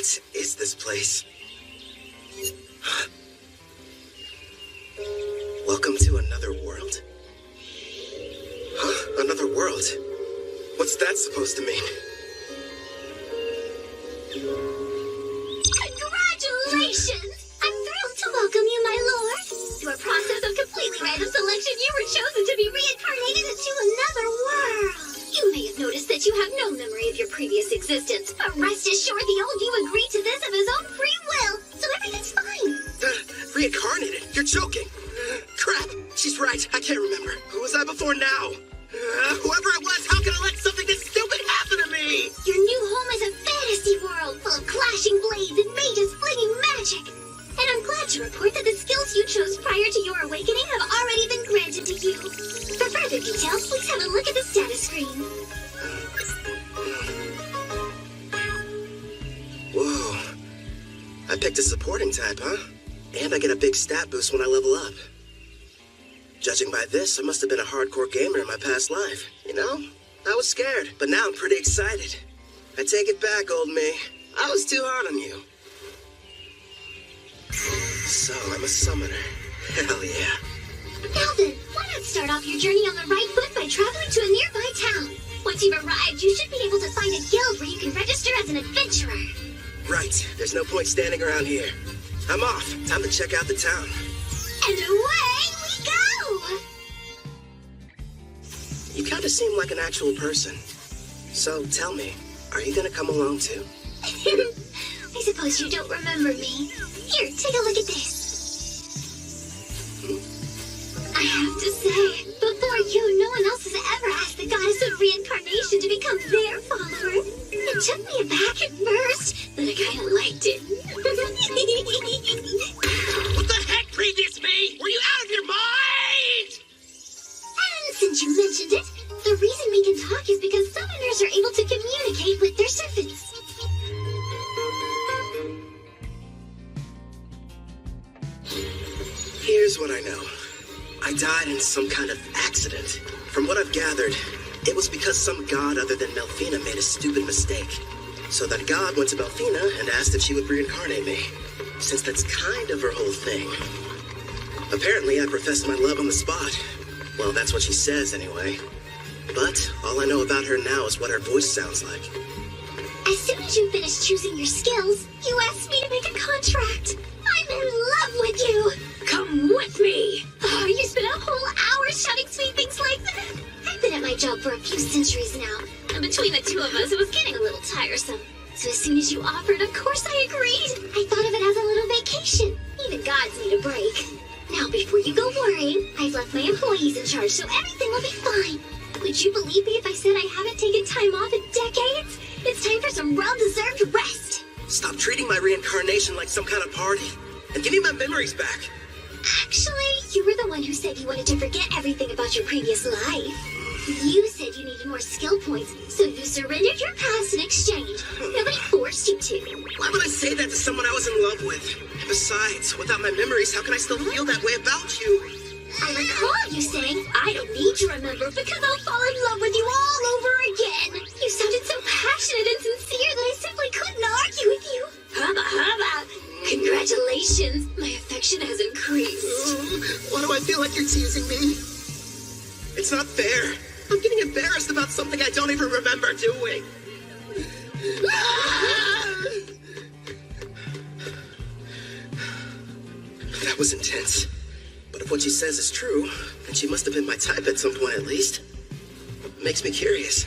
What is this place? Welcome to another world? Huh? Another world? What's that supposed to mean? Congratulations! I'm thrilled to welcome you, my lord. Through a process of completely random selection, you were chosen to be reincarnated into another world. You may have noticed that you have no memory of your previous existence, but rest assured the old you agreed to this of his own free will, so everything's fine. Reincarnated? You're joking. Crap, she's right. I can't remember. Who was I before now? Whoever I was, how can I let something this stupid happen to me? Your new home is a fantasy world full of clashing blades and mages flinging magic. And I'm glad to report that the skills you chose prior to your awakening have already been granted to you. For further details, please have a look at the status screen. Whoa. I picked a supporting type, huh? And I get a big stat boost when I level up. Judging by this, I must have been a hardcore gamer in my past life. You know, I was scared, but now I'm pretty excited. I take it back, old me. I was too hard on you. So, I'm a summoner. Hell yeah. Now then, why not start off your journey on the right foot by traveling to a nearby town? Once you've arrived, you should be able to find a guild where you can register as an adventurer. Right. There's no point standing around here. I'm off. Time to check out the town. And away we go! You kind of seem like an actual person. So, tell me, are you gonna come along too? I suppose you don't remember me. Here, take a look at this. I have to say, before you, no one else has ever asked the goddess of reincarnation to become their follower. It took me aback at first, but I kind of liked it. What the heck, previous me? Were you out of your mind? And since you mentioned it, the reason we can talk is because summoners are able to communicate with their servants. Here's what I know. I died in some kind of accident. From what I've gathered, it was because some god other than Melfina made a stupid mistake. So that god went to Melfina and asked if she would reincarnate me, since that's kind of her whole thing. Apparently, I professed my love on the spot. Well, that's what she says anyway. But all I know about her now is what her voice sounds like. As soon as you finish choosing your skills, you asked me to make a contract. I'm in love with you. Come with me. Oh, you spent a whole hour shouting sweet things like that. I've been at my job for a few centuries now, and between the two of us, it was getting a little tiresome. So as soon as you offered, of course I agreed. I thought of it as a little vacation. Even gods need a break. Now, before you go worrying, I've left my employees in charge, so everything will be fine. Would you believe me if I said I haven't taken time off in decades? It's time for some well-deserved rest. Stop treating my reincarnation like some kind of party, and give me my memories back. Actually, you were the one who said you wanted to forget everything about your previous life. You said you needed more skill points, so you surrendered your past in exchange. Nobody forced you to. Why would I say that to someone I was in love with? And besides, without my memories, how can I still feel that way about you? I recall you saying, I don't need to remember because I'll fall in love with you all over again. You sounded so passionate and sincere that I simply couldn't argue with you. Hubba hubba. Congratulations. My affection has increased. Why do I feel like you're teasing me? It's not fair. I'm getting embarrassed about something I don't even remember doing. That was intense. But if what she says is true, then she must have been my type at some point at least. Makes me curious.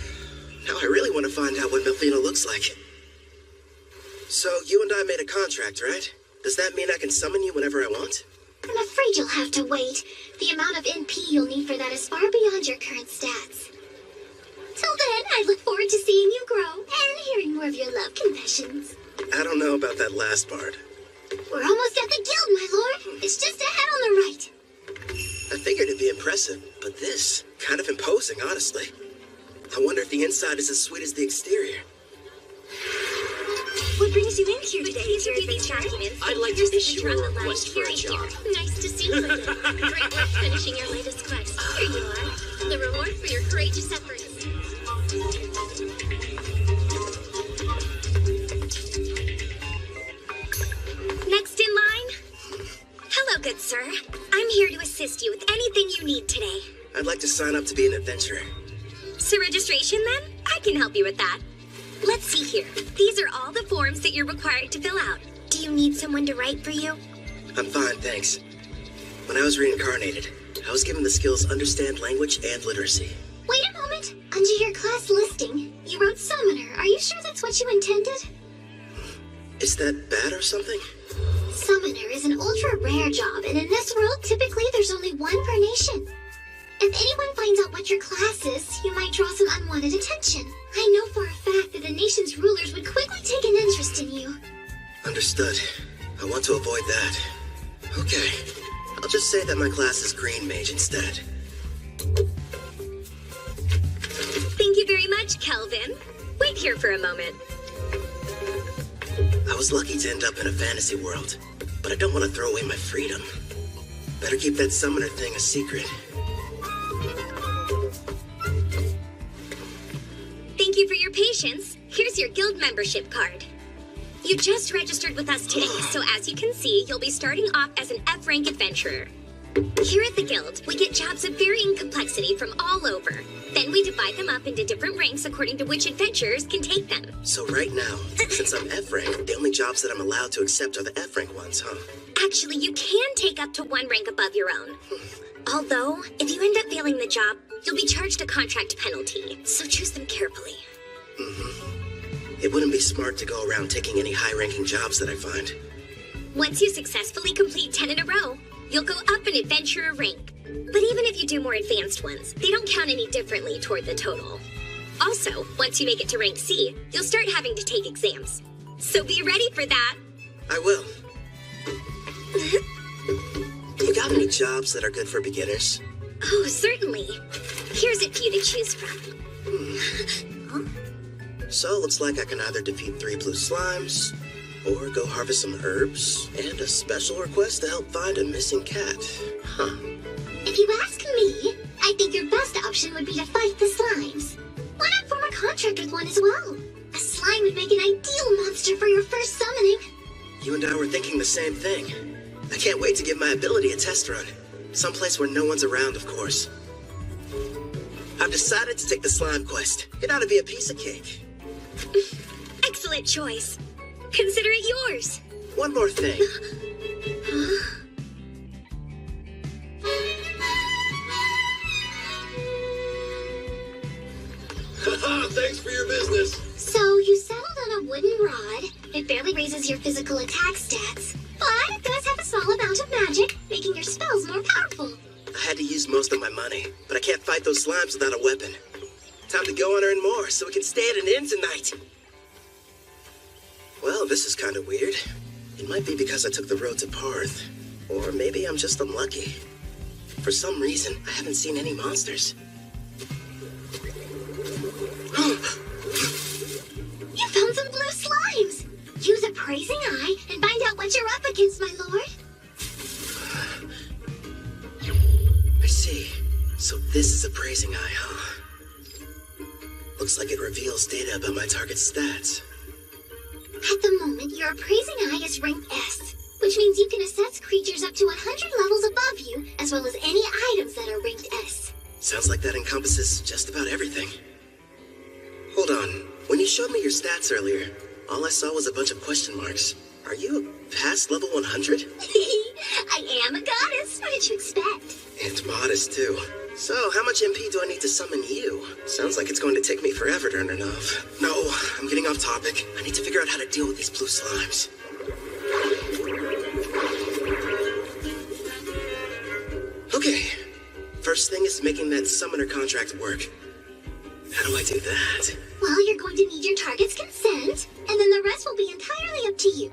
Now I really want to find out what Melfina looks like. So you and I made a contract, right? Does that mean I can summon you whenever I want? I'm afraid you'll have to wait. The amount of NP you'll need for that is far beyond your current stats. Till then, I look forward to seeing you grow and hearing more of your love confessions. I don't know about that last part. We're almost at the guild, my lord. It's just ahead on the right. I figured it'd be impressive, but this, kind of imposing, honestly. I wonder if the inside is as sweet as the exterior. What brings you in here today? Is your adventure documents? I'd like to issue a request for a job. Nice to see you again. Great work finishing your latest quest. Here you are. The reward for your courageous efforts. assist you with anything you need today. I'd like to sign up to be an adventurer. So registration then? I can help you with that. Let's see here. These are all the forms that you're required to fill out. Do you need someone to write for you? I'm fine, thanks. When I was reincarnated, I was given the skills understand language and literacy. Wait a moment. Under your class listing, you wrote summoner. Are you sure that's what you intended? Is that bad or something? Summoner is an ultra-rare job, and in this world, typically there's only one per nation. If anyone finds out what your class is, you might draw some unwanted attention. I know for a fact that the nation's rulers would quickly take an interest in you. Understood. I want to avoid that. Okay. I'll just say that my class is Green Mage instead. Thank you very much, Kelvin. Wait here for a moment. I was lucky to end up in a fantasy world, but I don't want to throw away my freedom. Better keep that summoner thing a secret. Thank you for your patience. Here's your guild membership card. You just registered with us today, so as you can see, you'll be starting off as an F-rank adventurer. Here at the guild, we get jobs of varying complexity from all over. Then we divide them up into different ranks according to which adventurers can take them. So right now, since I'm F-rank, the only jobs that I'm allowed to accept are the F-rank ones, huh? Actually, you can take up to one rank above your own. Although, if you end up failing the job, you'll be charged a contract penalty, so choose them carefully. It wouldn't be smart to go around taking any high-ranking jobs that I find. Once you successfully complete 10 in a row, you'll go up an adventurer rank. But even if you do more advanced ones, they don't count any differently toward the total. Also, once you make it to rank C, you'll start having to take exams. So be ready for that. I will. You got any jobs that are good for beginners? Oh, certainly. Here's it for you to choose from. So, looks like I can either defeat 3 blue slimes, or go harvest some herbs, and a special request to help find a missing cat. Huh. If you ask me, I think your best option would be to fight the slimes. Why not form a contract with one as well? A slime would make an ideal monster for your first summoning. You and I were thinking the same thing. I can't wait to give my ability a test run. Someplace where no one's around, of course. I've decided to take the slime quest. It ought to be a piece of cake. Excellent choice. Consider it yours. One more thing. Thanks for your business. So you settled on a wooden rod. It barely raises your physical attack stats, but it does have a small amount of magic, making your spells more powerful. I had to use most of my money, but I can't fight those slimes without a weapon. Time to go and earn more so we can stay at an inn tonight. Well, this is kind of weird. It might be because I took the road to Parth, or maybe I'm just unlucky. For some reason, I haven't seen any monsters. You found some blue slimes! Use a praising eye and find out what you're up against, my lord. I see. So this is a praising eye, huh? Looks like it reveals data about my target's stats. At the moment, your appraising eye is ranked S, which means you can assess creatures up to 100 levels above you, as well as any items that are ranked S. Sounds like that encompasses just about everything. Hold on. When you showed me your stats earlier, all I saw was a bunch of question marks. Are you past level 100? I am a goddess. What did you expect? And modest, too. So, how much MP do I need to summon you? Sounds like it's going to take me forever to earn enough. No, I'm getting off topic. I need to figure out how to deal with these blue slimes. Okay. First thing is making that summoner contract work. How do I do that? Well, you're going to need your target's consent, and then the rest will be entirely up to you.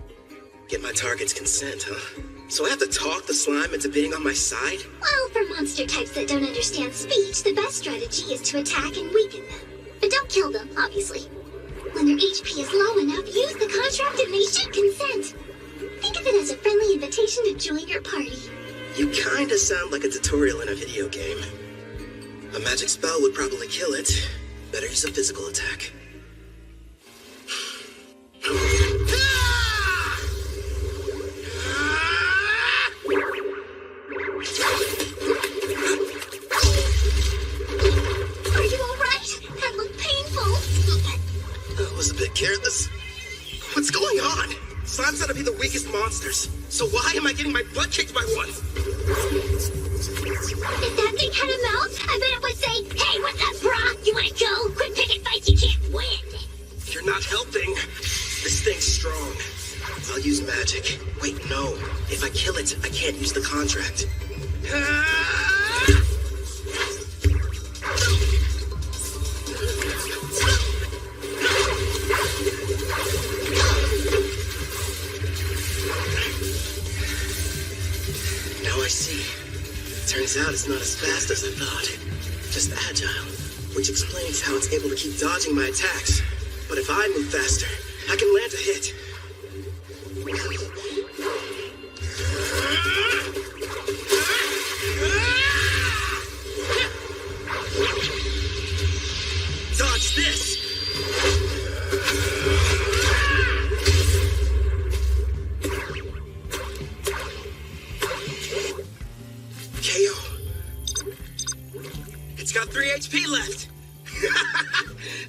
Get my target's consent, huh? So I have to talk the slime into being on my side? Well, for monster types that don't understand speech, the best strategy is to attack and weaken them. But don't kill them, obviously. When their HP is low enough, use the contract and they should consent. Think of it as a friendly invitation to join your party. You kinda sound like a tutorial in a video game. A magic spell would probably kill it. Better use a physical attack. take care of this? What's going on? Slime's gotta be the weakest monsters. So why am I getting my butt kicked by one? If that thing had a mouth, I bet it would say, "Hey, what's up, brah? You wanna go? Quit picking fights, you can't win." You're not helping. This thing's strong. I'll use magic. Wait, no. If I kill it, I can't use the contract. Now I see. Turns out it's not as fast as I thought. Just agile, which explains how it's able to keep dodging my attacks. But if I move faster, I can land a hit. Dodge this! KO. It's got 3 HP left.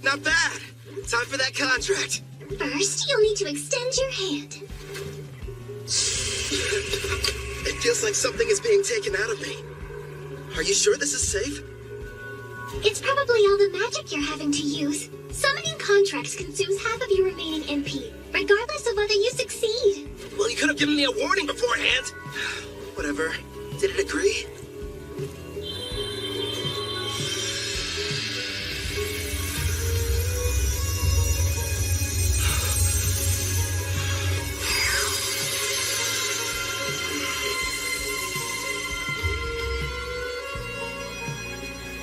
Not bad. Time for that contract. First, you'll need to extend your hand. It feels like something is being taken out of me. Are you sure this is safe? It's probably all the magic you're having to use. Summoning contracts consumes half of your remaining MP, regardless of whether you succeed. Well, you could have given me a warning beforehand. Whatever. Did it agree?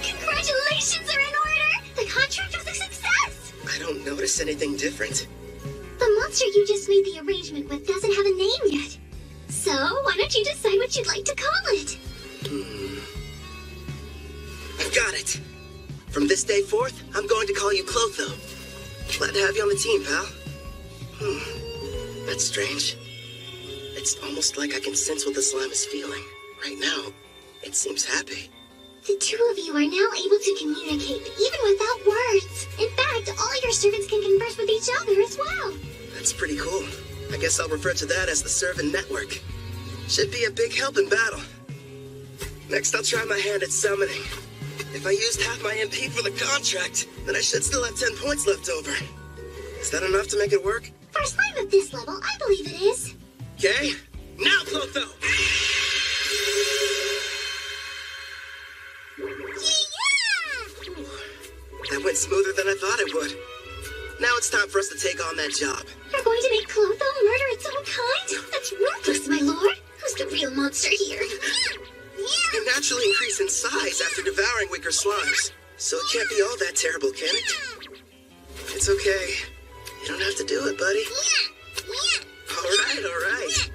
Congratulations are in order! The contract was a success! I don't notice anything different. The monster you just made the arrangement with doesn't have a name yet. So, why don't you decide what you'd like to call it? I've got it. From this day forth, I'm going to call you Clotho. Glad to have you on the team, pal. That's strange. It's almost like I can sense what the slime is feeling. Right now, it seems happy. The two of you are now able to communicate, even without words. In fact, all your servants can converse with each other as well. That's pretty cool. I guess I'll refer to that as the servant network. Should be a big help in battle. Next, I'll try my hand at summoning. If I used half my MP for the contract, then I should still have 10 points left over. Is that enough to make it work? For a slime of this level, I believe it is. Okay. Now, Clotho! Yeah! That went smoother than I thought it would. Now it's time for us to take on that job. You're going to make Clotho murder its own kind? That's ruthless, my lord. Who's the real monster here? You naturally increase in size after devouring weaker slimes, so it can't be all that terrible, can it? It's okay. You don't have to do it, buddy. All right.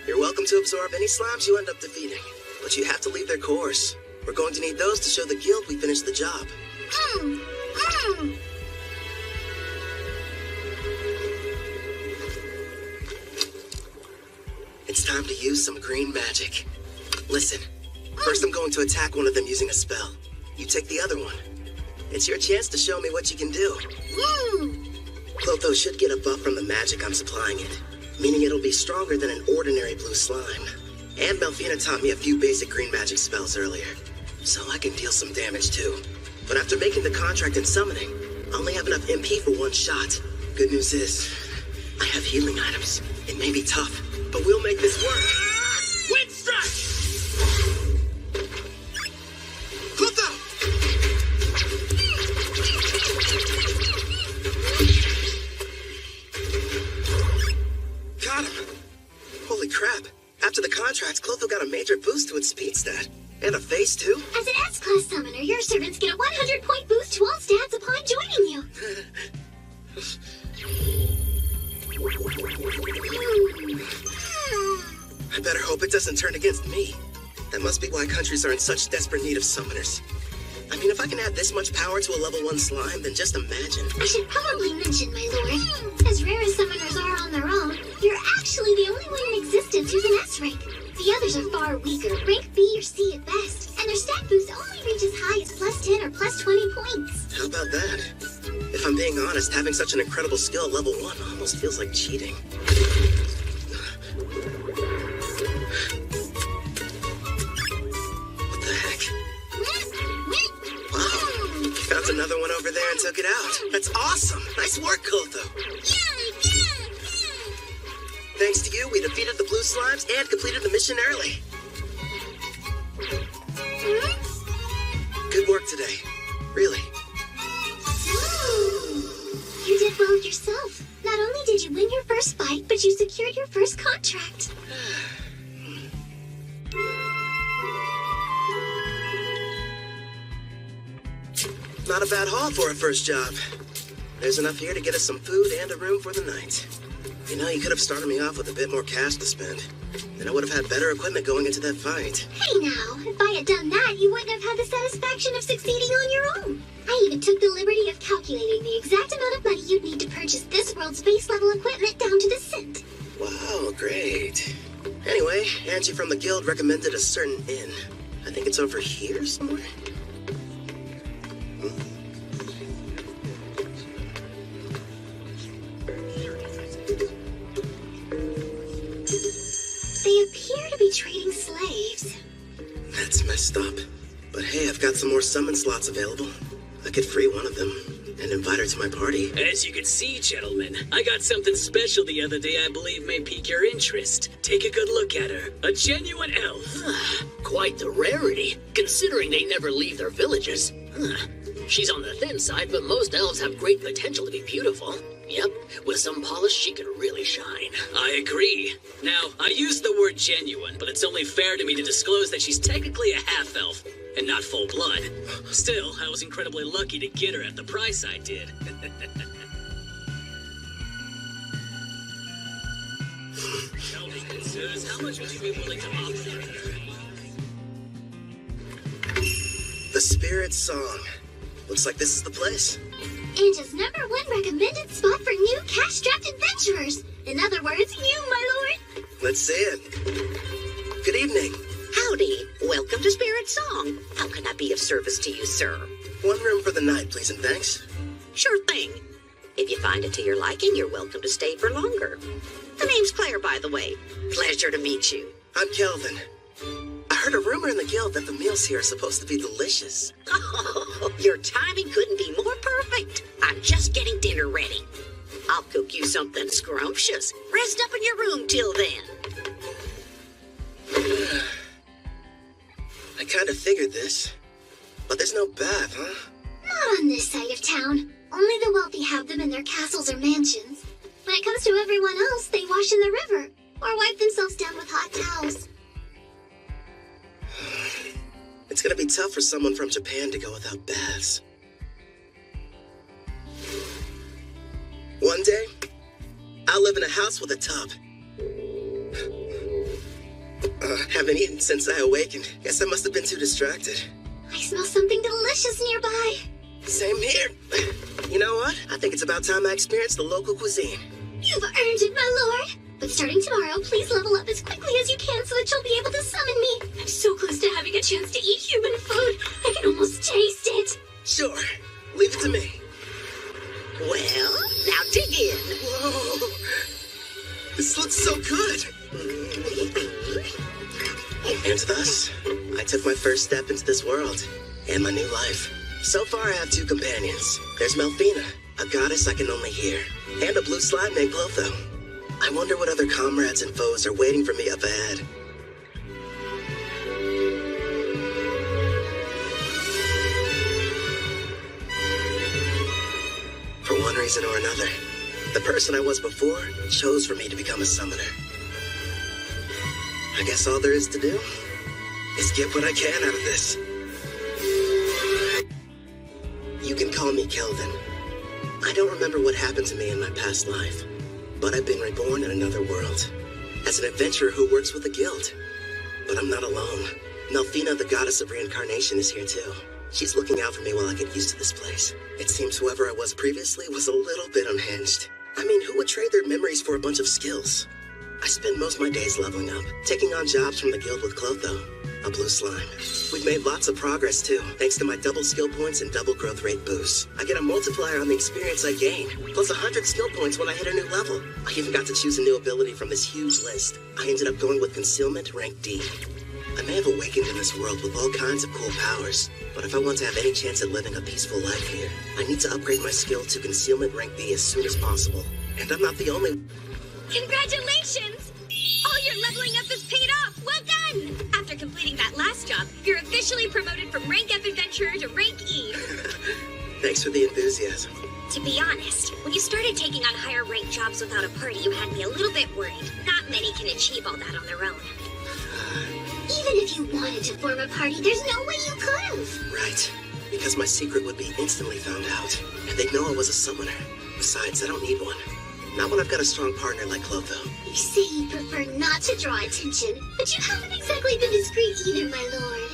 You're welcome to absorb any slimes you end up defeating, but you have to leave their cores. We're going to need those to show the guild we finished the job. It's time to use some green magic. Listen, first I'm going to attack one of them using a spell. You take the other one. It's your chance to show me what you can do. Clotho should get a buff from the magic I'm supplying it, meaning it'll be stronger than an ordinary blue slime. And Melfina taught me a few basic green magic spells earlier, so I can deal some damage too. But after making the contract and summoning, I only have enough MP for one shot. Good news is, I have healing items. It may be tough, but we'll make this work. Wind strike! Clotho! Got him. Holy crap. After the contract, Clotho got a major boost to its speed stat. And a face, too. As an S-class summoner, your servants get a 100-point boost to all stats upon joining you. I better hope it doesn't turn against me. That must be why countries are in such desperate need of summoners. I mean, if I can add this much power to a level 1 slime, then just imagine. I should probably mention, my lord, as rare as summoners are on their own, you're actually the only one in existence who's an S rank. The others are far weaker, rank B or C at best, and their stat boost only reach as high as +10 or +20 points. How about that? If I'm being honest, having such an incredible skill at level 1 almost feels like cheating. What the heck? Wow, you found another one over there and took it out. That's awesome. Nice work, Clotho. Thanks to you, we defeated the blue slimes and completed the mission early. Good work today. Really. You did well yourself. Not only did you win your first fight, but you secured your first contract. Not a bad haul for a first job. There's enough here to get us some food and a room for the night. You know, you could have started me off with a bit more cash to spend. Then I would have had better equipment going into that fight. Hey now, if I had done that, you wouldn't have had the satisfaction of succeeding on your own. I even took the liberty of calculating the exact amount of money you'd need to purchase this world's base level equipment down to the cent. Wow, great. Anyway, Angie from the guild recommended a certain inn. I think it's over here somewhere. They appear to be trading slaves. That's messed up. But hey, I've got some more summon slots available. I could free one of them and invite her to my party. As you can see, gentlemen, I got something special the other day I believe may pique your interest. Take a good look at her. A genuine elf. Quite the rarity, considering they never leave their villages. She's on the thin side, but most elves have great potential to be beautiful. Yep, with some polish, she could really shine. I agree. Now, I use the word genuine, but it's only fair to me to disclose that she's technically a half-elf, and not full blood. Still, I was incredibly lucky to get her at the price I did. Tell me, Sus, how much would you be willing to offer? The Spirit Song. Looks like this is the place. Angel's #1 recommended spot for new cash-strapped adventurers. In other words, you, my lord. Let's see it. Good evening. Howdy. Welcome to Spirit Song. How can I be of service to you, sir? One room for the night, please, and thanks. Sure thing. If you find it to your liking, you're welcome to stay for longer. The name's Claire, by the way. Pleasure to meet you. I'm Kelvin. I heard a rumor in the guild that the meals here are supposed to be delicious. Oh, your timing couldn't be more perfect. I'm just getting dinner ready. I'll cook you something scrumptious. Rest up in your room till then. I kind of figured this. But there's no bath, huh? Not on this side of town. Only the wealthy have them in their castles or mansions. When it comes to everyone else, they wash in the river or wipe themselves down with hot towels. It's gonna be tough for someone from Japan to go without baths. One day, I'll live in a house with a tub. Haven't eaten since I awakened. Guess I must have been too distracted. I smell something delicious nearby. Same here. You know what? I think it's about time I experienced the local cuisine. You've earned it, my lord. But starting tomorrow, please level up as quickly as you can so that you'll be able to summon me. I'm so close to having a chance to eat human food. I can almost taste it. Sure. Leave it to me. Well, now dig in. Whoa. This looks so good. And thus, I took my first step into this world and my new life. So far, I have 2 companions. There's Melfina, a goddess I can only hear, and a blue slime named Clotho. I wonder what other comrades and foes are waiting for me up ahead. For one reason or another, the person I was before chose for me to become a summoner. I guess all there is to do is get what I can out of this. You can call me Kelvin. I don't remember what happened to me in my past life, but I've been reborn in another world as an adventurer who works with the guild. But I'm not alone. Melfina, the goddess of reincarnation, is here too. She's looking out for me while I get used to this place. It seems whoever I was previously was a little bit unhinged. I mean, who would trade their memories for a bunch of skills? I spend most of my days leveling up, taking on jobs from the guild with Clotho, a blue slime. We've made lots of progress too, thanks to my double skill points and double growth rate boosts. I get a multiplier on the experience I gain, plus 100 skill points when I hit a new level. I even got to choose a new ability from this huge list. I ended up going with Concealment rank D. I may have awakened in this world with all kinds of cool powers, but if I want to have any chance at living a peaceful life here, I need to upgrade my skill to Concealment rank B as soon as possible. And I'm not the only... Congratulations! All your leveling up is paid off! Well done! After completing that last job, you're officially promoted from rank F adventurer to rank E. Thanks for the enthusiasm. To be honest, when you started taking on higher rank jobs without a party, you had me a little bit worried. Not many can achieve all that on their own. Even if you wanted to form a party, there's no way you could have. Right. Because my secret would be instantly found out, and they'd know I was a summoner. Besides, I don't need one. Not when I've got a strong partner like Clotho. You say you prefer not to draw attention, but you haven't exactly been discreet either, my lord.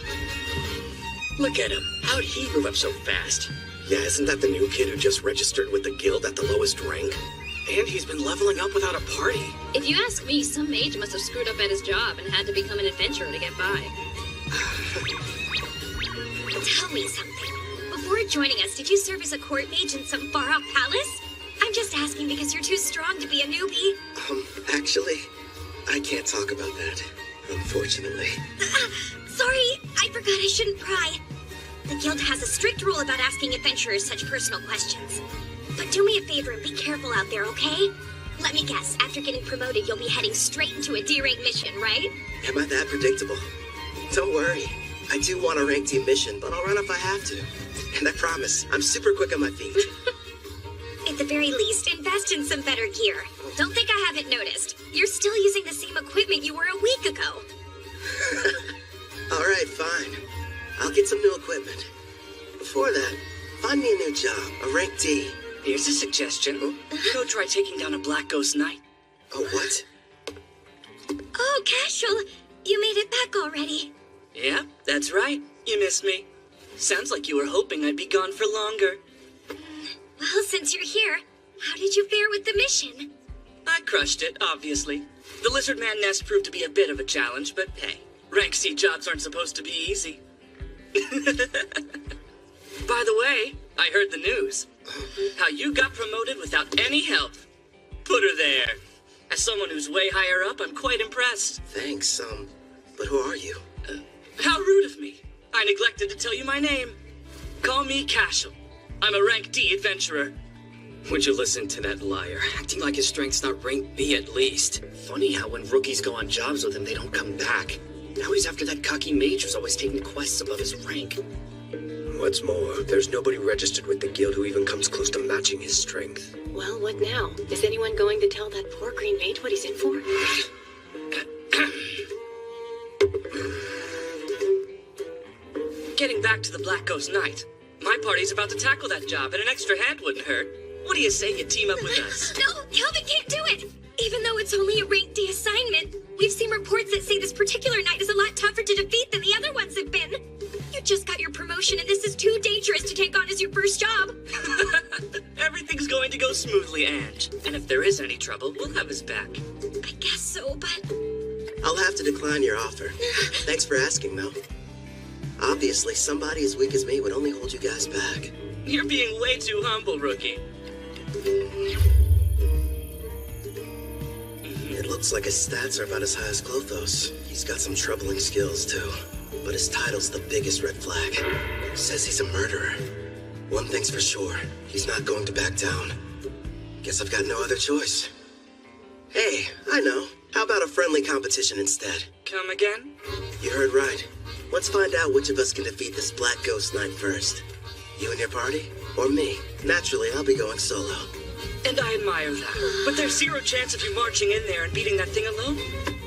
Look at him. How'd he move up so fast? Yeah, isn't that the new kid who just registered with the guild at the lowest rank? And he's been leveling up without a party. If you ask me, some mage must have screwed up at his job and had to become an adventurer to get by. Tell me something. Before joining us, did you serve as a court mage in some far-off palace? I'm just asking because you're too strong to be a newbie. Actually, I can't talk about that, unfortunately. Sorry, I forgot I shouldn't pry. The guild has a strict rule about asking adventurers such personal questions. But do me a favor and be careful out there, okay? Let me guess, after getting promoted, you'll be heading straight into a D-rank mission, right? Am I that predictable? Don't worry. I do want a rank D mission, but I'll run if I have to. And I promise, I'm super quick on my feet. At the very least, invest in some better gear. Don't think I haven't noticed. You're still using the same equipment you were a week ago. All right, fine. I'll get some new equipment. Before that, find me a new job, a rank D. Here's a suggestion. Go try taking down a Black Ghost Knight. Oh, what? Oh, Casual, you made it back already. Yeah, that's right. You missed me. Sounds like you were hoping I'd be gone for longer. Well, since you're here, how did you fare with the mission? I crushed it, obviously. The Lizard Man nest proved to be a bit of a challenge, but hey, rank C jobs aren't supposed to be easy. By the way, I heard the news. How you got promoted without any help. Put her there. As someone who's way higher up, I'm quite impressed. Thanks, but who are you? How rude of me. I neglected to tell you my name. Call me Cashel. I'm a rank D adventurer. Would you listen to that liar, acting like his strength's not rank B at least? Funny how when rookies go on jobs with him, they don't come back. Now he's after that cocky mage who's always taking quests above his rank. What's more, there's nobody registered with the guild who even comes close to matching his strength. Well, what now? Is anyone going to tell that poor green mage what he's in for? Getting back to the Black Ghost Knight. My party's about to tackle that job, and an extra hand wouldn't hurt. What do you say you team up with us? No, Calvin can't do it! Even though it's only a rank D assignment, we've seen reports that say this particular knight is a lot tougher to defeat than the other ones have been. You just got your promotion, and this is too dangerous to take on as your first job. Everything's going to go smoothly, Ange. And if there is any trouble, we'll have his back. I guess so, but... I'll have to decline your offer. Thanks for asking, though. Obviously, somebody as weak as me would only hold you guys back. You're being way too humble, rookie. It looks like his stats are about as high as Clotho's. He's got some troubling skills, too. But his title's the biggest red flag. Says he's a murderer. One thing's for sure, he's not going to back down. Guess I've got no other choice. Hey, I know. How about a friendly competition instead? Come again? You heard right. Let's find out which of us can defeat this Black Ghost Knight first. You and your party? Or me? Naturally, I'll be going solo. And I admire that. But there's zero chance of you marching in there and beating that thing alone.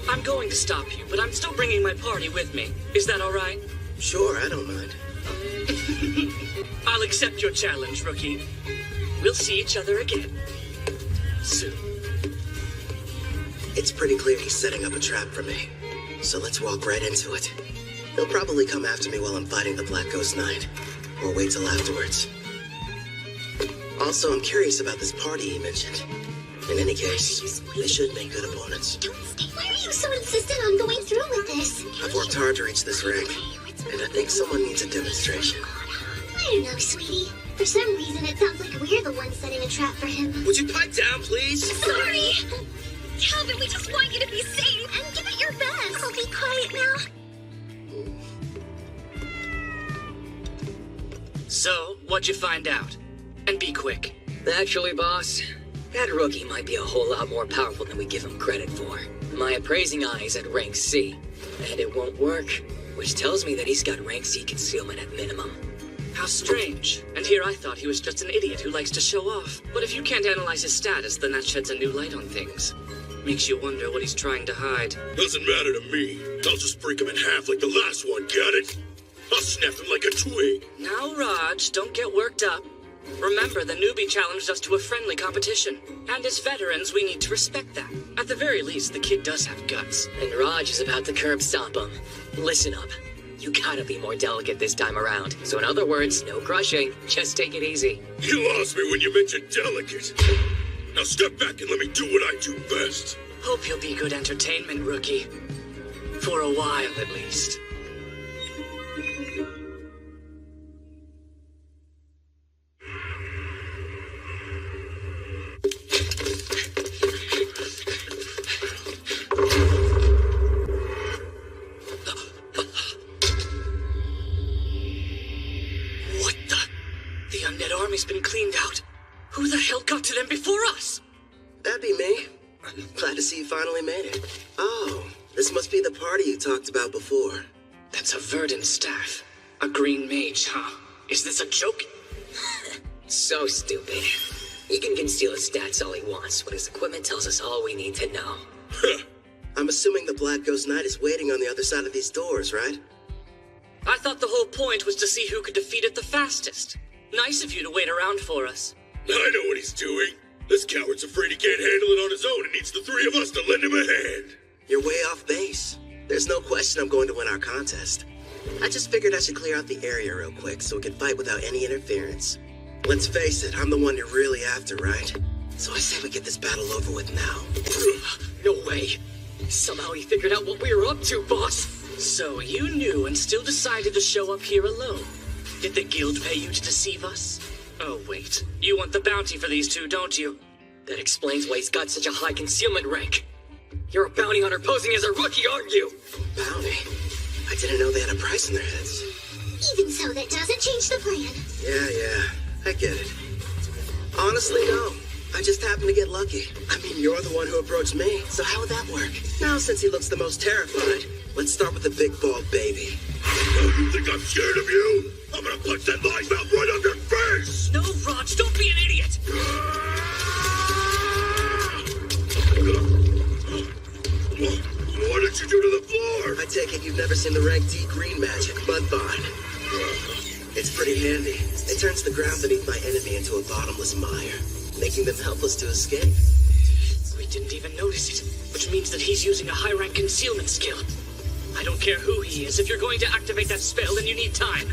I'm going to stop you, but I'm still bringing my party with me. Is that all right? Sure, I don't mind. I'll accept your challenge, rookie. We'll see each other again. Soon. It's pretty clear he's setting up a trap for me. So let's walk right into it. He'll probably come after me while I'm fighting the Black Ghost Knight. Or wait till afterwards. Also, I'm curious about this party he mentioned. In any case, they should make good opponents. Why are you so insistent on going through with this? I've worked hard to reach this rank, and I think someone needs a demonstration. I don't know, sweetie. For some reason, it sounds like we're the ones setting a trap for him. Would you pipe down, please? Sorry! Calvin, we just want you to be safe and give it your best. I'll be quiet now. So, what'd you find out? And be quick. Actually, boss, that rookie might be a whole lot more powerful than we give him credit for. My appraising eye is at rank C, and it won't work, which tells me that he's got rank C concealment at minimum. How strange. And here I thought he was just an idiot who likes to show off. But if you can't analyze his status, then that sheds a new light on things. Makes you wonder what he's trying to hide. Doesn't matter to me. I'll just break him in half like the last one, got it? I'll snap him like a twig. Now, Raj, don't get worked up. Remember, the newbie challenged us to a friendly competition. And as veterans, we need to respect that. At the very least, the kid does have guts. And Raj is about to curb stomp him. Listen up. You gotta be more delicate this time around. So in other words, no crushing. Just take it easy. You lost me when you mentioned delicate. Now step back and let me do what I do best. Hope you'll be good entertainment, rookie. For a while, at least. Army's been cleaned out. Who the hell got to them before us? That'd be me. I'm glad to see you finally made it. Oh, this must be the party you talked about before. That's a verdant staff. A green mage, huh? Is this a joke? So stupid. He can conceal his stats all he wants, but his equipment tells us all we need to know. I'm assuming the Black Ghost Knight is waiting on the other side of these doors, right? I thought the whole point was to see who could defeat it the fastest. Nice of you to wait around for us. I know what he's doing. This coward's afraid he can't handle it on his own and needs the three of us to lend him a hand. You're way off base. There's no question I'm going to win our contest. I just figured I should clear out the area real quick so we can fight without any interference. Let's face it, I'm the one you're really after, right? So I say we get this battle over with now. No way. Somehow he figured out what we were up to, boss. So you knew and still decided to show up here alone. Did the guild pay you to deceive us? Oh, wait. You want the bounty for these two, don't you? That explains why he's got such a high concealment rank. You're a bounty hunter posing as a rookie, aren't you? Bounty? I didn't know they had a price in their heads. Even so, that doesn't change the plan. Yeah, I get it. Honestly, no. I just happened to get lucky. I mean, you're the one who approached me, so how would that work? Now, since he looks the most terrified, let's start with the big bald baby. Oh, you think I'm scared of you? I'm gonna punch that live mouth right on your face! No, Raj, don't be an idiot! What did you do to the floor? I take it you've never seen the rank D green magic, Mudbind. It's pretty handy. It turns the ground beneath my enemy into a bottomless mire, making them helpless to escape. We didn't even notice it, which means that he's using a high-rank concealment skill. I don't care who he is. If you're going to activate that spell, then you need time.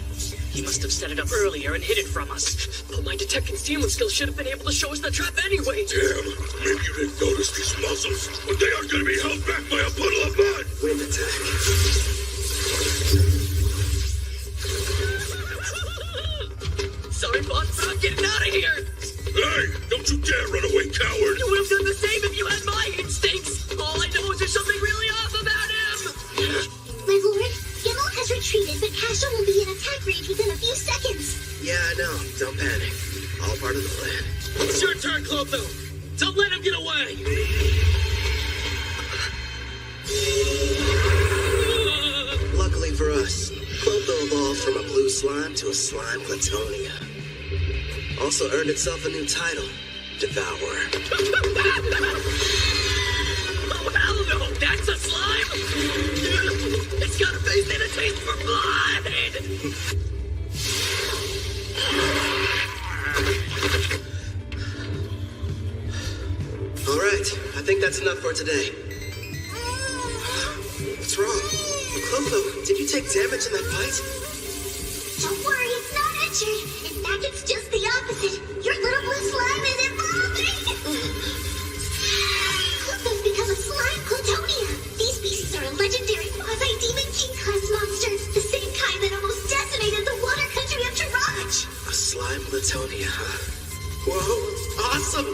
He must have set it up earlier and hid it from us. But my detect concealment skill should have been able to show us the trap anyway. Damn, maybe you didn't notice these muscles, but they are gonna be held back by a puddle of mud! Wind attack. Sorry, boss, but I'm getting out of here! Hey, don't you dare run away, coward! You would have done the same if you had my instincts! All I know is there's something really off about him! My lord, Gimel has retreated, but Cashel will be in attack range within a few seconds. Yeah, I know. Don't panic. All part of the plan. It's your turn, Clotho! Don't let him get away! Luckily for us, Clotho evolved from a blue slime to a slime platonia. Also earned itself a new title, Devourer. Oh, hell no! That's a slime! It's got a face and a taste for blood! All right, I think that's enough for today. What's wrong? Clotho, did you take damage in that fight? Don't worry, it's not injured. In fact, it's just the opposite. Your little blue slime is evolving. Platonia, huh? Whoa, awesome!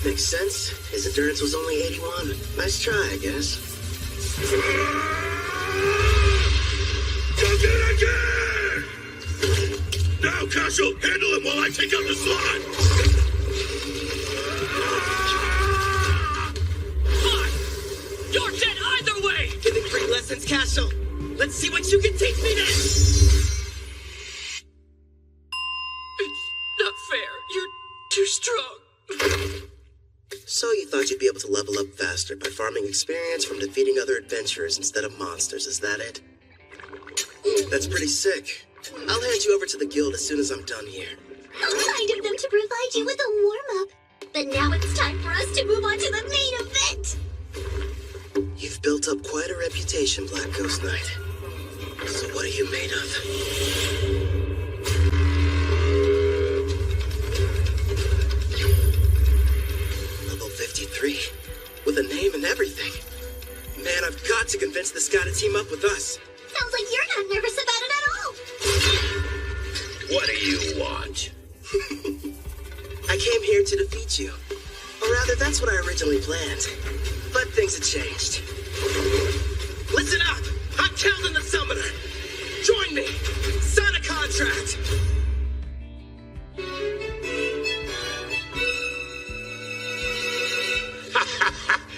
Makes sense. His endurance was only 81. Nice try, I guess. Does it again! Now, Castle, handle him while I take out the slot! Fine! You're dead either way! Giving great lessons, Castle. Let's see what you can teach me then! It's not fair. You're too strong. So you thought you'd be able to level up faster by farming experience from defeating other adventurers instead of monsters, is that it? That's pretty sick. I'll hand you over to the guild as soon as I'm done here. How kind of them to provide you with a warm-up. But now it's time for us to move on to the main event. You've built up quite a reputation, Black Ghost Knight. So what are you made of? Level 53, with a name and everything. Man, I've got to convince this guy to team up with us. Sounds like you're not nervous about it at all. What do you want? I came here to defeat you. Or rather, that's what I originally planned. But things have changed. Listen up! I'm Keldon the Summoner! Join me! Sign a contract!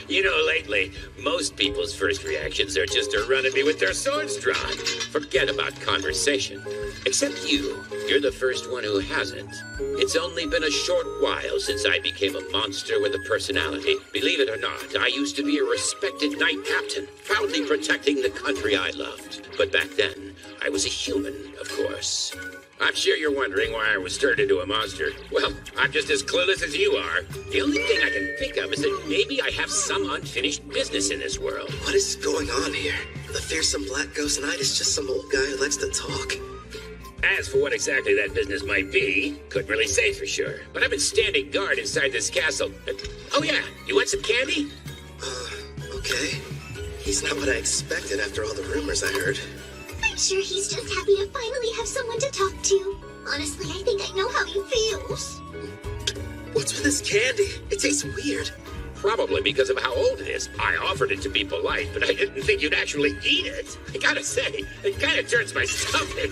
You know, lately, most people's first reactions are just to run at me with their swords drawn. Forget about conversation. Except you. You're the first one who hasn't. It's only been a short while since I became a monster with a personality. Believe it or not, I used to be a respected knight captain, proudly protecting the country I loved. But back then, I was a human, of course. I'm sure you're wondering why I was turned into a monster. Well, I'm just as clueless as you are. The only thing I can think of is that maybe I have some unfinished business in this world. What is going on here? The fearsome Black Ghost Knight is just some old guy who likes to talk. As for what exactly that business might be, couldn't really say for sure. But I've been standing guard inside this castle. Oh yeah, you want some candy? Okay. He's not what I expected after all the rumors I heard. I'm sure he's just happy to finally have someone to talk to. Honestly, I think I know how he feels. What's with this candy? It tastes weird. Probably because of how old it is. I offered it to be polite, but I didn't think you'd actually eat it. I gotta say, it kind of turns my stomach.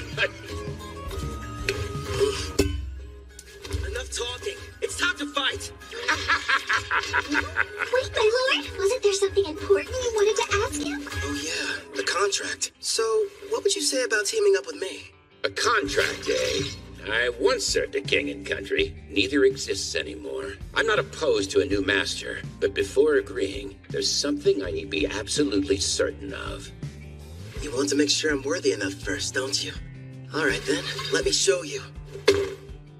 Enough talking. It's time to fight. Wait, my lord, wasn't there something important you wanted to ask him? Oh yeah, the contract. So, what would you say about teaming up with me? A contract, eh? I once served a king and country. Neither exists anymore. I'm not opposed to a new master, but before agreeing, there's something I need to be absolutely certain of. You want to make sure I'm worthy enough first, don't you? All right then, let me show you.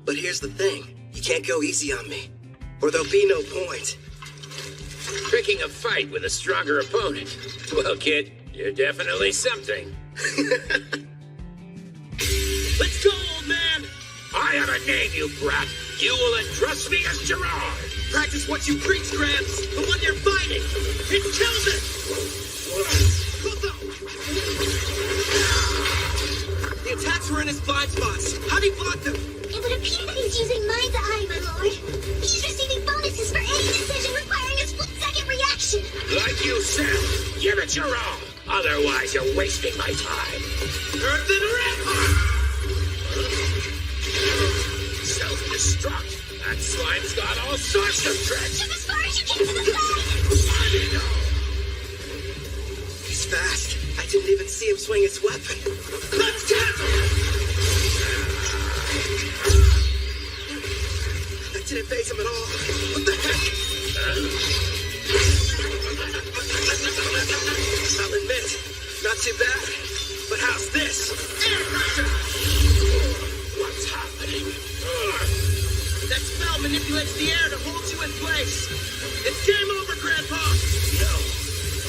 But here's the thing. You can't go easy on me, or there'll be no point. Picking a fight with a stronger opponent. Well, kid, you're definitely something. Let's go, old man! I have a name, you brat. You will address me as Gerard. Practice what you preach, Gramps. The one you're fighting. It's Keldon! The attacks were in his blind spots. How'd he block them? It would appear that he's using Mind's Eye, my lord. He's receiving bonuses for any decision requiring a split-second reaction. Like you said, give it your all. Otherwise, you're wasting my time. Earthen Rampart! Self-destruct. That slime's got all sorts of tricks. Just as far as you can to the side! He's fast. I didn't even see him swing his weapon. Let's get him! That didn't phase him at all. What the heck? I'll admit, not too bad. But how's this? Air pressure! What's happening? That spell manipulates the air to hold you in place. It's game over, Grandpa! No,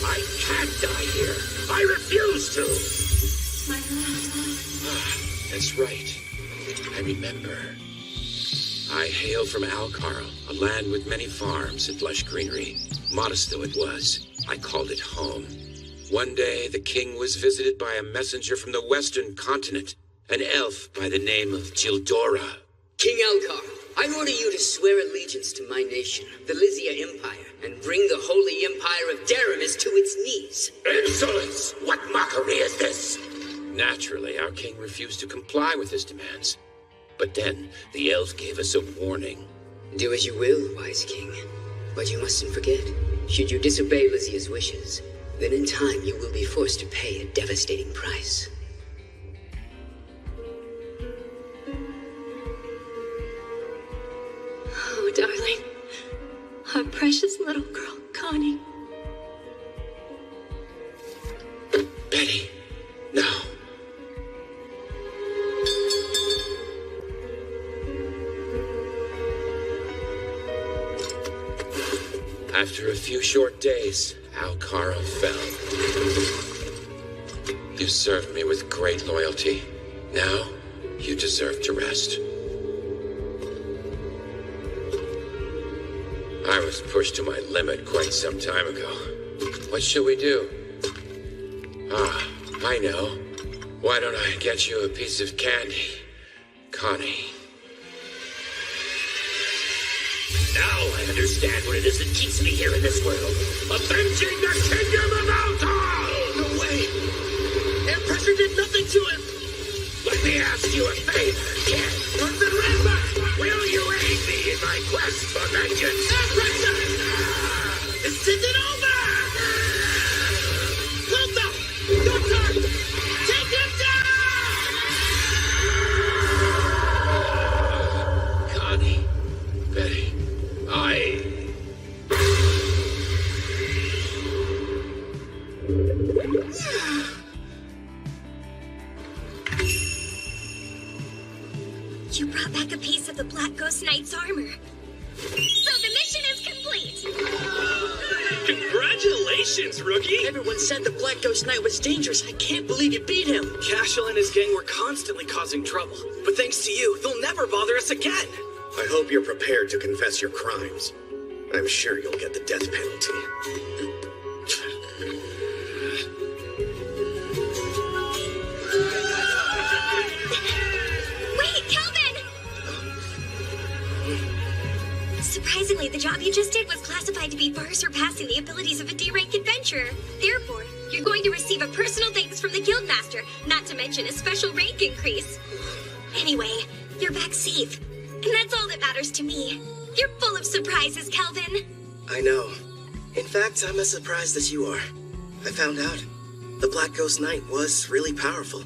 I can't die here. I refuse to. That's right. I remember. I hail from Alcarl, a land with many farms and lush greenery. Modest though it was, I called it home. One day, the king was visited by a messenger from the western continent, an elf by the name of Gildora. King Alcar, I order you to swear allegiance to my nation, the Lysia Empire, and bring the holy empire of Daramis to its knees. Insolence! What mockery is this? Naturally, our king refused to comply with his demands. But then, the elf gave us a warning. Do as you will, wise king. But you mustn't forget, should you disobey Lysia's wishes, then in time you will be forced to pay a devastating price. Oh, darling. Our precious little girl, Connie. Betty, no. After a few short days, Alcara fell. You served me with great loyalty. Now, you deserve to rest. I was pushed to my limit quite some time ago. What shall we do? Ah, I know. Why don't I get you a piece of candy, Connie? Now I understand what it is that keeps me here in this world. Avenging the kingdom of Altar! No way! Air pressure did nothing to him! Let me ask you a favor, kid. Remember, will you aid me in my quest for vengeance? Air pressure! This isn't over! Close up! Your turn! Take him down! Connie, Betty, You brought back a piece of the Black Ghost Knight's armor. So the mission is complete! Congratulations, rookie! Everyone said the Black Ghost Knight was dangerous. I can't believe you beat him. Cashel and his gang were constantly causing trouble. But thanks to you, they'll never bother us again! I hope you're prepared to confess your crimes. I'm sure you'll get the death penalty. Wait, Kelvin! Surprisingly, the job you just did was classified to be far surpassing the abilities of a D-rank adventurer. Therefore, you're going to receive a personal thanks from the Guildmaster, not to mention a special rank increase. Anyway, you're back safe. And that's all that matters to me. You're full of surprises, Kelvin. I know. In fact, I'm as surprised as you are. I found out. The Black Ghost Knight was really powerful.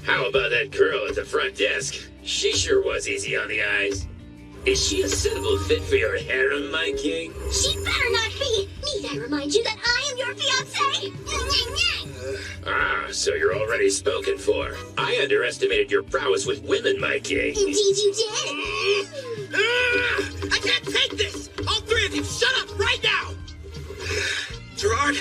how about that girl at the front desk? She sure was easy on the eyes. Is she a suitable fit for your harem, my king? She better not be. Need I remind you that I am your fiancé? So you're already spoken for. I underestimated your prowess with women, my king. Indeed you did. I can't take this! All three of you, shut up right now! Gerard,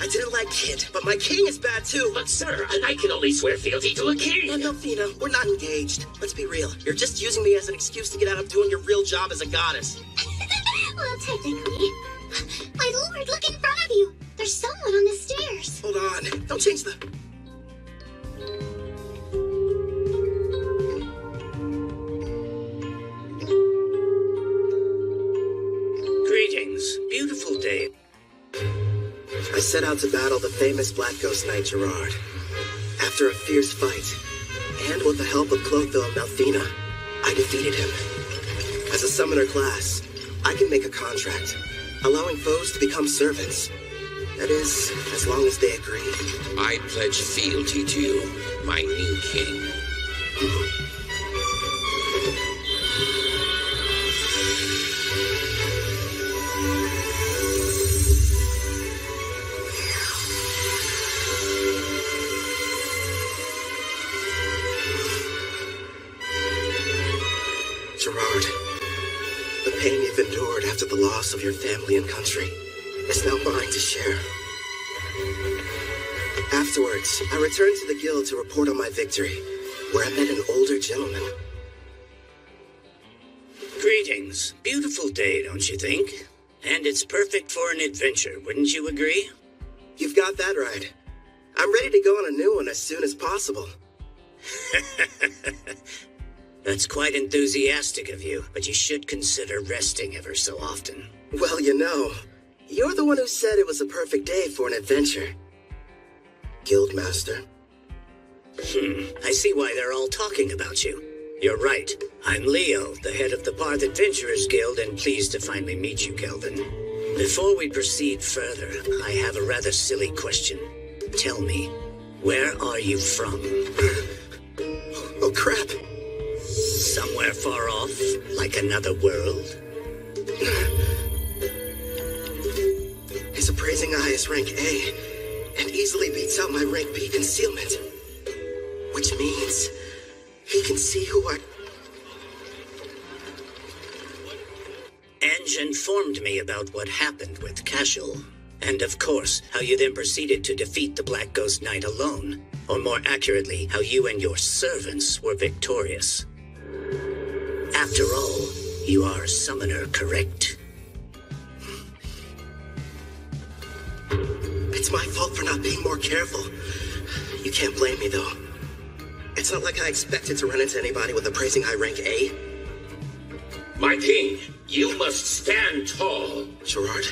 I didn't like Kid, but my king is bad too. But sir, a knight can only swear fealty to a king. And Delphina, we're not engaged. Let's be real. You're just using me as an excuse to get out of doing your real job as a goddess. Well, technically. My lord, look in front of you. There's someone on the stairs. Hold on. Don't change the... Greetings, beautiful day. I set out to battle the famous Black Ghost Knight Gerard. After a fierce fight, and with the help of Clotho and Delphina, I defeated him. As a summoner class, I can make a contract, allowing foes to become servants. That is, as long as they agree. I pledge fealty to you, my new king. Gerard, the pain you've endured after the loss of your family and country is now mine to share. Afterwards, I returned to the guild to report on my victory, where I met an older gentleman. Greetings. Beautiful day, don't you think? And it's perfect for an adventure, wouldn't you agree? You've got that right. I'm ready to go on a new one as soon as possible. That's quite enthusiastic of you, but you should consider resting ever so often. Well, you know, you're the one who said it was a perfect day for an adventure. Guildmaster. I see why they're all talking about you. You're right. I'm Leo, the head of the Barth Adventurers Guild, and pleased to finally meet you, Kelvin. Before we proceed further, I have a rather silly question. Tell me, where are you from? Oh, crap. Somewhere far off, like another world? His appraising eye is rank A, and easily beats out my rank B concealment. Which means he can see who I... Ange informed me about what happened with Cashel, and of course, how you then proceeded to defeat the Black Ghost Knight alone, or more accurately, how you and your servants were victorious. After all, you are a summoner, correct? It's my fault for not being more careful. You can't blame me, though. It's not like I expected to run into anybody with appraising high rank A. My king, you must stand tall. Gerard?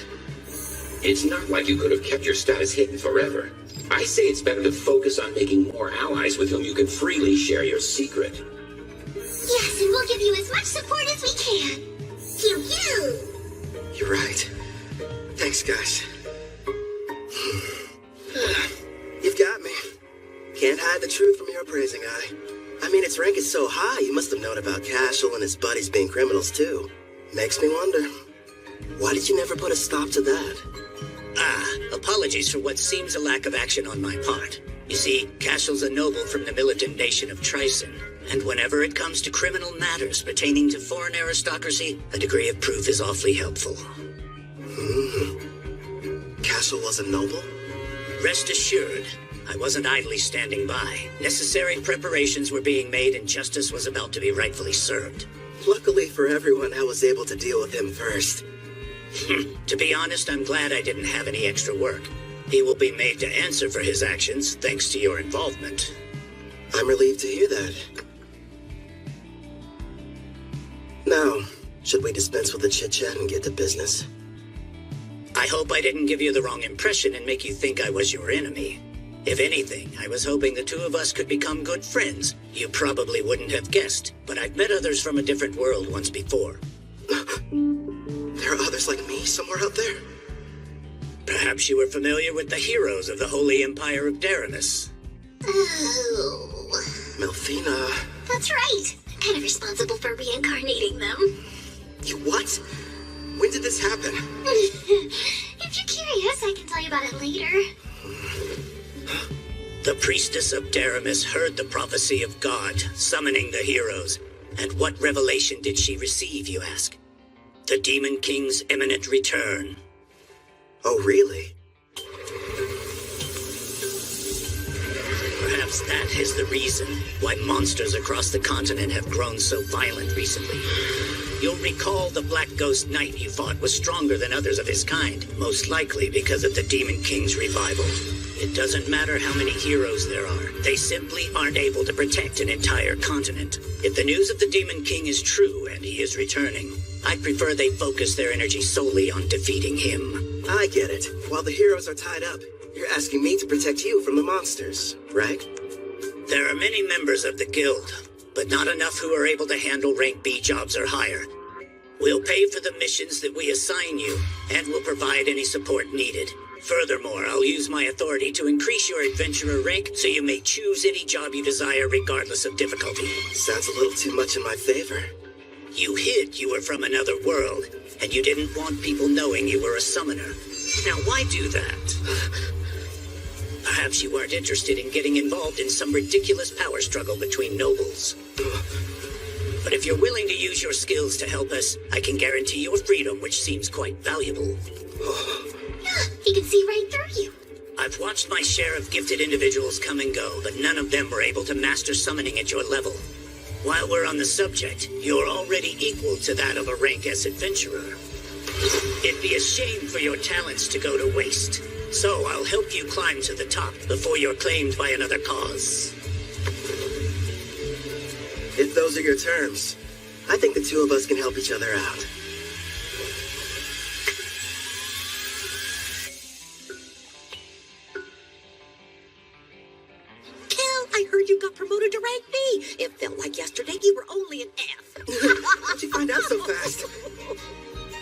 It's not like you could have kept your status hidden forever. I say it's better to focus on making more allies with whom you can freely share your secret. Yes, and we'll give you as much support as we can. Pew pew! You're right. Thanks, guys. You've got me. Can't hide the truth from your appraising eye. I mean, its rank is so high, you must have known about Cashel and his buddies being criminals, too. Makes me wonder, why did you never put a stop to that? Apologies for what seems a lack of action on my part. You see, Cashel's a noble from the militant nation of Trison, and whenever it comes to criminal matters pertaining to foreign aristocracy, a degree of proof is awfully helpful. Cashel was a noble? Rest assured, I wasn't idly standing by. Necessary preparations were being made and justice was about to be rightfully served. Luckily for everyone, I was able to deal with him first. To be honest, I'm glad I didn't have any extra work. He will be made to answer for his actions, thanks to your involvement. I'm relieved to hear that. Now, should we dispense with the chit-chat and get to business? I hope I didn't give you the wrong impression and make you think I was your enemy. If anything, I was hoping the two of us could become good friends. You probably wouldn't have guessed, but I've met others from a different world once before. There are others like me somewhere out there? Perhaps you were familiar with the heroes of the Holy Empire of Daramus. Oh. Melfina. That's right. I'm kind of responsible for reincarnating them. You what? When did this happen? If you're curious, I can tell you about it later. The priestess of Daramus heard the prophecy of God, summoning the heroes. And what revelation did she receive, you ask? The Demon King's imminent return. Oh, really? Perhaps that is the reason why monsters across the continent have grown so violent recently. You'll recall the Black Ghost Knight you fought was stronger than others of his kind, most likely because of the Demon King's revival. It doesn't matter how many heroes there are, they simply aren't able to protect an entire continent. If the news of the Demon King is true and he is returning, I'd prefer they focus their energy solely on defeating him. I get it. While the heroes are tied up, you're asking me to protect you from the monsters, right? There are many members of the guild, but not enough who are able to handle rank B jobs or higher. We'll pay for the missions that we assign you, and we'll provide any support needed. Furthermore, I'll use my authority to increase your adventurer rank so you may choose any job you desire regardless of difficulty. Sounds a little too much in my favor. You hid you were from another world, and you didn't want people knowing you were a summoner. Now, why do that? Perhaps you weren't interested in getting involved in some ridiculous power struggle between nobles. But if you're willing to use your skills to help us, I can guarantee your freedom, which seems quite valuable. He can see right through you. I've watched my share of gifted individuals come and go, but none of them were able to master summoning at your level. While we're on the subject, you're already equal to that of a rank S adventurer. It'd be a shame for your talents to go to waste. So I'll help you climb to the top before you're claimed by another cause. If those are your terms, I think the two of us can help each other out. Kel, I heard you got promoted to rank B. It felt like yesterday you were only an F. How'd you find out so fast?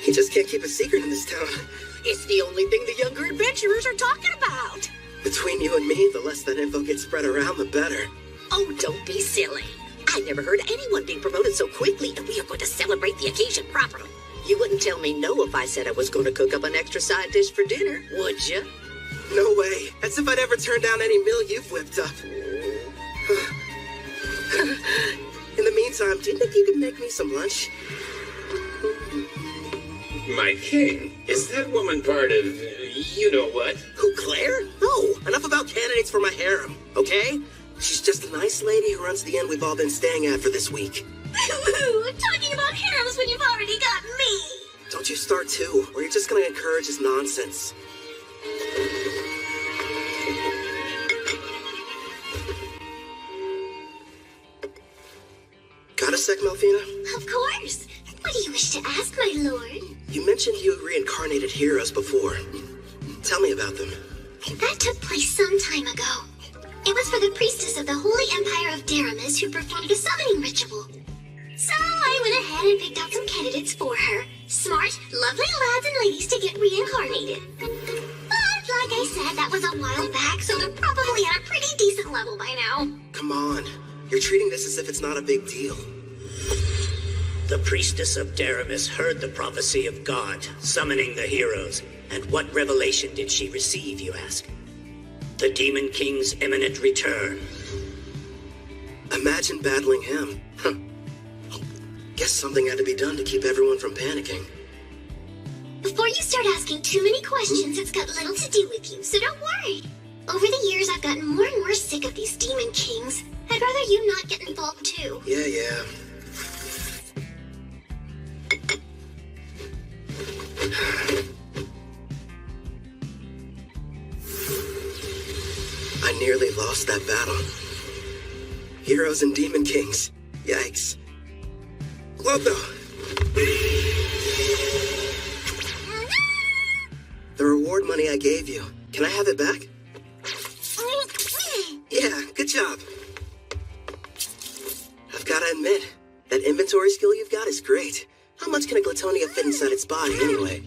You just can't keep a secret in this town. It's the only thing the younger adventurers are talking about. Between you and me, the less that info gets spread around, the better. Oh, don't be silly. I never heard anyone being promoted so quickly, and we are going to celebrate the occasion properly. You wouldn't tell me no if I said I was going to cook up an extra side dish for dinner, would you? No way. As if I'd ever turn down any meal you've whipped up. In the meantime, do you think you could make me some lunch? My king, is that woman part of you-know-what? Who, Claire? No, enough about candidates for my harem, okay? She's just a nice lady who runs the inn we've all been staying at for this week. Talking about harems when you've already got me. Don't you start too, or you're just gonna encourage his nonsense. Got a sec, Melfina? Of course. What do you wish to ask, my lord? You mentioned you reincarnated heroes before. Tell me about them. That took place some time ago. It was for the priestess of the Holy Empire of Daramis who performed a summoning ritual. So I went ahead and picked out some candidates for her. Smart, lovely lads and ladies to get reincarnated. But like I said, that was a while back, so they're probably at a pretty decent level by now. Come on. You're treating this as if it's not a big deal. The priestess of Daramis heard the prophecy of God, summoning the heroes. And what revelation did she receive, you ask? The Demon King's imminent return. Imagine battling him. Guess something had to be done to keep everyone from panicking. Before you start asking too many questions, it's got little to do with you, so don't worry. Over the years, I've gotten more and more sick of these Demon Kings. I'd rather you not get involved too. Yeah. I nearly lost that battle. Heroes and Demon Kings. Yikes. Clotho! The reward money I gave you. Can I have it back? Yeah, good job. I've got to admit, that inventory skill you've got is great. How much can a Glatonia fit inside its body, anyway?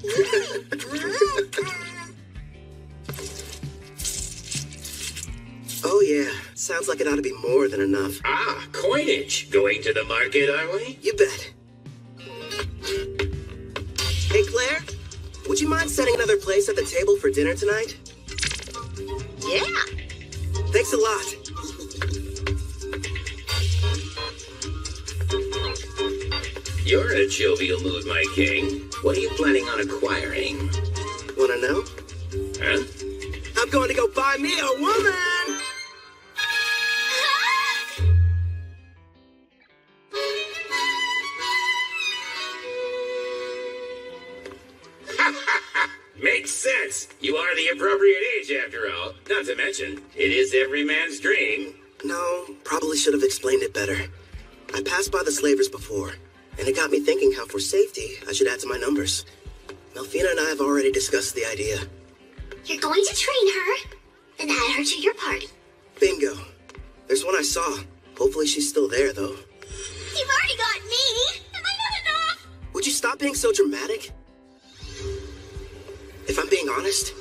Oh, yeah. Sounds like it ought to be more than enough. Ah, coinage. Going to the market, are we? You bet. Hey, Claire? Would you mind setting another place at the table for dinner tonight? Yeah. Thanks a lot. You're in a jovial mood, my king. What are you planning on acquiring? Wanna know? Huh? I'm going to go buy me a woman! Makes sense. You are the appropriate age, after all. Not to mention, it is every man's dream. No, probably should have explained it better. I passed by the slavers before, and it got me thinking how for safety, I should add to my numbers. Melfina and I have already discussed the idea. You're going to train her, then add her to your party. Bingo. There's one I saw. Hopefully she's still there, though. You've already got me! Am I not enough? Would you stop being so dramatic? If I'm being honest,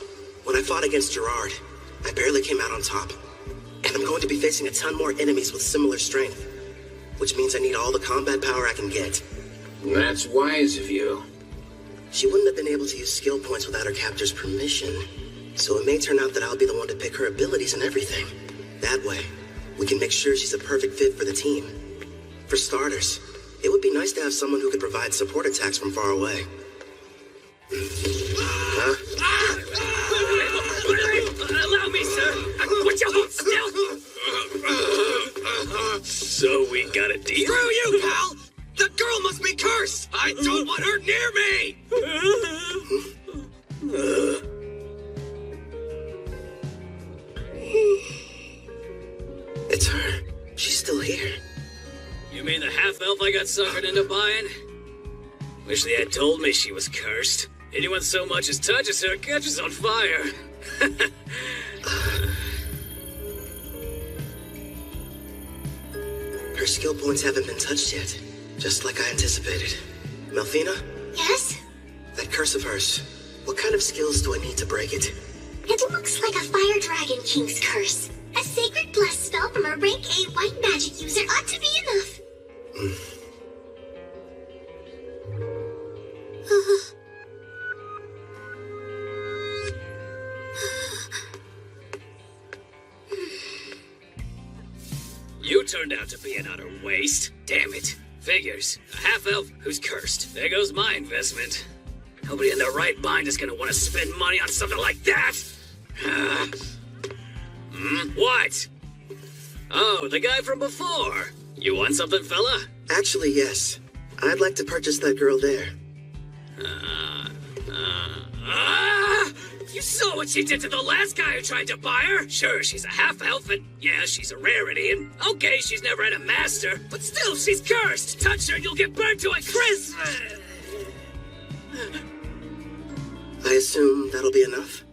when I fought against Gerard, I barely came out on top. And I'm going to be facing a ton more enemies with similar strength. Which means I need all the combat power I can get. That's wise of you. She wouldn't have been able to use skill points without her captor's permission. So it may turn out that I'll be the one to pick her abilities and everything. That way, we can make sure she's a perfect fit for the team. For starters, it would be nice to have someone who could provide support attacks from far away. Huh? Allow me, sir. Would you hold still? So we gotta deal? Screw you, pal! The girl must be cursed! I don't want her near me! It's her. She's still here. You mean the half-elf I got suckered into buying? Wish they had told me she was cursed. Anyone so much as touches her catches on fire. Her skill points haven't been touched yet, just like I anticipated. Melfina, Yes? that curse of hers, what kind of skills do I need to break it? It looks like a Fire Dragon King's curse. A sacred bless spell from a rank A white magic user ought to be enough. You turned out to be an utter waste. Damn it. Figures. A half-elf who's cursed. There goes my investment. Nobody in their right mind is gonna want to spend money on something like that. What? Oh, the guy from before. You want something, fella? Actually, yes. I'd like to purchase that girl there. You saw what she did to the last guy who tried to buy her? Sure, she's a half-elf, and yeah, she's a rarity, and okay, she's never had a master, but still, she's cursed. Touch her and you'll get burned to a crisp. I assume that'll be enough?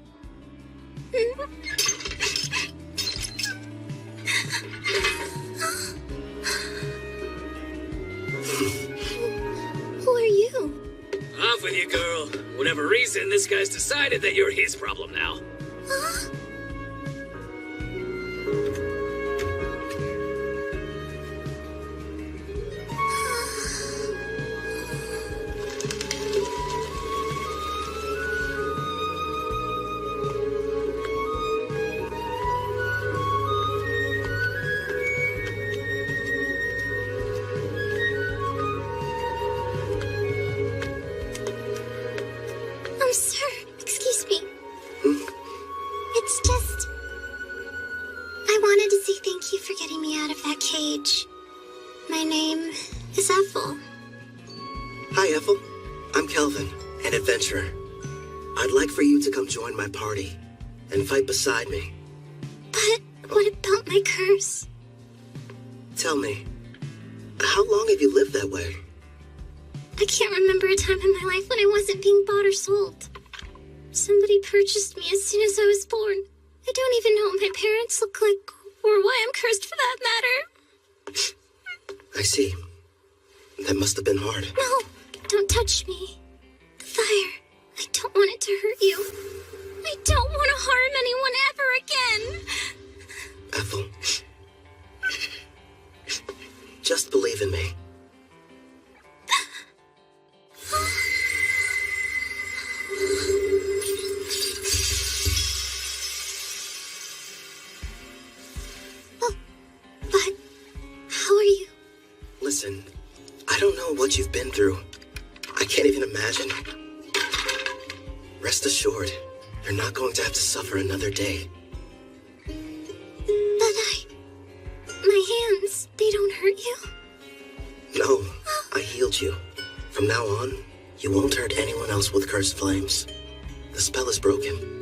Who are you? Off with you, girl. Whatever reason, this guy's decided that you're his problem now. Huh? Sir, excuse me. It's just... I wanted to say thank you for getting me out of that cage. My name is Ethel. Hi, Ethel. I'm Kelvin, an adventurer. I'd like for you to come join my party and fight beside me. But what about my curse? Tell me, how long have you lived that way? I can't remember a time in my life when I wasn't being bought or sold. Somebody purchased me as soon as I was born. I don't even know what my parents look like, or why I'm cursed for that matter. I see. That must have been hard. No, don't touch me. The fire. I don't want it to hurt you. I don't want to harm anyone ever again. Ethel. Just believe in me. But how are you? Listen, I don't know what you've been through. I can't even imagine. Rest assured, you're not going to have to suffer another day. But my hands, they don't hurt you? No, I healed you. From now on, you won't hurt anyone else with cursed flames. The spell is broken.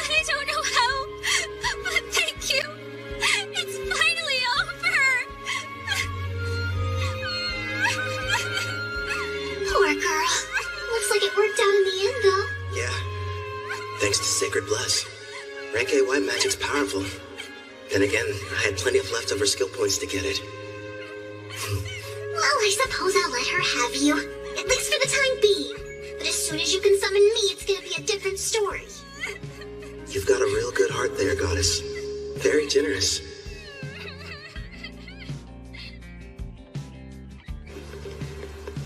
I don't know how, but thank you. It's finally over. Poor girl. Looks like it worked out in the end, though. Yeah, thanks to Sacred Bless. Rank A white magic's powerful. Then again, I had plenty of leftover skill points to get it. Well, I suppose I'll let her have you. At least for the time being. But as soon as you can summon me, it's gonna be a different story. You've got a real good heart there, Goddess. Very generous.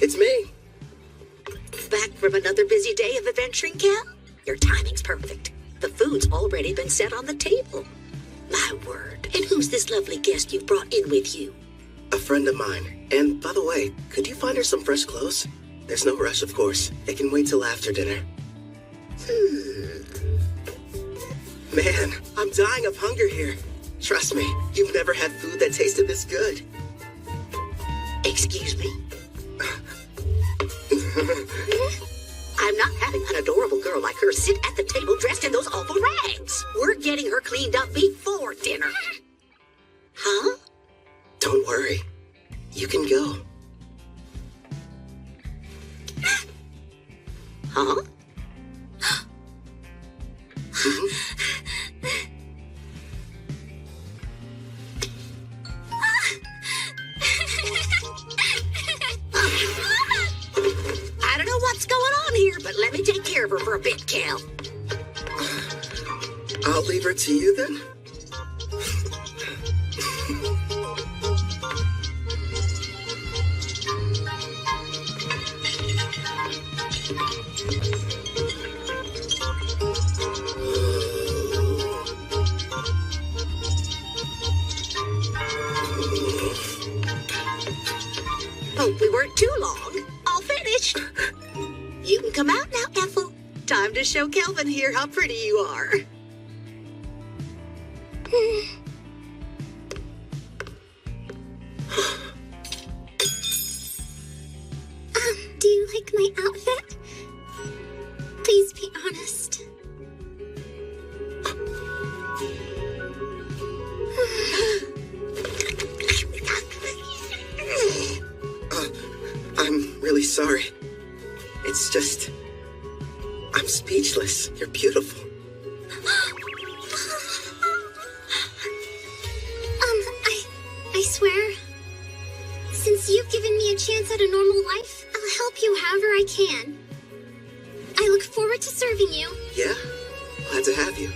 It's me. Back from another busy day of adventuring, Cal? Your timing's perfect. The food's already been set on the table. My word. And who's this lovely guest you brought in with you? A friend of mine. And by the way, could you find her some fresh clothes? There's no rush, of course. It can wait till after dinner. Man, I'm dying of hunger here. Trust me, you've never had food that tasted this good. Excuse me? I'm not having an adorable girl like her sit at the table dressed in those awful rags. We're getting her cleaned up before dinner. Huh? Don't worry. You can go. Huh? I don't know what's going on here, but let me take care of her for a bit, Cal. I'll leave her to you then. Hope we weren't too long. All finished. You can come out now, Ethel. Time to show Kelvin here how pretty you are. Do you like my outfit? Please be honest. I'm really sorry. It's just... I'm speechless. You're beautiful. I swear, since you've given me a chance at a normal life, I'll help you however I can. I look forward to serving you. Yeah? Glad to have you.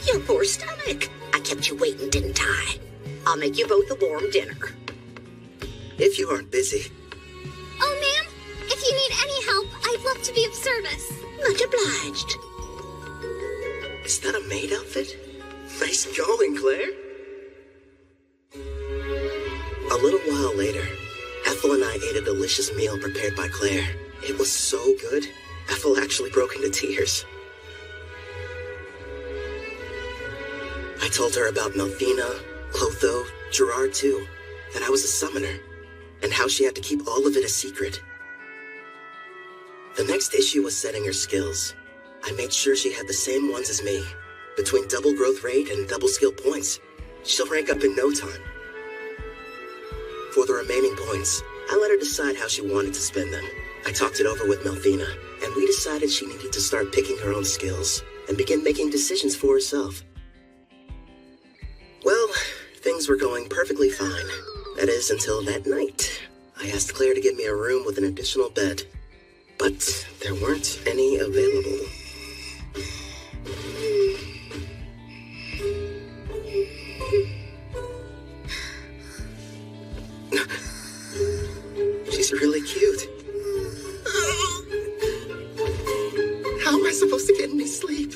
Your poor stomach. I kept you waiting, didn't I? I'll make you both a warm dinner. If you aren't busy. Oh, ma'am, if you need any help, I'd love to be of service. Much obliged. Is that a maid outfit? Nice going, Claire. A little while later, Ethel and I ate a delicious meal prepared by Claire. It was so good, Ethel actually broke into tears. I told her about Melfina, Clotho, Gerard too, that I was a summoner, and how she had to keep all of it a secret. The next issue was setting her skills. I made sure she had the same ones as me. Between double growth rate and double skill points, she'll rank up in no time. For the remaining points, I let her decide how she wanted to spend them. I talked it over with Melfina, and we decided she needed to start picking her own skills and begin making decisions for herself. Well, things were going perfectly fine. That is, until that night. I asked Claire to give me a room with an additional bed, but there weren't any available. She's really cute. How am I supposed to get any sleep?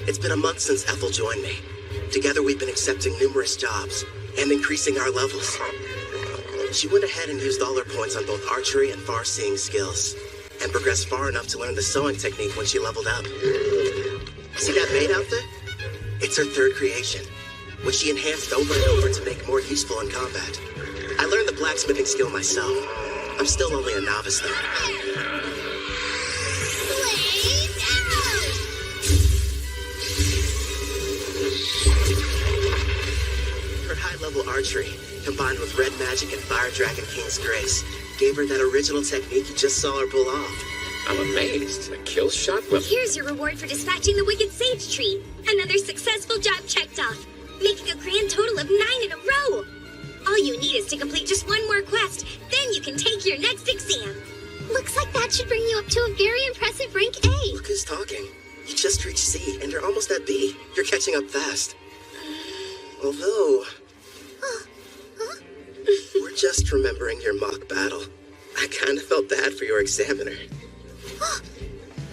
It's been a month since Ethel joined me. Together we've been accepting numerous jobs and increasing our levels. She went ahead and used all her points on both archery and far-seeing skills, and progressed far enough to learn the sewing technique when she leveled up. See that maid outfit? It's her third creation, which she enhanced over and over to make more useful in combat. I learned the blacksmithing skill myself. I'm still only a novice though. Her high-level archery, combined with red magic and Fire Dragon King's grace, gave her that original technique you just saw her pull off. I'm amazed. A kill shot level. Here's your reward for dispatching the wicked sage tree. Another successful job checked off, making a grand total of 9 in a row. All you need is to complete just one more quest, then you can take your next exam. Looks like that should bring you up to a very impressive rank A. Look who's talking. You just reached C, and you're almost at B. You're catching up fast. Although... We're just remembering your mock battle. I kind of felt bad for your examiner.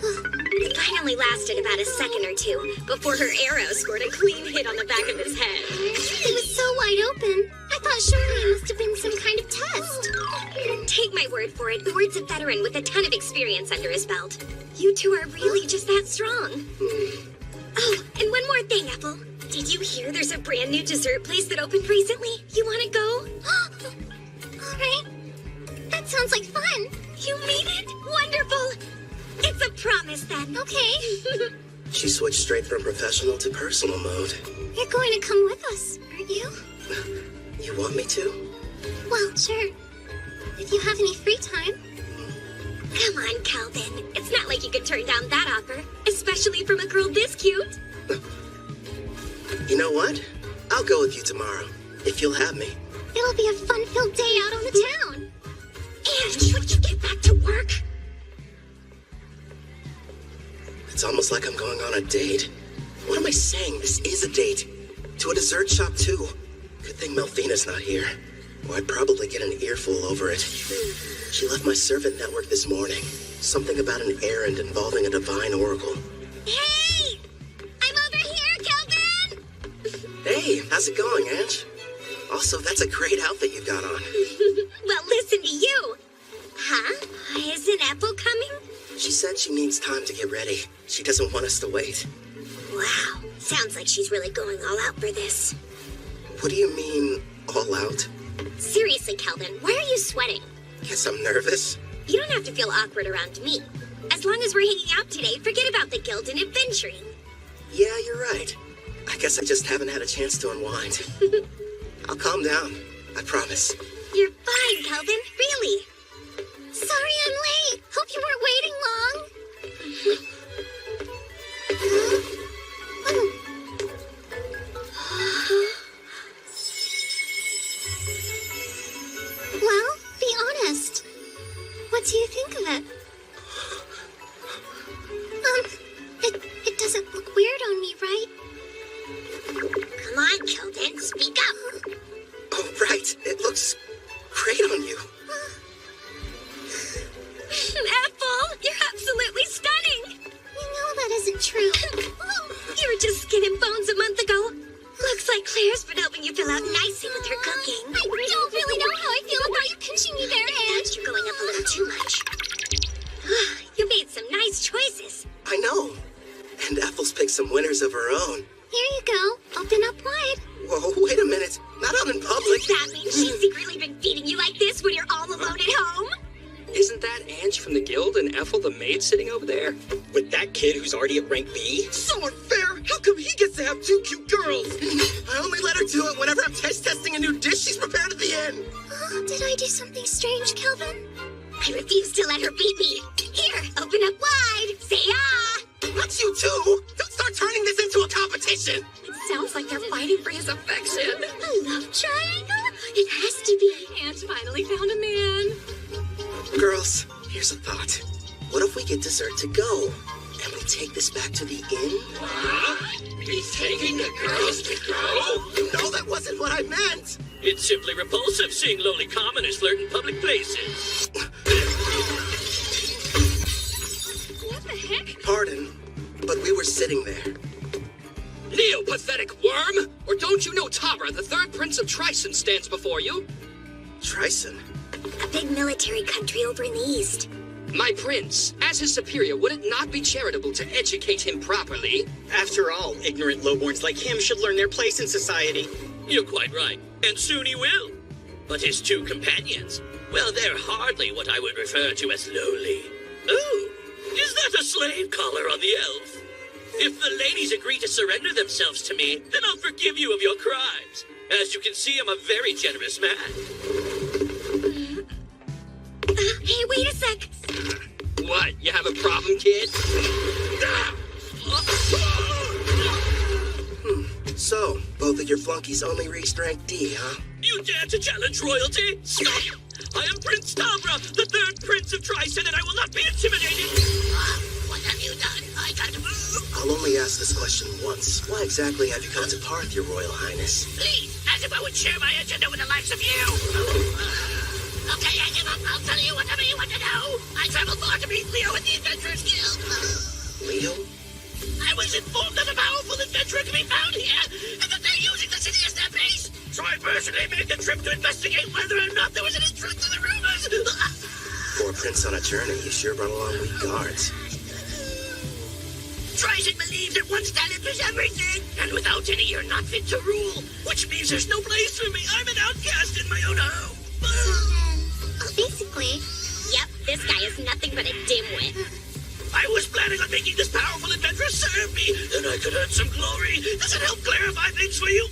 It finally lasted about a second or two before her arrow scored a clean hit on the back of his head. It was so wide open. I thought surely it must have been some kind of test. Take my word for it, Ward's a veteran with a ton of experience under his belt. You two are really just that strong. Oh, and one more thing, Apple. Did you hear there's a brand new dessert place that opened recently? You want to go? All right. That sounds like fun. You mean it? Wonderful. It's a promise then. Okay. She switched straight from professional to personal mode. You're going to come with us, aren't you? You want me to? Well, sure. If you have any free time. Come on, Calvin. It's not like you could turn down that offer, especially from a girl this cute. You know what? I'll go with you tomorrow, if you'll have me. It'll be a fun-filled day out on the town. And would you get back to work? It's almost like I'm going on a date. What am I saying? This is a date. To a dessert shop, too. Good thing Melfina's not here. Or I'd probably get an earful over it. She left my servant network this morning. Something about an errand involving a divine oracle. Hey! I'm over here, Calvin! Hey, how's it going, Ange? Also, that's a great outfit you got on. Well, listen to you. Huh? Isn't Apple coming? She said she needs time to get ready. She doesn't want us to wait. Wow. Sounds like she's really going all out for this. What do you mean, all out? Seriously, Calvin, why are you sweating? Guess I'm nervous. You don't have to feel awkward around me. As long as we're hanging out today, forget about the guild and adventuring. Yeah, you're right. I guess I just haven't had a chance to unwind. I'll calm down. I promise. You're fine, Calvin. Really. Sorry I'm late. Hope you weren't waiting long. Well, be honest. What do you think of it? It doesn't look weird on me, right? Come on, Calvin. Speak up. Oh, right. It looks great on you. Apple, you're absolutely stunning. You know that isn't true. You were just skin and bones a month ago. Looks like Claire's been helping you fill out nicely with her cooking. I don't really know how I feel about you pinching me there, Ange. You're going up a little too much. You made some nice choices. I know. And Ethel's picked some winners of her own. Here you go. Open up wide. Whoa, wait a minute. Not out in public. Does that mean she's secretly been feeding you like this when you're all alone at home? Isn't that Ange from the guild and Ethel the maid sitting over there? With that kid who's already at rank B? So unfair! How come he gets to have two cute girls? I only let her do it whenever I'm taste testing a new dish she's prepared at the end. Did I do something strange, Calvin? I refuse to let her beat me. Here, open up wide. Say ah! Not you too! Don't start turning this into a competition! It sounds like they're fighting for his affection. A love triangle? It has to be. Ange finally found a man. Girls, here's a thought. What if we get dessert to go? And we take this back to the inn? He's taking the girls to go? No, that wasn't what I meant! It's simply repulsive seeing lowly commoners flirt in public places. What the heck? Pardon, but we were sitting there. Neo-pathetic worm! Or don't you know Tara, the third prince of Tryson, stands before you? Tryson? A big military country over in the east. My prince, as his superior, would it not be charitable to educate him properly? After all, ignorant lowborns like him should learn their place in society. You're quite right, and soon he will. But his two companions, well, they're hardly what I would refer to as lowly. Oh, is that a slave collar on the elf? If the ladies agree to surrender themselves to me, then I'll forgive you of your crimes. As you can see, I'm a very generous man. Hey, wait a sec. What, you have a problem, kid? So, both of your flunkies only reached rank D, huh? You dare to challenge royalty? Stop! I am Prince Tabra, the third prince of Tryson, and I will not be intimidated! What have you done? I can't move. I'll only ask this question once. Why exactly have you come to Parth, your royal highness? Please, as if I would share my agenda with the likes of you. Okay, I give up. I'll tell you whatever you want to know. I traveled far to meet Leo at the Adventurers Guild. Leo? I was informed that a powerful adventurer can be found here, and that they're using the city as their base. So I personally made the trip to investigate whether or not there was any truth to the rumors. prince on a journey, you sure brought along weak guards. Tries and believes that one's talent is everything, and without any, you're not fit to rule. Which means there's no place for me. I'm an outcast in my own home. Basically, yep, this guy is nothing but a dimwit. I was planning on making this powerful adventure serve me, then I could earn some glory. Does it help clarify things for you?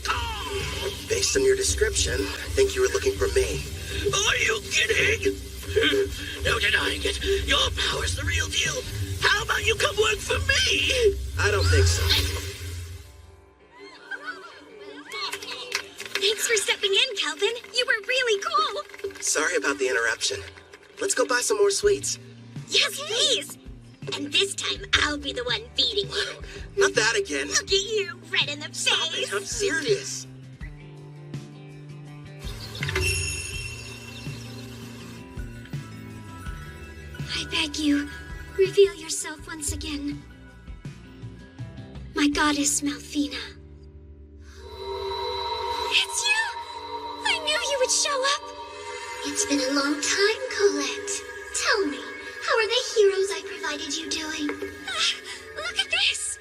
Based on your description, I think you were looking for me. Are you kidding? No denying it. Your power's the real deal. How about you come work for me? I don't think so. Thanks for stepping in, Kelvin. You were really cool. Sorry about the interruption. Let's go buy some more sweets. Yes, please. And this time, I'll be the one feeding you. Not that again. Look at you, red in the Stop face. it, I'm serious. I beg you, reveal yourself once again. My goddess Malfina. It's you! I knew you would show up! It's been a long time, Colette. Tell me, how are the heroes I provided you doing? Look at this!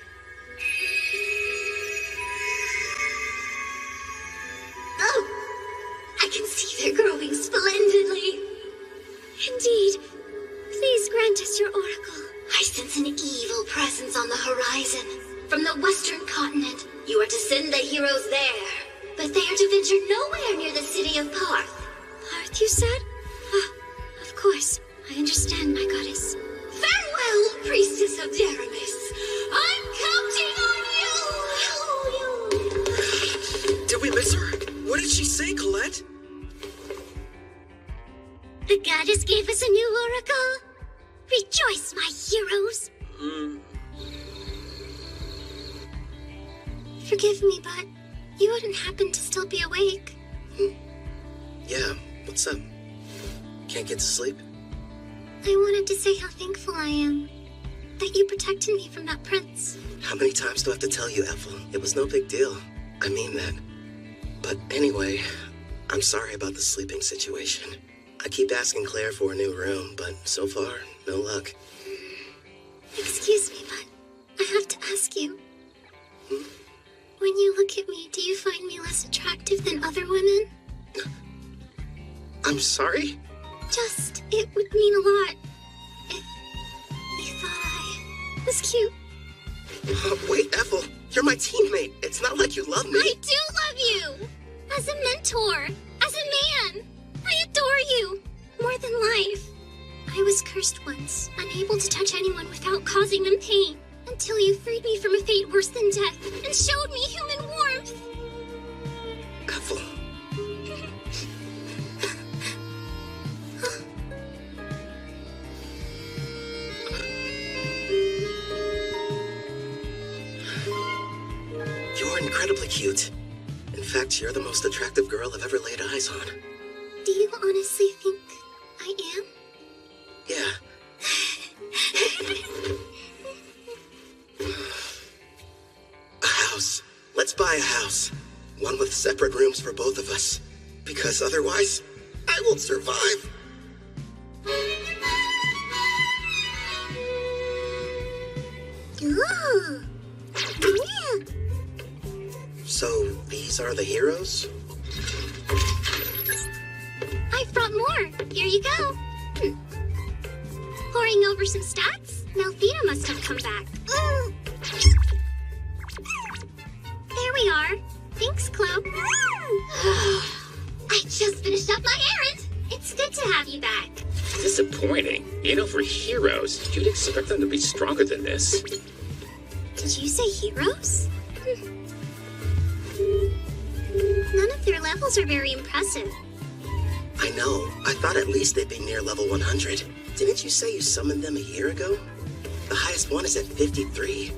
Oh, I can see they're growing splendidly. Indeed. Please grant us your oracle. I sense an evil presence on the horizon. From the western continent, you are to send the heroes there. But they are to venture nowhere near the city of Parth. Parth, you said? Ah, of course. I understand, my goddess. Farewell, priestess of Deramis. I'm counting on you! Did we miss her? What did she say, Colette? The goddess gave us a new oracle. Rejoice, my heroes. Forgive me, but you wouldn't happen to still be awake. Yeah, what's up? Can't get to sleep? I wanted to say how thankful I am that you protected me from that prince. How many times do I have to tell you, Ethel? It was no big deal. I mean that. But anyway, I'm sorry about the sleeping situation. I keep asking Claire for a new room, but so far, no luck. Excuse me, but I have to ask you. When you look at me, do you find me less attractive than other women? I'm sorry? Just, it would mean a lot if you thought I was cute. Wait, Ethel, you're my teammate. It's not like you love me. I do love you! As a mentor, as a man. I adore you, more than life. I was cursed once, unable to touch anyone without causing them pain, until you freed me from a fate worse than death and showed me human warmth. Ethel. You're incredibly cute. In fact, you're the most attractive girl I've ever laid eyes on. Do you honestly think I am? Yeah. A house. Let's buy a house. One with separate rooms for both of us. Because otherwise, I won't survive. Ooh. Yeah. So, these are the heroes? I've brought more. Here you go. Poring over some stats? Malfina must have come back. There we are. Thanks, Chloe. I just finished up my errand. It's good to have you back. Disappointing. You know, for heroes, you'd expect them to be stronger than this. Did you say heroes? None of their levels are very impressive. I know. I thought at least they'd be near level 100. Didn't you say you summoned them a year ago? The highest one is at 53.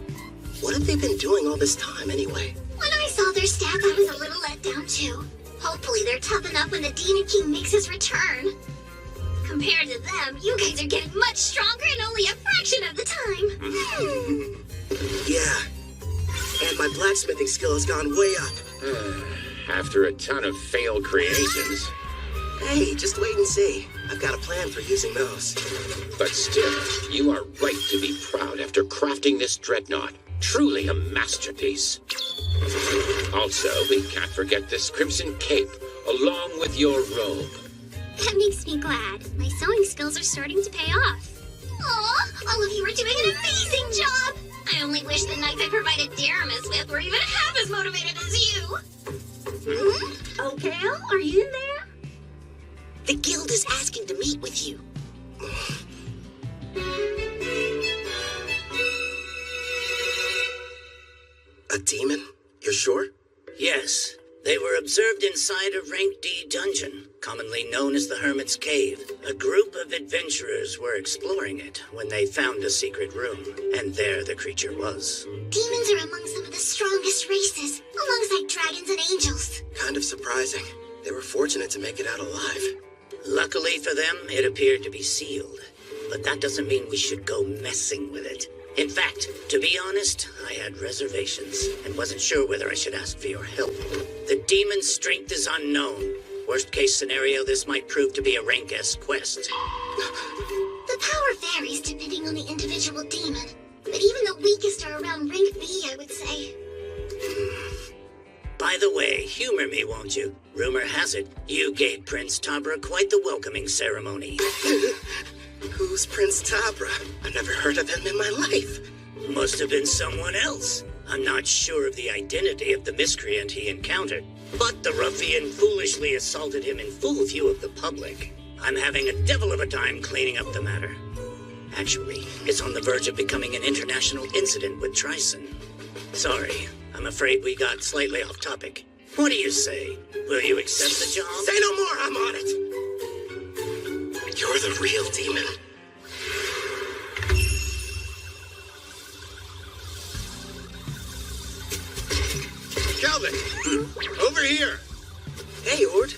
What have they been doing all this time anyway? When I saw their stats, I was a little let down too. Hopefully they're tough enough when the Demon King makes his return. Compared to them, you guys are getting much stronger in only a fraction of the time. Yeah. And my blacksmithing skill has gone way up. After a ton of failed creations. Hey, just wait and see. I've got a plan for using those. But still, you are right to be proud after crafting this dreadnought. Truly a masterpiece. Also, we can't forget this crimson cape, along with your robe. That makes me glad. My sewing skills are starting to pay off. Aw, all of you are doing an amazing job! I only wish the knights I provided Daramus with were even half as motivated as you! Okay, are you in there? The guild is asking to meet with you. A demon? You're sure? Yes. They were observed inside a Rank D dungeon, commonly known as the Hermit's Cave. A group of adventurers were exploring it when they found a secret room, and there the creature was. Demons are among some of the strongest races, alongside dragons and angels. Kind of surprising. They were fortunate to make it out alive. Luckily for them, it appeared to be sealed. But that doesn't mean we should go messing with it. In fact, to be honest, I had reservations and wasn't sure whether I should ask for your help. The demon's strength is unknown. Worst case scenario, this might prove to be a Rank S quest. The power varies depending on the individual demon, but even the weakest are around Rank B, I would say. By the way, humor me, won't you? Rumor has it, you gave Prince Tabra quite the welcoming ceremony. Who's Prince Tabra? I've never heard of him in my life. Must have been someone else. I'm not sure of the identity of the miscreant he encountered, but the ruffian foolishly assaulted him in full view of the public. I'm having a devil of a time cleaning up the matter. Actually, it's on the verge of becoming an international incident with Tryson. Sorry, I'm afraid we got slightly off topic. What do you say? Will you accept the job? Say no more, I'm on it. You're the real demon. Calvin, over here. Hey, Ord.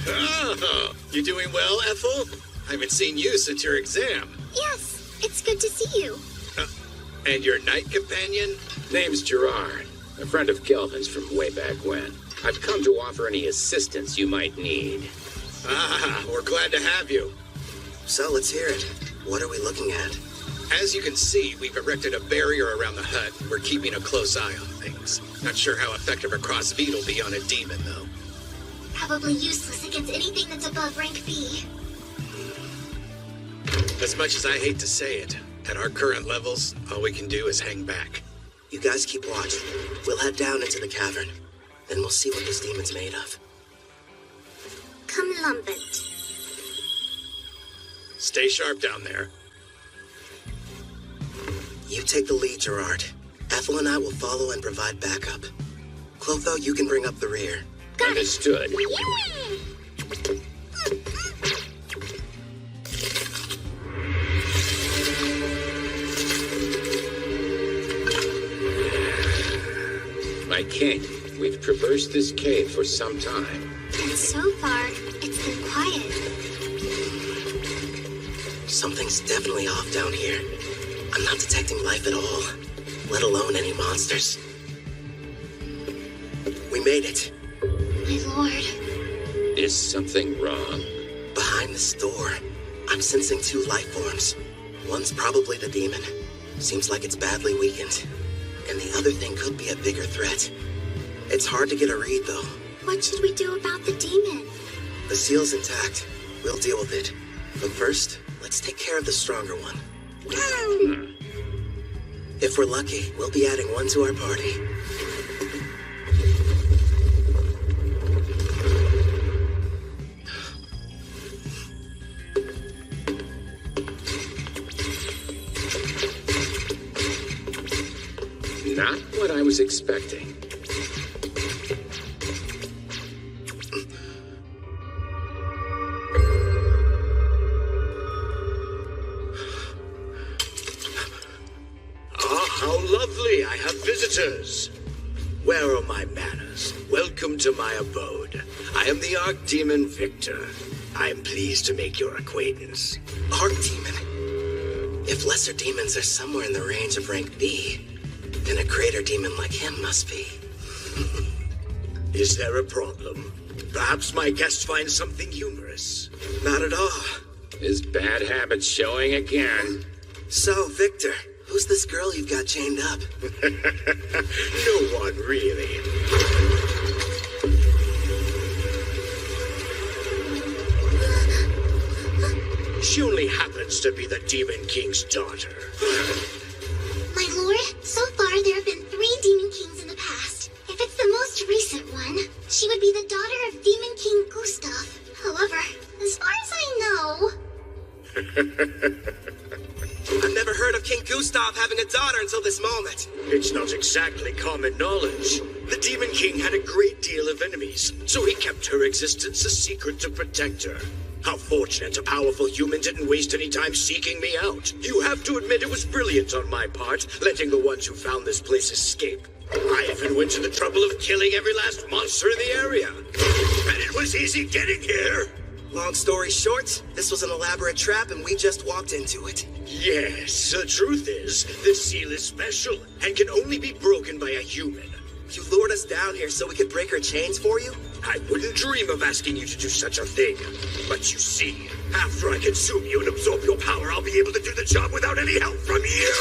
Oh, you doing well, Ethel? I haven't seen you since your exam. Yes, it's good to see you. And your knight companion? Name's Gerard, a friend of Kelvin's from way back when. I've come to offer any assistance you might need. Ah, we're glad to have you. So let's hear it. What are we looking at? As you can see, we've erected a barrier around the hut. We're keeping a close eye on things. Not sure how effective a crossfeed will be on a demon, though. Probably useless against anything that's above Rank B. As much as I hate to say it, at our current levels, all we can do is hang back. You guys keep watch. We'll head down into the cavern. Then we'll see what this demon's made of. Come Lumpet. Stay sharp down there. You take the lead, Gerard. Ethel and I will follow and provide backup. Clotho, you can bring up the rear. Understood. My king, we've traversed this cave for some time. And so far, it's been quiet. Something's definitely off down here. I'm not detecting life at all, let alone any monsters. We made it. My lord. Is something wrong? Behind this door, I'm sensing two life forms. One's probably the demon. Seems like it's badly weakened. And the other thing could be a bigger threat. It's hard to get a read, though. What should we do about the demon? The seal's intact. We'll deal with it. But first, let's take care of the stronger one. If we're lucky, we'll be adding one to our party. Not what I was expecting. How lovely, I have visitors. Where are my manners? Welcome to my abode. I am the Archdemon Victor. I am pleased to make your acquaintance. Archdemon? If lesser demons are somewhere in the range of rank B, then a greater demon like him must be. Is there a problem? Perhaps my guest finds something humorous. Not at all. His bad habits showing again. So, Victor, who's this girl you've got chained up? No one, really. She only happens to be the Demon King's daughter. My lord, so far there have been 3 Demon Kings in the past. If it's the most recent one, she would be the daughter of Demon King Gustav. However, as far as I know... I've never heard of King Gustav having a daughter until this moment. It's not exactly common knowledge. The Demon King had a great deal of enemies, so he kept her existence a secret to protect her. How fortunate a powerful human didn't waste any time seeking me out. You have to admit it was brilliant on my part, letting the ones who found this place escape. I even went to the trouble of killing every last monster in the area. And it was easy getting here. Long story short, this was an elaborate trap and we just walked into it. Yes, the truth is, this seal is special and can only be broken by a human. You lured us down here so we could break her chains for you? I wouldn't dream of asking you to do such a thing. But you see, after I consume you and absorb your power, I'll be able to do the job without any help from you.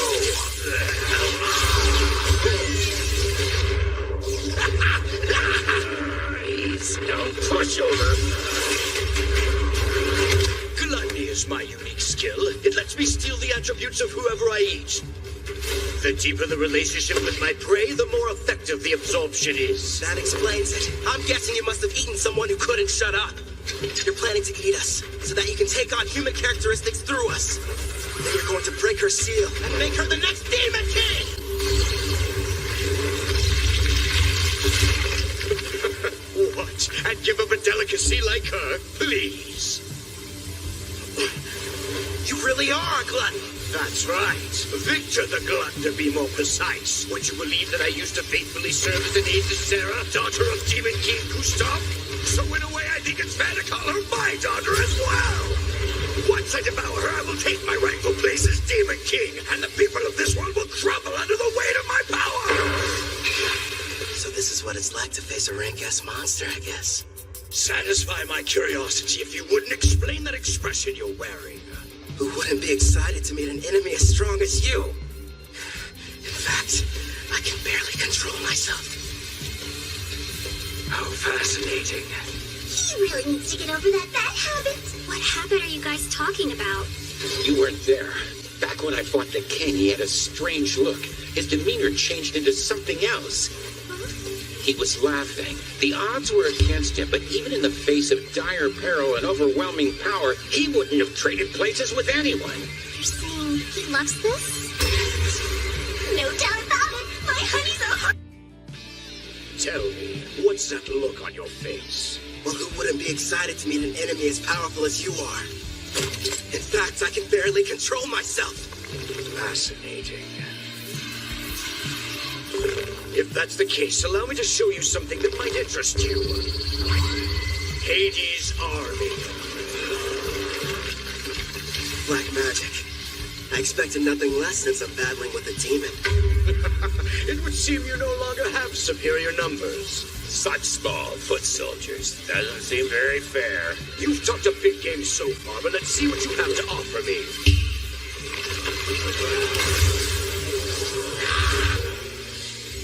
He's no pushover. Gluttony is my unique skill. It lets me steal the attributes of whoever I eat. The deeper the relationship with my prey, the more effective the absorption is. That explains it. I'm guessing you must have eaten someone who couldn't shut up. You're planning to eat us, so that you can take on human characteristics through us. Then you're going to break her seal and make her the next Demon King! What? And give up a delicacy like her? Please. You really are a glutton. That's right. Victor the Glutton, to be more precise. Would you believe that I used to faithfully serve as an aide to Sarah, daughter of Demon King Gustav? So in a way, I think it's fair to call her my daughter as well. Once I devour her, I will take my rightful place as Demon King, and the people of this world will crumble under the weight of my power. So this is what it's like to face a rank-ass monster, I guess. Satisfy my curiosity if you wouldn't explain that expression you're wearing. Who wouldn't be excited to meet an enemy as strong as you? In fact, I can barely control myself. How fascinating. He really needs to get over that bad habit. What habit are you guys talking about? You weren't there. Back when I fought the king, he had a strange look. His demeanor changed into something else. He was laughing. The odds were against him, but even in the face of dire peril and overwhelming power, he wouldn't have traded places with anyone. You're saying he loves this? No doubt about it. My honey's a heart. Tell me, what's that look on your face? Well, who wouldn't be excited to meet an enemy as powerful as you are? In fact, I can barely control myself. Fascinating. If that's the case, allow me to show you something that might interest you. Hades' army. Black magic. I expected nothing less since I'm battling with a demon. It would seem you no longer have superior numbers. Such small foot soldiers. Doesn't seem very fair. You've talked a big game so far, but let's see what you have to offer me.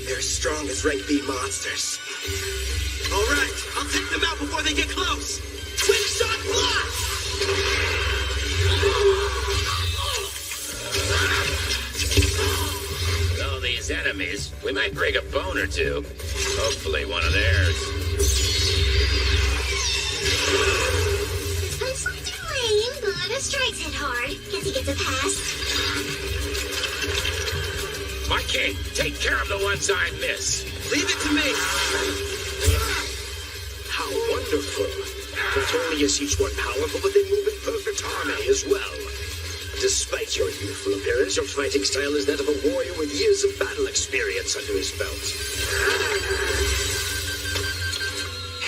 They're as strong as rank B monsters. All right, I'll take them out before they get close. Twin shot blast! With all these enemies, we might break a bone or two. Hopefully one of theirs. This one's something lame, but a strikes hit hard. Guess he gets a pass. My king, take care of the ones I miss. Leave it to me. How wonderful. Not only is each one powerful, but they move in perfect harmony as well. Despite your youthful appearance, your fighting style is that of a warrior with years of battle experience under his belt.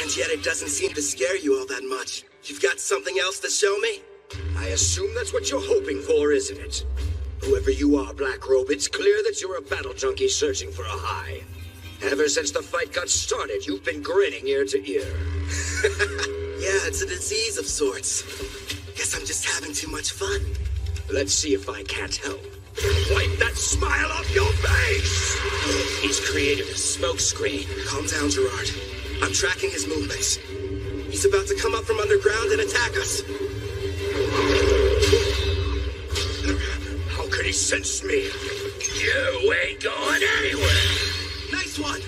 And yet it doesn't seem to scare you all that much. You've got something else to show me? I assume that's what you're hoping for, isn't it? Whoever you are, Black Robe, it's clear that you're a battle junkie searching for a high. Ever since the fight got started, you've been grinning ear to ear. Yeah, it's a disease of sorts. Guess I'm just having too much fun. Let's see if I can't help. Wipe that smile off your face! He's created a smokescreen. Calm down, Gerard. I'm tracking his movements. He's about to come up from underground and attack us. How could he sense me? You ain't going anywhere. Nice one!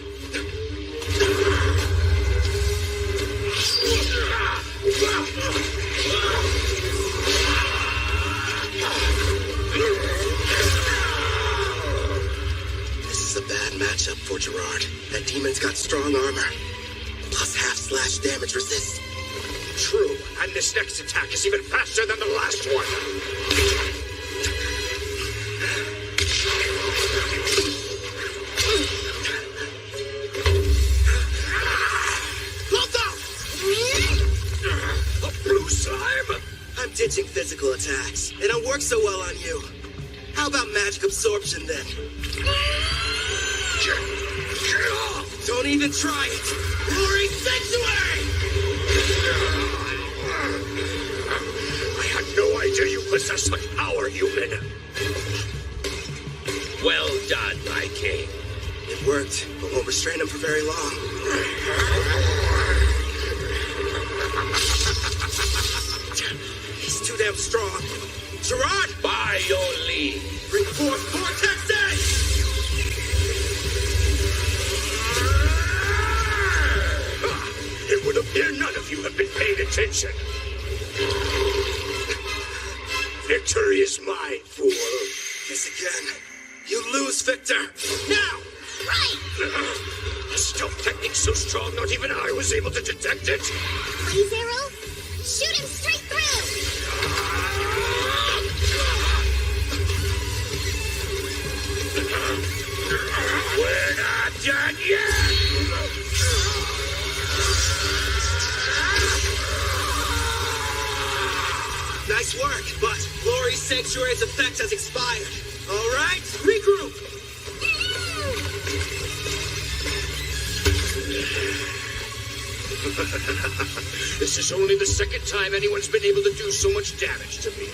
This is a bad matchup for Gerard. That demon's got strong armor. Plus half slash damage resist. True, and this next attack is even faster than the last one. A blue slime? I'm ditching physical attacks. They don't work so well on you. How about magic absorption then? Get off! Don't even try it! Glory Sanctuary! I had no idea you possess such power, human. Well done, my king. It worked, but won't restrain him for very long. He's too damn strong. Gerard! By your leave. Bring forth Vortex Edge! It would appear none of you have been paying attention. Victory is mine, fool. Guess again. You lose, Victor. Now! Right! A stealth technique so strong, not even I was able to detect it. Blaze arrow? Shoot him straight through! We're not done yet. Nice work, but Glory Sanctuary's effect has expired. All right, regroup. This is only the second time anyone's been able to do so much damage to me.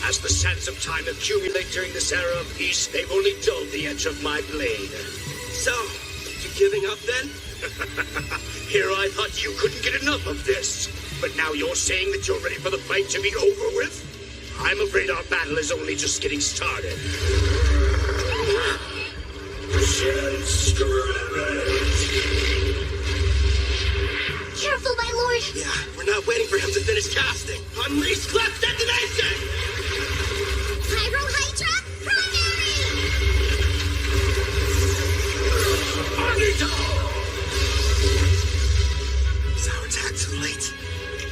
As the sands of time accumulate during this era of peace, they've only dulled the edge of my blade. So, you giving up then? Here I thought you couldn't get enough of this. But now you're saying that you're ready for the fight to be over with? I'm afraid our battle is only just getting started. Careful, my lord! Yeah, we're not waiting for him to finish casting. Unleash Clap Detonation! Pyro Hydra, primary! Is our attack too late?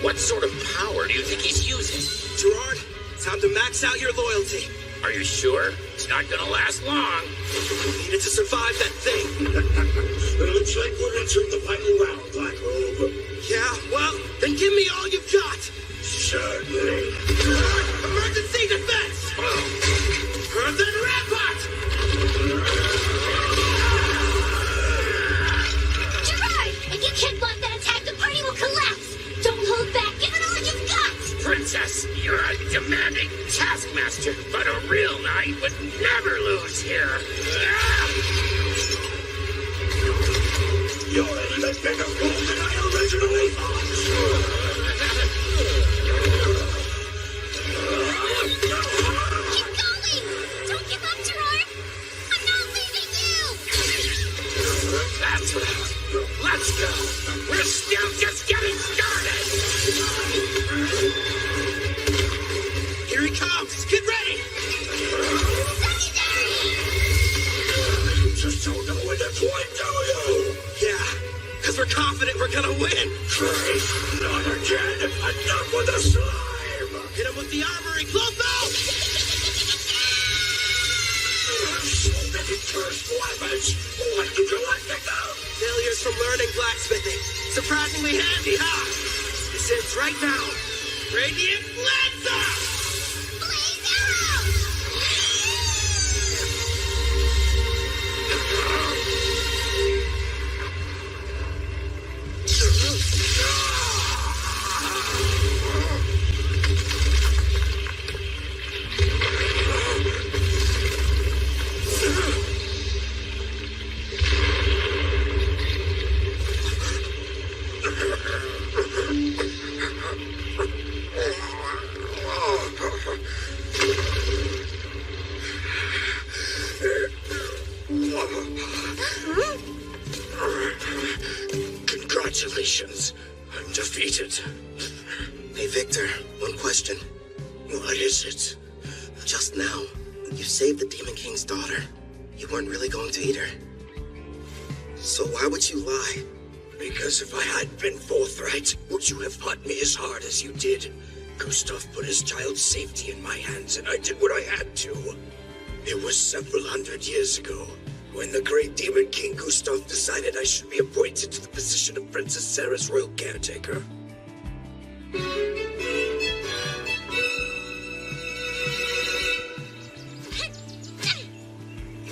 What sort of power do you think he's using? Gerard, time to max out your loyalty. Are you sure? It's not gonna last long. We needed to survive that thing. Looks like we're entering the final round, Black Robe. Yeah, well, then give me all you've got. Certainly. Gerard, emergency defense! Earthen Rampart! Gerard! If you can't block that attack, the party will collapse! Don't hold back, give it all you've got! Princess, you're a demanding taskmaster, but a real knight would never lose here. You're an even bigger fool than I originally thought. Keep going! Don't give up, Gerard! I'm not leaving you! That's right. Let's go. We're still just getting started. Here he comes! Get ready! Secondary! You just don't know when to point, do you? Yeah, because we're confident we're gonna win! Christ, not again! Enough with the slime! Hit him with the armory, Clotho! So many cursed weapons! What did you like to go? Failures from learning blacksmithing. Surprisingly handy, huh? This ends right now. Radiant Lancer! Blaze arrow! Congratulations. I'm defeated. Hey, Victor, one question. What is it? Just now, you saved the Demon King's daughter. You weren't really going to eat her. So why would you lie? Because if I had been forthright, would you have fought me as hard as you did? Gustav put his child's safety in my hands, and I did what I had to. It was several hundred years ago, when the great Demon King Gustav decided I should be appointed to the position of Princess Sarah's royal caretaker.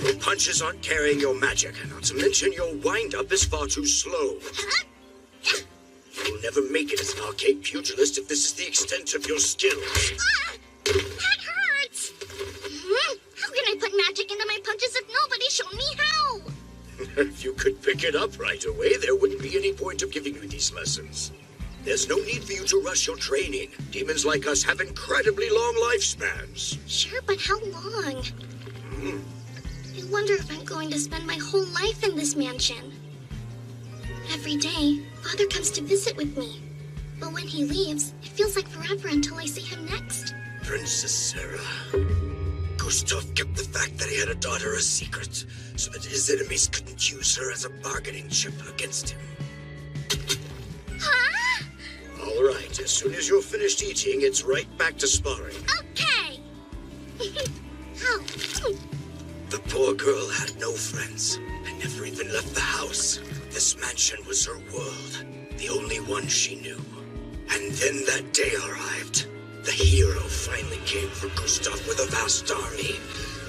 Your punches aren't carrying your magic, not to mention your wind-up is far too slow. You'll never make it as an arcade pugilist if this is the extent of your skills. That hurts! How can I put magic into my punches if nobody showed me how? If you could pick it up right away, there wouldn't be any point of giving you these lessons. There's no need for you to rush your training. Demons like us have incredibly long lifespans. Sure, but how long? I wonder if I'm going to spend my whole life in this mansion. Every day, Father comes to visit with me. But when he leaves, it feels like forever until I see him next. Princess Sarah. Gustav kept the fact that he had a daughter a secret, so that his enemies couldn't use her as a bargaining chip against him. Huh? All right, as soon as you're finished eating, it's right back to sparring. Okay. Ow. The poor girl had no friends and never even left the house. This mansion was her world, the only one she knew. And then that day arrived. The hero finally came for Gustav with a vast army.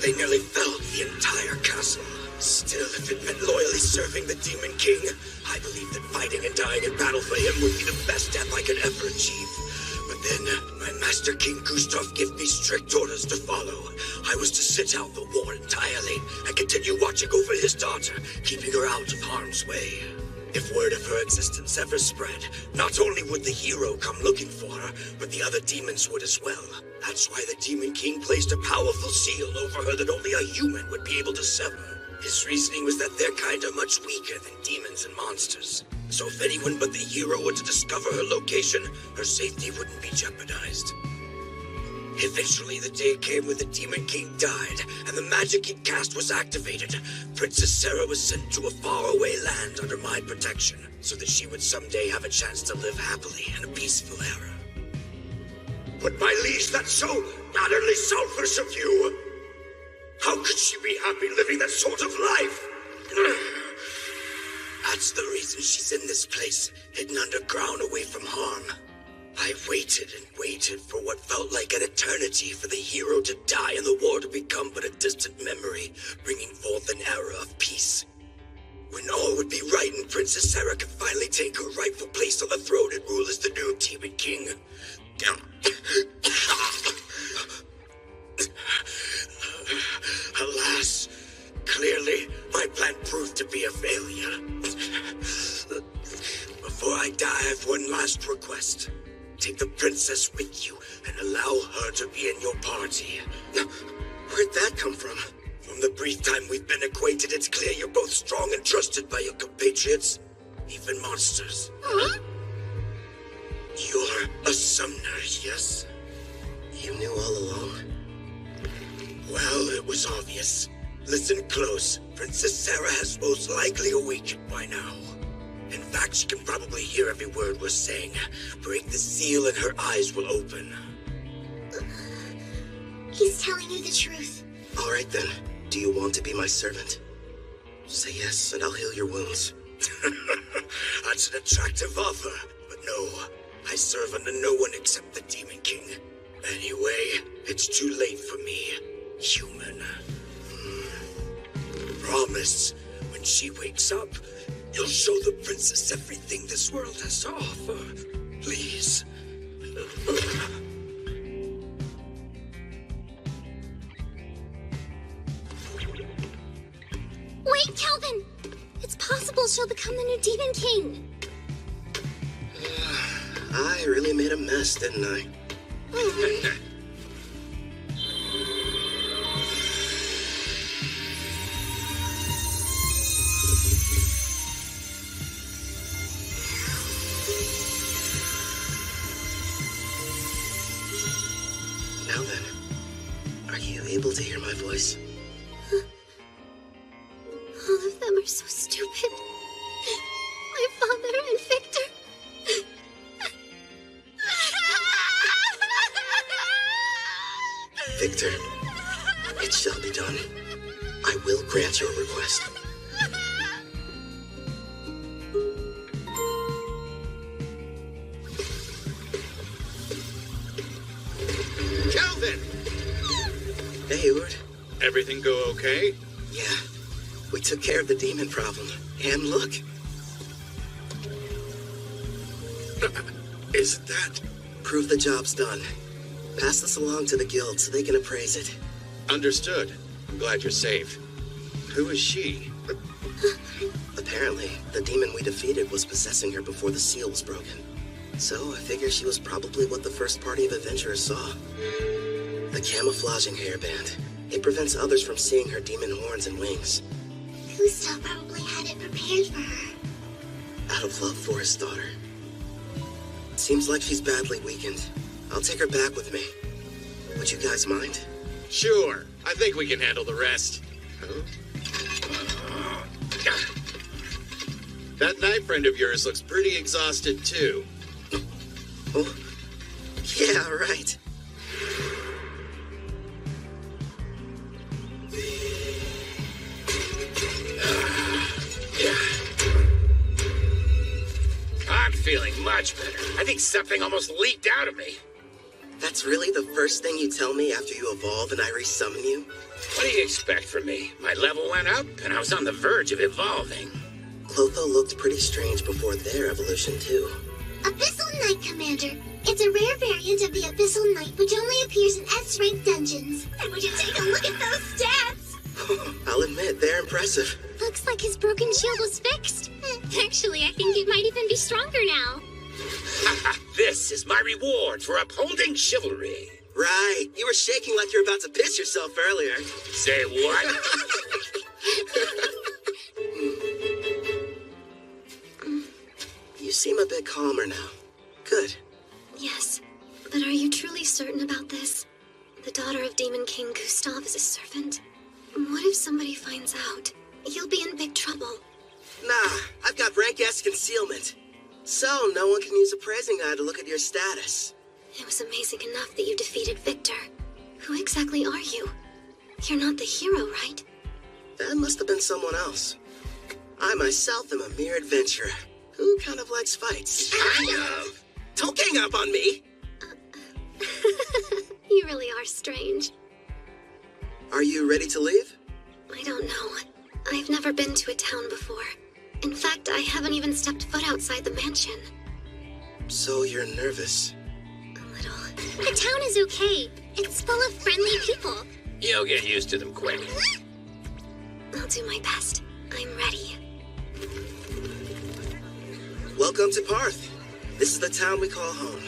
They nearly felled the entire castle. Still, if it meant loyally serving the Demon King, I believed that fighting and dying in battle for him would be the best death I could ever achieve. But then, my Master King Gustav gave me strict orders to follow. I was to sit out the war entirely and continue watching over his daughter, keeping her out of harm's way. If word of her existence ever spread, not only would the hero come looking for her, but the other demons would as well. That's why the Demon King placed a powerful seal over her that only a human would be able to sever. His reasoning was that their kind are much weaker than demons and monsters. So if anyone but the hero were to discover her location, her safety wouldn't be jeopardized. Eventually, the day came when the Demon King died, and the magic he cast was activated. Princess Sarah was sent to a faraway land under my protection, so that she would someday have a chance to live happily in a peaceful era. But my liege, that's so utterly selfish of you! How could she be happy living that sort of life? That's the reason she's in this place, hidden underground away from harm. I waited and waited for what felt like an eternity for the hero to die and the war to become but a distant memory, bringing forth an era of peace. When all would be right and Princess Sarah could finally take her rightful place on the throne and rule as the new Demon King. Alas, clearly my plan proved to be a failure. Before I die, I have one last request. Take the princess with you and allow her to be in your party. Where'd that come from? From the brief time we've been acquainted, it's clear you're both strong and trusted by your compatriots, even monsters. Huh? You're a summoner, yes? You knew all along? Well, it was obvious. Listen close. Princess Sarah has most likely awakened by now. In fact, she can probably hear every word we're saying. Break the seal and her eyes will open. He's telling you the truth. All right then. Do you want to be my servant? Say yes, and I'll heal your wounds. That's an attractive offer, but no. I serve under no one except the Demon King. Anyway, it's too late for me. Human. Promise, when she wakes up, you'll show the princess everything this world has to offer. Please. Wait, Calvin! It's possible she'll become the new Demon King. I really made a mess, didn't I? to hear my voice? All of them are so stupid. My father and Victor. Victor, it shall be done. I will grant your request. Calvin! Hey, Hayward. Everything go okay? Yeah, we took care of the demon problem. And look. Isn't that? Prove the job's done. Pass this along to the guild so they can appraise it. Understood. I'm glad you're safe. Who is she? Apparently, the demon we defeated was possessing her before the seal was broken. So I figure she was probably what the first party of adventurers saw. The camouflaging hairband. It prevents others from seeing her demon horns and wings. Gustav probably had it prepared for her. Out of love for his daughter. Seems like she's badly weakened. I'll take her back with me. Would you guys mind? Sure. I think we can handle the rest. That knight friend of yours looks pretty exhausted, too. Oh, yeah, right. I'm feeling much better. I think something almost leaked out of me. That's really the first thing you tell me after you evolve and I resummon you? What do you expect from me? My level went up, and I was on the verge of evolving. Clotho looked pretty strange before their evolution, too. Abyssal Knight, Commander. It's a rare variant of the Abyssal Knight which only appears in S-rank dungeons. And would you take a look at those stats? I'll admit, they're impressive. Looks like his broken shield was fixed. Actually, I think it might even be stronger now. This is my reward for upholding chivalry. Right. You were shaking like you were about to piss yourself earlier. Say what? You seem a bit calmer now. Good. Yes, but are you truly certain about this? The daughter of Demon King Gustav is a servant. What if somebody finds out? You'll be in big trouble. Nah, I've got rank S concealment. So no one can use a praising eye to look at your status. It was amazing enough that you defeated Victor. Who exactly are you? You're not the hero, right? That must have been someone else. I myself am a mere adventurer who kind of likes fights. Kind of. Don't gang up on me. You really are strange. Are you ready to leave? I don't know. I've never been to a town before. In fact, I haven't even stepped foot outside the mansion. So you're nervous? A little. The town is okay. It's full of friendly people. You'll get used to them quick. I'll do my best. I'm ready. Welcome to Parth. This is the town we call home.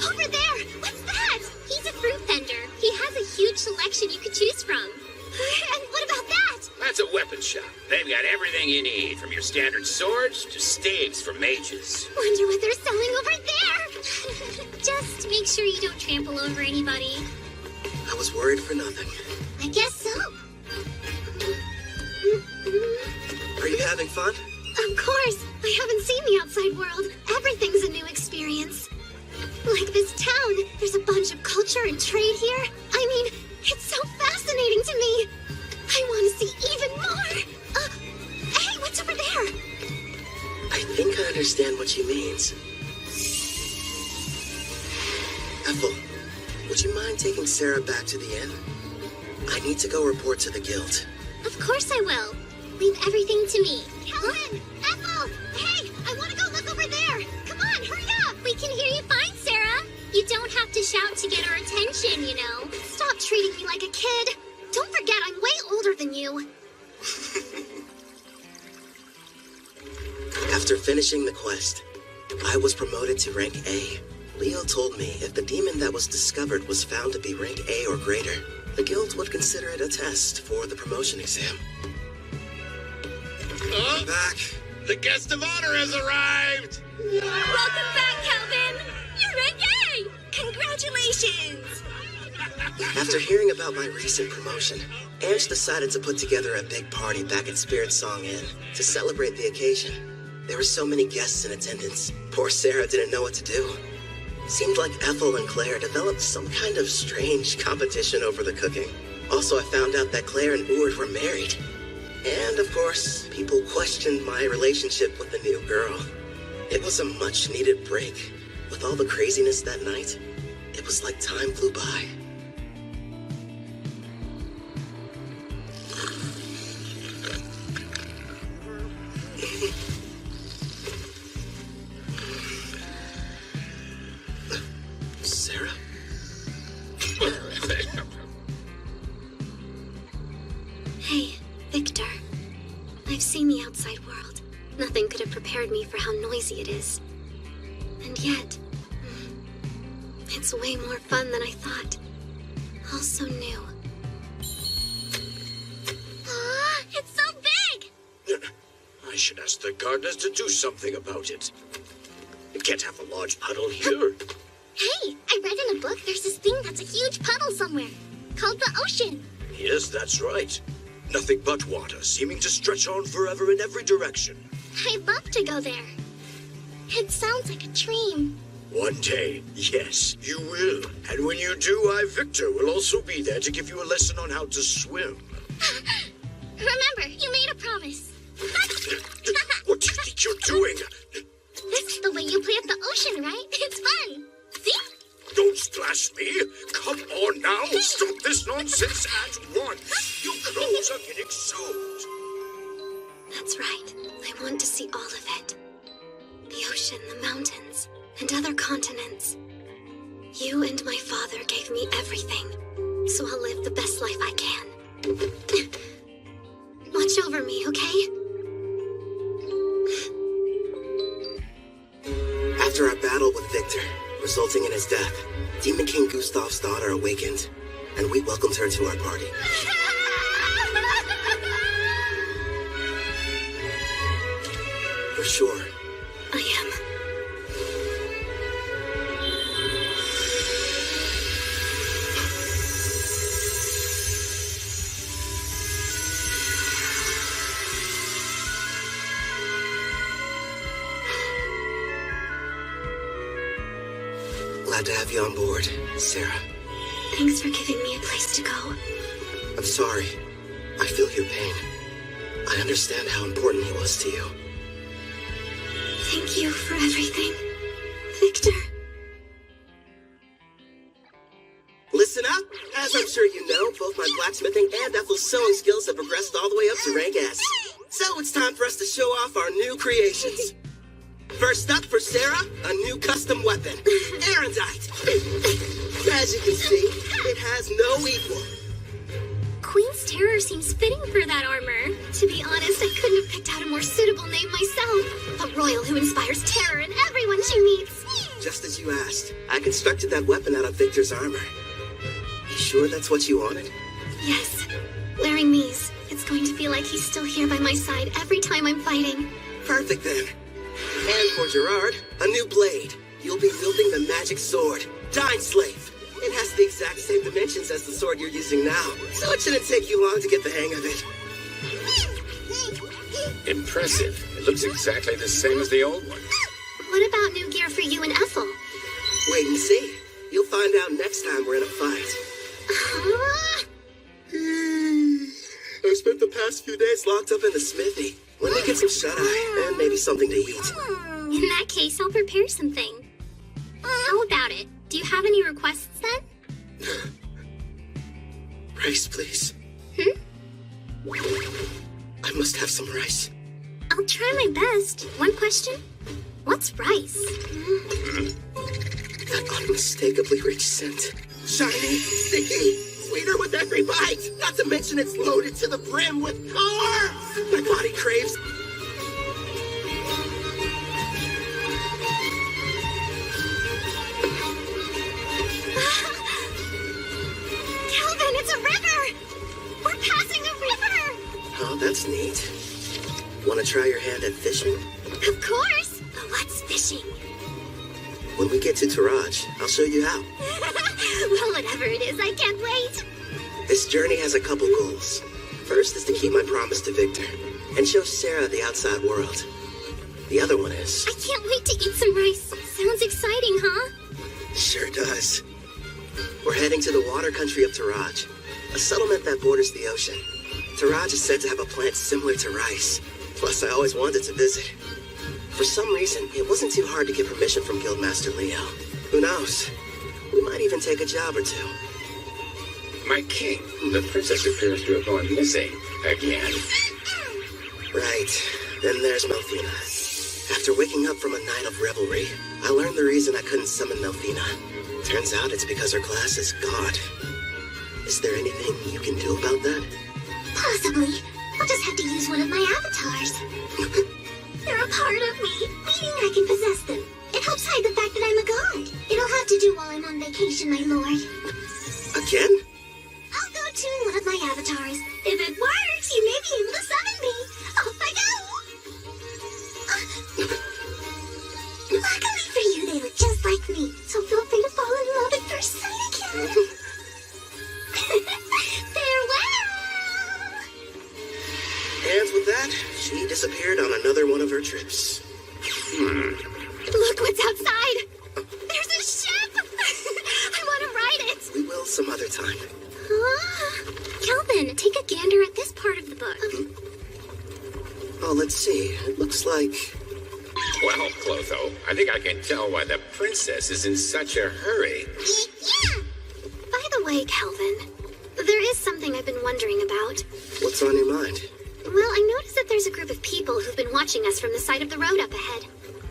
Over there! What's that? He's a fruit vendor. He has a huge selection you could choose from. And what about that? That's a weapon shop. They've got everything you need, from your standard swords to staves for mages. Wonder what they're selling over there. Just make sure you don't trample over anybody. I was worried for nothing. I guess so. Are you having fun? Of course! I haven't seen the outside world. Everything's a new experience. Like this town, there's a bunch of culture and trade here. I mean, it's so fascinating to me. I want to see even more. Hey, what's over there? I think I understand what she means. Ethel, would you mind taking Sarah back to the inn? I need to go report to the guild. Of course I will. Leave everything to me. Calvin! Ethel! Hey, I want to go look over there. Come on, hurry up. We can hear you fine, Sarah. You don't have to shout to get our attention, you know. Stop treating me like a kid. Don't forget I'm way older than you. After finishing the quest, I was promoted to rank A. Leo told me if the demon that was discovered was found to be rank A or greater, the guild would consider it a test for the promotion exam. Oh, Back. the guest of honor has arrived! Welcome back, Calvin. You're rank A. Congratulations! After hearing about my recent promotion, Ange decided to put together a big party back at Spirit Song Inn to celebrate the occasion. There were so many guests in attendance. Poor Sarah didn't know what to do. Seemed like Ethel and Claire developed some kind of strange competition over the cooking. Also, I found out that Claire and Ord were married. And, of course, people questioned my relationship with the new girl. It was a much-needed break. With all the craziness that night, it was like time flew by. Sarah? Hey, Victor. I've seen the outside world. Nothing could have prepared me for how noisy it is. And yet, it's way more fun than I thought. All so new. Aw, it's so big! I should ask the gardeners to do something about it. You can't have a large puddle here. Hey, I read in a book there's this thing that's a huge puddle somewhere, called the ocean. Yes, that's right. Nothing but water, seeming to stretch on forever in every direction. I'd love to go there. It sounds like a dream. One day, yes, you will. And when you do, I, Victor, will also be there to give you a lesson on how to swim. Remember, you made a promise. What do you think you're doing? This is the way you play at the ocean, right? It's fun. See? Don't splash me! Come on now! Stop this nonsense at once! Your clothes are getting soaked! That's right. I want to see all of it. The ocean, the mountains, and other continents. You and my father gave me everything, so I'll live the best life I can. Watch over me, okay? After our battle with Victor, resulting in his death, Demon King Gustav's daughter awakened, and we welcomed her to our party. You're sure? I am. Glad to have you on board, Sarah. Thanks for giving me a place to go. I'm sorry. I feel your pain. I understand how important he was to you. Thank you for everything, Victor. Listen up! As I'm sure you know, both my blacksmithing and Ethel's sewing skills have progressed all the way up to rank S. So it's time for us to show off our new creations. First up for Sarah, a new custom weapon, Erendite. As you can see, it has no equal. Queen's Terror seems fitting for that armor. To be honest, I couldn't have picked out a more suitable name myself. A royal who inspires terror in everyone she meets. Just as you asked, I constructed that weapon out of Victor's armor. You sure that's what you wanted? Yes. Wearing these, it's going to feel like he's still here by my side every time I'm fighting. Perfect then. And for Gerard, a new blade. You'll be wielding the magic sword, Dine Slave. It has the exact same dimensions as the sword you're using now, so it shouldn't take you long to get the hang of it. Impressive. It looks exactly the same as the old one. What about new gear for you and Ethel? Wait and see. You'll find out next time we're in a fight. I spent the past few days locked up in the smithy. Let me get some shut-eye and maybe something to eat. In that case, I'll prepare something. How about it? Do you have any requests then? Rice, please. I must have some rice. I'll try my best. One question? What's rice? That unmistakably rich scent. Shiny, sticky, sweeter with every bite. Not to mention it's loaded to the brim with carbs. My body craves. Calvin, it's a river! We're passing a river! Oh, that's neat. Want to try your hand at fishing? Of course! But what's fishing? When we get to Taraj, I'll show you how. Well, whatever it is, I can't wait. This journey has a couple goals. First is to keep my promise to Victor and show Sarah the outside world. The other one is... I can't wait to eat some rice. Sounds exciting, huh? Sure does. We're heading to the water country of Taraj, a settlement that borders the ocean. Taraj is said to have a plant similar to rice. Plus, I always wanted to visit. For some reason, it wasn't too hard to get permission from Guildmaster Leo. Who knows? We might even take a job or two. My king, the princess appears to have gone missing again. Right. Then there's Melfina. After waking up from a night of revelry, I learned the reason I couldn't summon Melfina. Turns out it's because her class is God. Is there anything you can do about that? Possibly. I'll just have to use one of my avatars. They're a part of me, meaning I can possess them. It helps hide the fact that I'm a god. It'll have to do while I'm on vacation, my lord. Again? I'll go tune one of my avatars. If it works, you may be able to summon me. Off I go! Luckily for you, they look just like me, so feel free to fall in love at first sight again. Farewell! And with that, she disappeared on another one of her trips. Look what's outside! There's a ship! I want to ride it! We will some other time. Kelvin, take a gander at this part of the book. Oh, let's see. It looks like... Well, Clotho, I think I can tell why the princess is in such a hurry. Yeah! By the way, Kelvin, there is something I've been wondering about. What's on your mind? Well, I noticed that there's a group of people who've been watching us from the side of the road up ahead.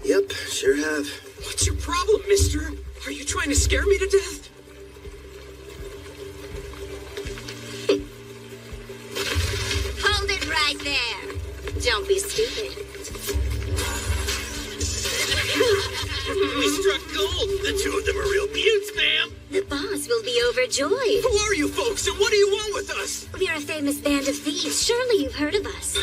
Yep, sure have. What's your problem, mister? Are you trying to scare me to death? Hold it right there. Don't be stupid. We struck gold. The two of them are real beauts, ma'am. The boss will be overjoyed. Who are you folks, and what do you want with us? We're a famous band of thieves. Surely you've heard of us.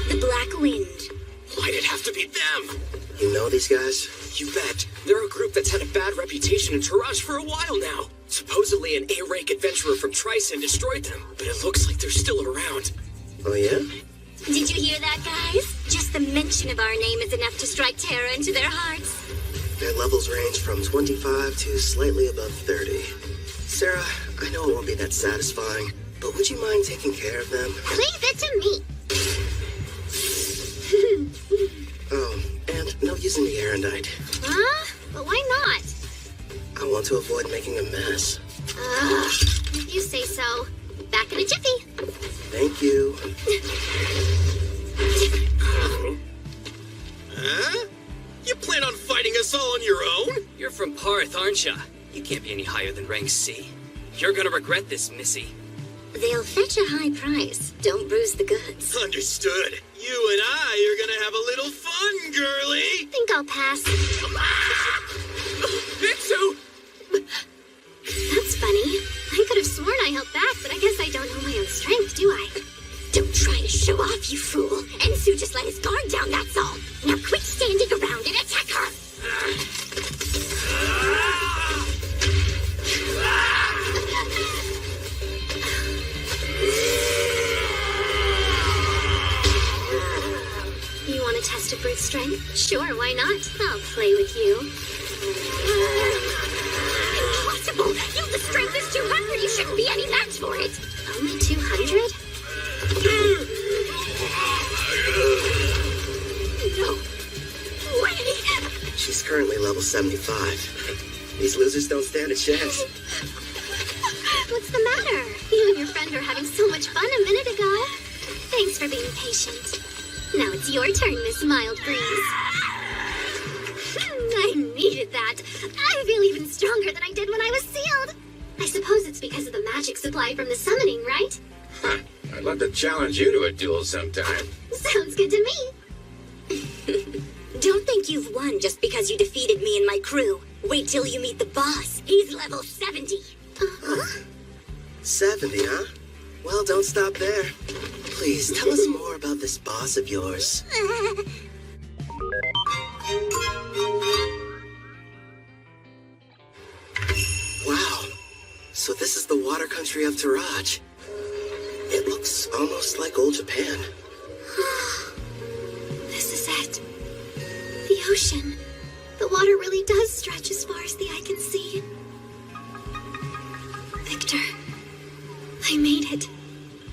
The Black Wind. Why'd it have to be them? You know these guys? You bet. They're a group that's had a bad reputation in Taraj for a while now. Supposedly an A-rank adventurer from Tryson destroyed them, but it looks like they're still around. Oh, yeah? Did you hear that, guys? Just the mention of our name is enough to strike terror into their hearts. Their levels range from 25 to slightly above 30. Sarah, I know it won't be that satisfying, but would you mind taking care of them? Leave it to me. Oh, and no using the erendite. Huh? But why not? I want to avoid making a mess. If you say so. Back in a jiffy. Thank you. Huh? You plan on fighting us all on your own? You're from Parth, aren't ya? You can't be any higher than rank C. You're gonna regret this, Missy. They'll fetch a high price. Don't bruise the goods. Understood. You and I are gonna have a little fun, girlie. Think I'll pass. Mitsu! That's funny. I could have sworn I held back, but I guess I don't know my own strength, do I? Don't try to show off, you fool. Ensu just let his guard down, that's all. Now quit standing around and attack her. You want to test a brute's strength? Sure, why not? I'll play with you. Impossible! The strength is 200. You shouldn't be any match for it. Only 200? No way! She's currently level 75. These losers don't stand a chance. What's the matter? You and your friend were having so much fun a minute ago. Thanks for being patient. Now it's your turn, Miss Mild Breeze. I needed that. I feel even stronger than I did when I was sealed. I suppose it's because of the magic supply from the summoning, right? Huh. I'd love to challenge you to a duel sometime. Sounds good to me. Don't think you've won just because you defeated me and my crew. Wait till you meet the boss. He's level 70. 70, huh? Well, don't stop there. Please, tell us more about this boss of yours. country of Taraj. It looks almost like old Japan. This is it. The ocean. The water really does stretch as far as the eye can see. Victor, I made it.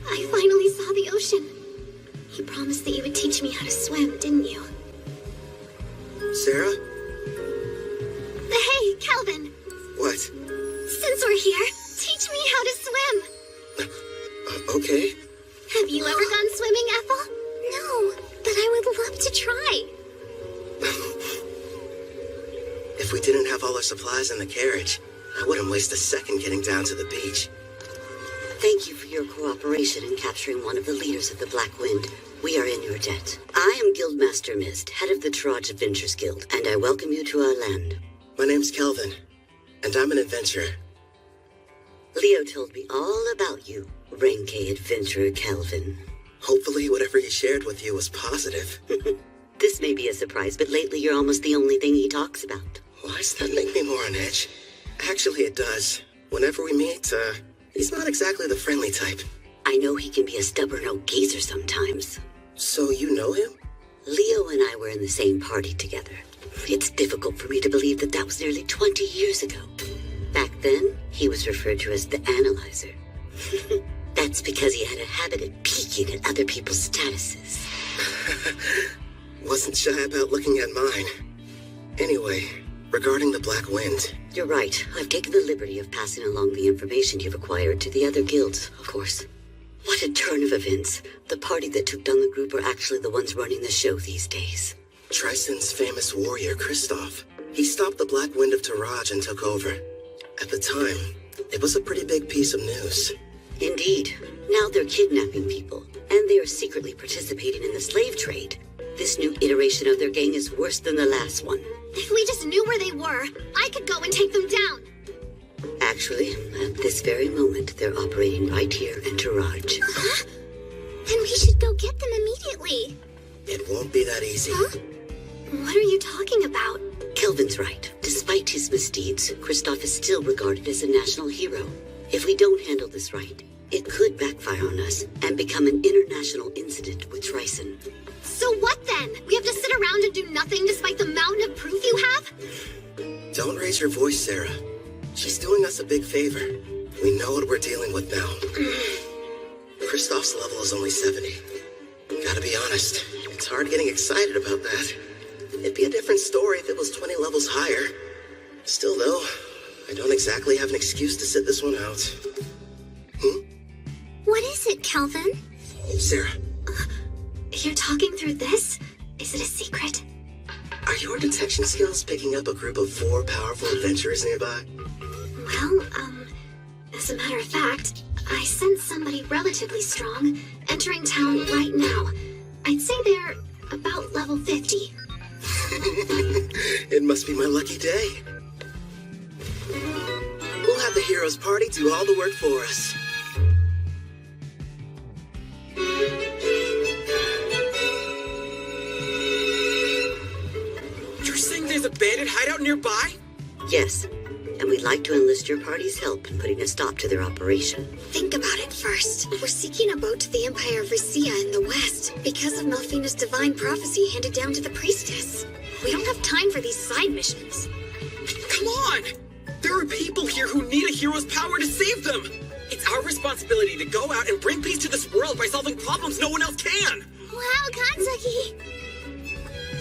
I finally saw the ocean. You promised that you would teach me how to swim, didn't you? Sarah? Hey, Calvin. What? Since we're here, teach me how to swim. Okay. Have you ever gone swimming, Ethel? No, but I would love to try. If we didn't have all our supplies in the carriage, I wouldn't waste a second getting down to the beach. Thank you for your cooperation in capturing one of the leaders of the Black Wind. We are in your debt. I am Guildmaster Mist, head of the Taraj Adventures Guild, and I welcome you to our land. My name's Kelvin, and I'm an adventurer. Leo told me all about you, Renke Adventurer Kelvin. Hopefully whatever he shared with you was positive. This may be a surprise, but lately you're almost the only thing he talks about. Why does that make me more on edge? Actually, it does. Whenever we meet, he's not exactly the friendly type. I know he can be a stubborn old geezer sometimes. So you know him? Leo and I were in the same party together. It's difficult for me to believe that was nearly 20 years ago. Back then, he was referred to as the Analyzer. That's because he had a habit of peeking at other people's statuses. Wasn't shy about looking at mine. Anyway, regarding the Black Wind. You're right. I've taken the liberty of passing along the information you've acquired to the other guilds, of course. What a turn of events. The party that took down the group are actually the ones running the show these days. Tristan's famous warrior, Kristoff. He stopped the Black Wind of Taraj and took over. At the time, it was a pretty big piece of news. Indeed. Now they're kidnapping people, and they are secretly participating in the slave trade. This new iteration of their gang is worse than the last one. If we just knew where they were, I could go and take them down. Actually, at this very moment, they're operating right here in Taraj. Then we should go get them immediately. It won't be that easy. Huh? What are you talking about? Kelvin's right. Despite his misdeeds, Kristoff is still regarded as a national hero. If we don't handle this right, it could backfire on us and become an international incident with Tryson. So what then? We have to sit around and do nothing despite the mountain of proof you have? Don't raise your voice, Sarah. She's doing us a big favor. We know what we're dealing with now. Kristoff's level is only 70. Gotta be honest, it's hard getting excited about that. It'd be a different story if it was 20 levels higher. Still, though, I don't exactly have an excuse to sit this one out. What is it, Calvin? Sarah. You're talking through this? Is it a secret? Are your detection skills picking up a group of 4 powerful adventurers nearby? Well, as a matter of fact, I sense somebody relatively strong entering town right now. I'd say they're about level 50. It must be my lucky day. We'll have the heroes party do all the work for us. You're saying there's a bandit hideout nearby? Yes, and we'd like to enlist your party's help in putting a stop to their operation. Think about it first. We're seeking a boat to the Empire of Risia in the west because of Melfina's divine prophecy handed down to the priestess. We don't have time for these side missions. Come on! There are people here who need a hero's power to save them! It's our responsibility to go out and bring peace to this world by solving problems no one else can! Wow, Kanzaki!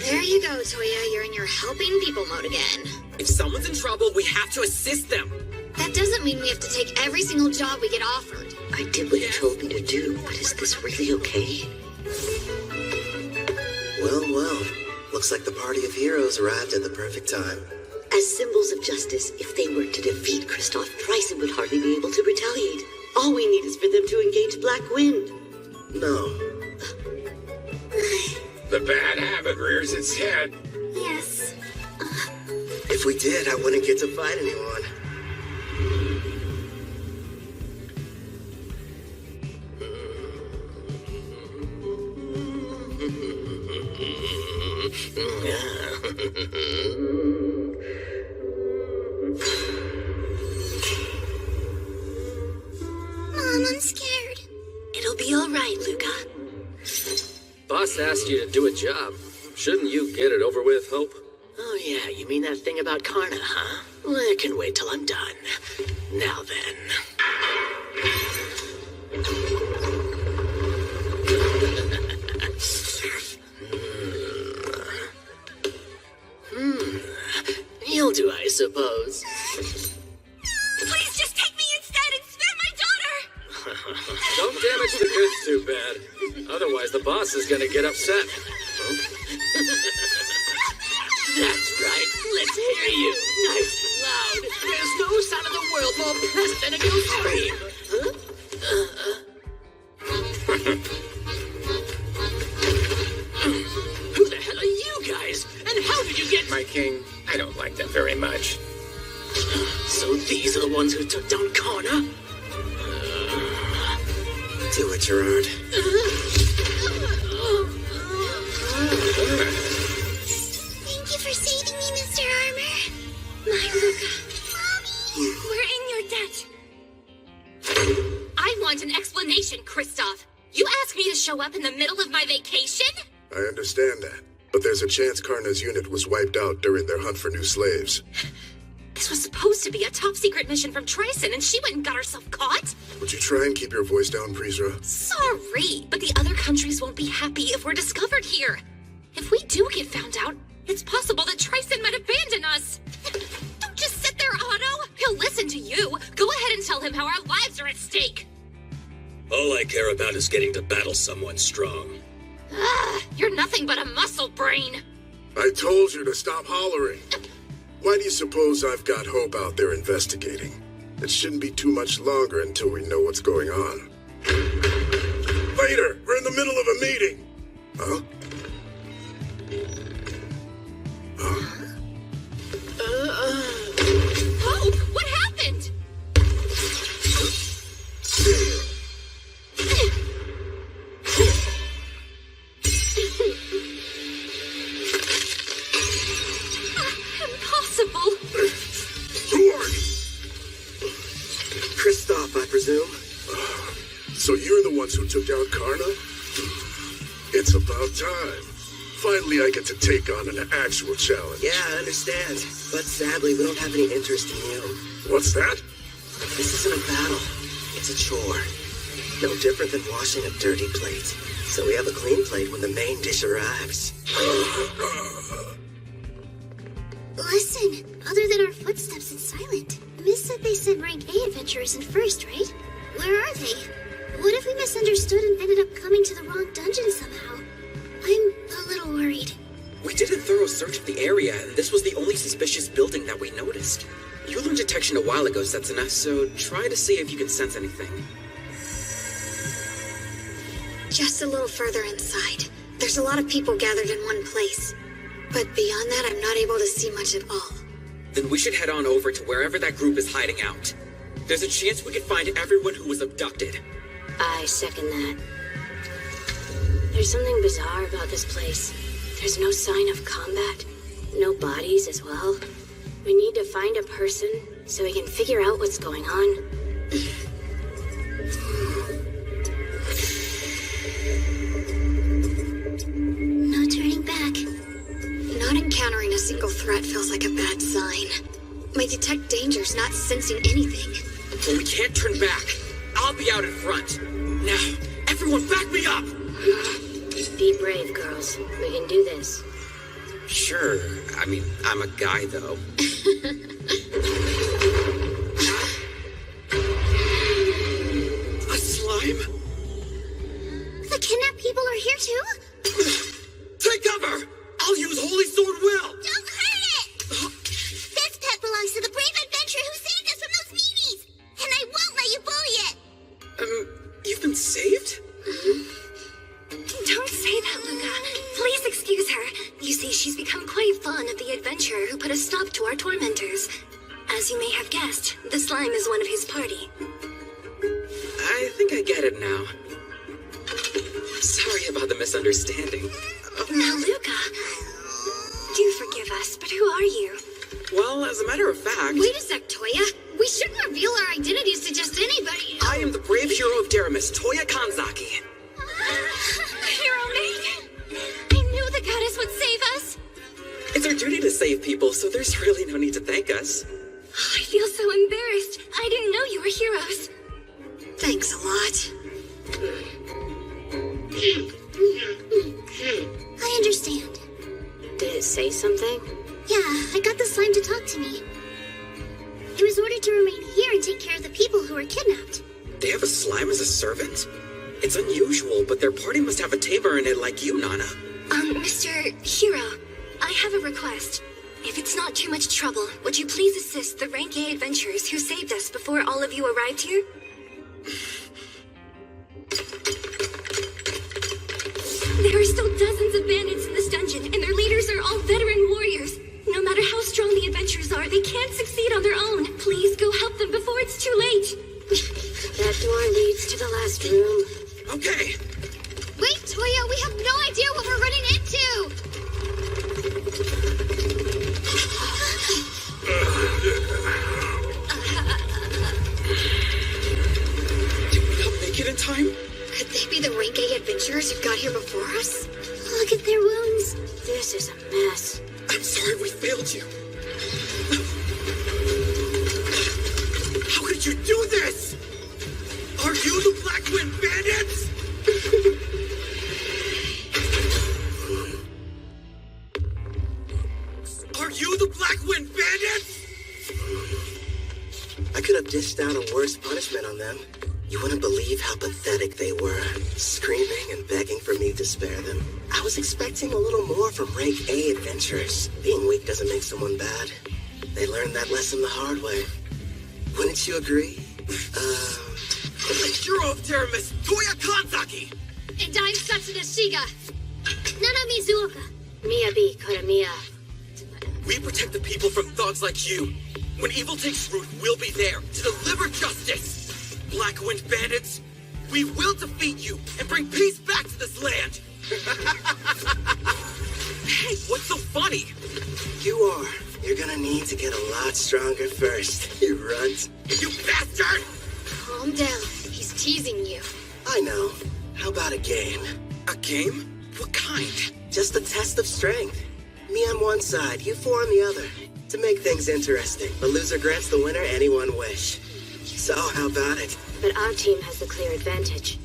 There you go, Toya. You're in your helping people mode again. If someone's in trouble, we have to assist them. That doesn't mean we have to take every single job we get offered. I did what you told me to do, but is this really okay? Well. Looks like the party of heroes arrived at the perfect time. As symbols of justice, if they were to defeat Kristoff, Tryson would hardly be able to retaliate. All we need is for them to engage Black Wind. No. The bad habit rears its head. Yes. If we did, I wouldn't get to fight anyone. right, Luca. Boss asked you to do a job. Shouldn't you get it over with, Hope? Oh yeah, you mean that thing about Karna, huh? Well, I can wait till I'm done. Now then. You'll do, I suppose. Please just take me instead and spare my daughter! Don't damage the goods too bad. Otherwise, the boss is gonna get upset. That's right. Let's hear you. Nice and loud. There's no sound in the world more pleasant than a good scream. Who the hell are you guys? And how did you get... My king, I don't like them very much. So these are the ones who took down Karna? Do it, Gerard. Thank you for saving me, Mr. Armor. My Luca. Mommy! We're in your debt. I want an explanation, Kristoff. You asked me to show up in the middle of my vacation? I understand that, but there's a chance Karna's unit was wiped out during their hunt for new slaves. This was supposed to be a top-secret mission from Tryson, and she went and got herself caught? Would you try and keep your voice down, Prisra? Sorry, but the other countries won't be happy if we're discovered here. If we do get found out, it's possible that Tryson might abandon us. Don't just sit there, Otto. He'll listen to you. Go ahead and tell him how our lives are at stake. All I care about is getting to battle someone strong. You're nothing but a muscle brain. I told you to stop hollering. Why do you suppose I've got Hope out there investigating? It shouldn't be too much longer until we know what's going on. Later, we're in the middle of a meeting. Huh? Hope, what happened? Impossible. Who are you? Kristoff, I presume. So you're the ones who took down Karna? It's about time. Finally, I get to take on an actual challenge. Yeah, I understand. But sadly, we don't have any interest in you. What's that? This isn't a battle. It's a chore. No different than washing a dirty plate. So we have a clean plate when the main dish arrives. Listen, other than our footsteps, it's silent. Miss said they said rank A adventurers in first, right? Where are they? What if we misunderstood and ended up coming to the wrong dungeon somehow? I'm a little worried. We did a thorough search of the area, and this was the only suspicious building that we noticed. You learned detection a while ago, Setsuna, so try to see if you can sense anything. Just a little further inside. There's a lot of people gathered in one place. But beyond that, I'm not able to see much at all. Then we should head on over to wherever that group is hiding out. There's a chance we could find everyone who was abducted. I second that. There's something bizarre about this place. There's no sign of combat, no bodies as well. We need to find a person so we can figure out what's going on. No turning back. Not encountering a single threat feels like a bad sign. My detect danger's not sensing anything. But we can't turn back. I'll be out in front. Now, everyone back me up! Be brave, girls. We can do this. Sure. I mean, I'm a guy, though. A slime? The kidnapped people are here too? Take cover! I'll use Holy Sword Will! Don't hurt it! This pet belongs to the brave adventurer who saved us from those meanies! And I won't let you bully it! You've been saved? Don't say that, Luca. Please excuse her. You see, she's become quite fond of the adventurer who put a stop to our tormentors. As you may have guessed, the slime is one of his party. I think I get it now. Sorry about the misunderstanding. Now, Luca, do forgive us, but who are you? Well, as a matter of fact... Wait a sec, Toya. We shouldn't reveal our identities to just anybody. I am the brave hero of Deramis, Toya Kanzaki. It's our duty to save people, so there's really no need to thank us. I feel so embarrassed. I didn't know you were heroes. Thanks a lot. I understand. Did it say something? Yeah, I got the slime to talk to me. It was ordered to remain here and take care of the people who were kidnapped. They have a slime as a servant? It's unusual, but their party must have a tamer in it like you, Nana. Mr. Hero, I have a request. If it's not too much trouble, would you please assist the Rank A adventurers who saved us before all of you arrived here? There are still dozens of bandits in this dungeon, and their leaders are all veteran warriors. No matter how strong the adventurers are, they can't succeed on their own. Please go help them before it's too late. That door leads to the last room. Okay. Wait, Toya, we have no idea what we're running into! Did we not make it in time? Could they be the Rank A adventurers who got here before us? Look at their wounds. This is a mess. I'm sorry we failed you. How could you do this? Are you the Black Wind Bandits? Are you the Black Wind Bandits? I could have dished out a worse punishment on them. You wouldn't believe how pathetic they were, screaming and begging for me to spare them. I was expecting a little more from Rank A adventurers. Being weak doesn't make someone bad. They learned that lesson the hard way. Wouldn't you agree? The hero of terror, Miss Toya Kanzaki! And I'm Satsuna Shiga. Nana Mizuoka. Miyabi Koramiya. We protect the people from thugs like you. When evil takes root, we'll be there to deliver justice. Black Wind Bandits, we will defeat you and bring peace back to this land. Hey, what's so funny? You are. You're gonna need to get a lot stronger first, you runt. You bastard! Calm down. He's teasing you. I know. How about a game? A game? What kind? Just a test of strength. Me on one side, you four on the other. To make things interesting, the loser grants the winner any one wish. So, how about it? But our team has the clear advantage.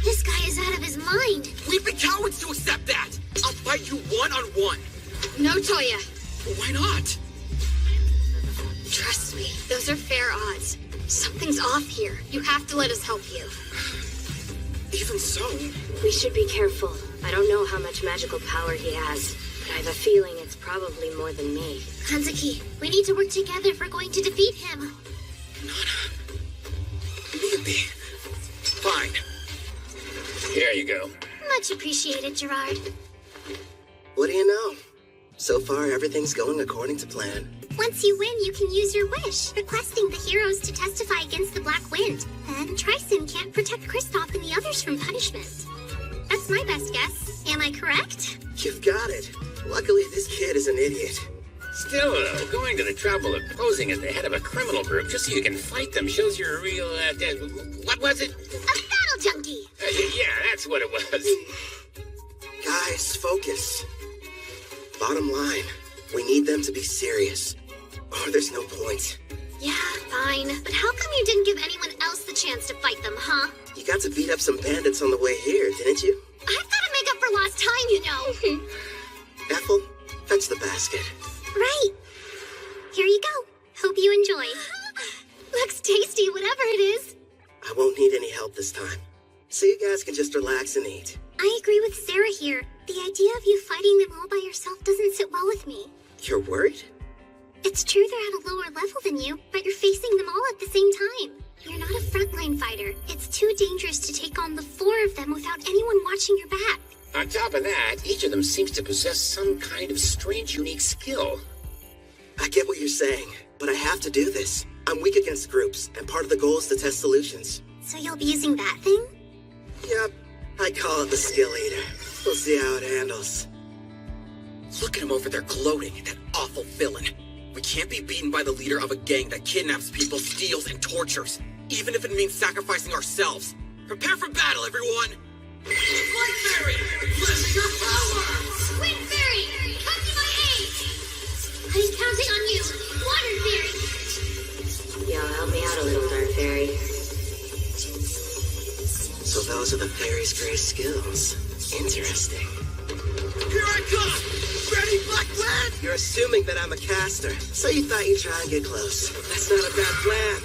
This guy is out of his mind. We'd be cowards to accept that. I'll fight you one-on-one. No, Toya. Why not? Trust me, those are fair odds. Something's off here. You have to let us help you. Even so... We should be careful. I don't know how much magical power he has, but I have a feeling it's probably more than me. Kanzaki, we need to work together if we're going to defeat him. Maybe. Fine. Here you go. Much appreciated, Gerard. What do you know? So far, everything's going according to plan. Once you win, you can use your wish, requesting the heroes to testify against the Black Wind. Then Tristan can't protect Kristoff and the others from punishment. That's my best guess. Am I correct? You've got it. Luckily, this kid is an idiot. Still, though, going to the trouble of posing as the head of a criminal group just so you can fight them shows you're a real, what was it? A battle junkie! Yeah, that's what it was. Guys, focus. Bottom line, we need them to be serious. Or there's no point. Yeah, fine. But how come you didn't give anyone else the chance to fight them, huh? You got to beat up some bandits on the way here, didn't you? I've got to make up for lost time, you know. Ethel, fetch the basket. Right. Here you go. Hope you enjoy. Looks tasty, whatever it is. I won't need any help this time. So you guys can just relax and eat. I agree with Sarah here. The idea of you fighting them all by yourself doesn't sit well with me. You're worried? It's true they're at a lower level than you, but you're facing them all at the same time. You're not a frontline fighter. It's too dangerous to take on the four of them without anyone watching your back. On top of that, each of them seems to possess some kind of strange, unique skill. I get what you're saying, but I have to do this. I'm weak against groups, and part of the goal is to test solutions. So you'll be using that thing? Yep, I call it the skill eater. We'll see how it handles. Look at him over there gloating, that awful villain. We can't be beaten by the leader of a gang that kidnaps people, steals, and tortures, even if it means sacrificing ourselves. Prepare for battle, everyone! Light Fairy, bless your power! Wind Fairy, come to my aid! Fairy's great skills. Interesting. Here I come! Ready, Black Lad? You're assuming that I'm a caster, so you thought you'd try and get close. That's not a bad plan.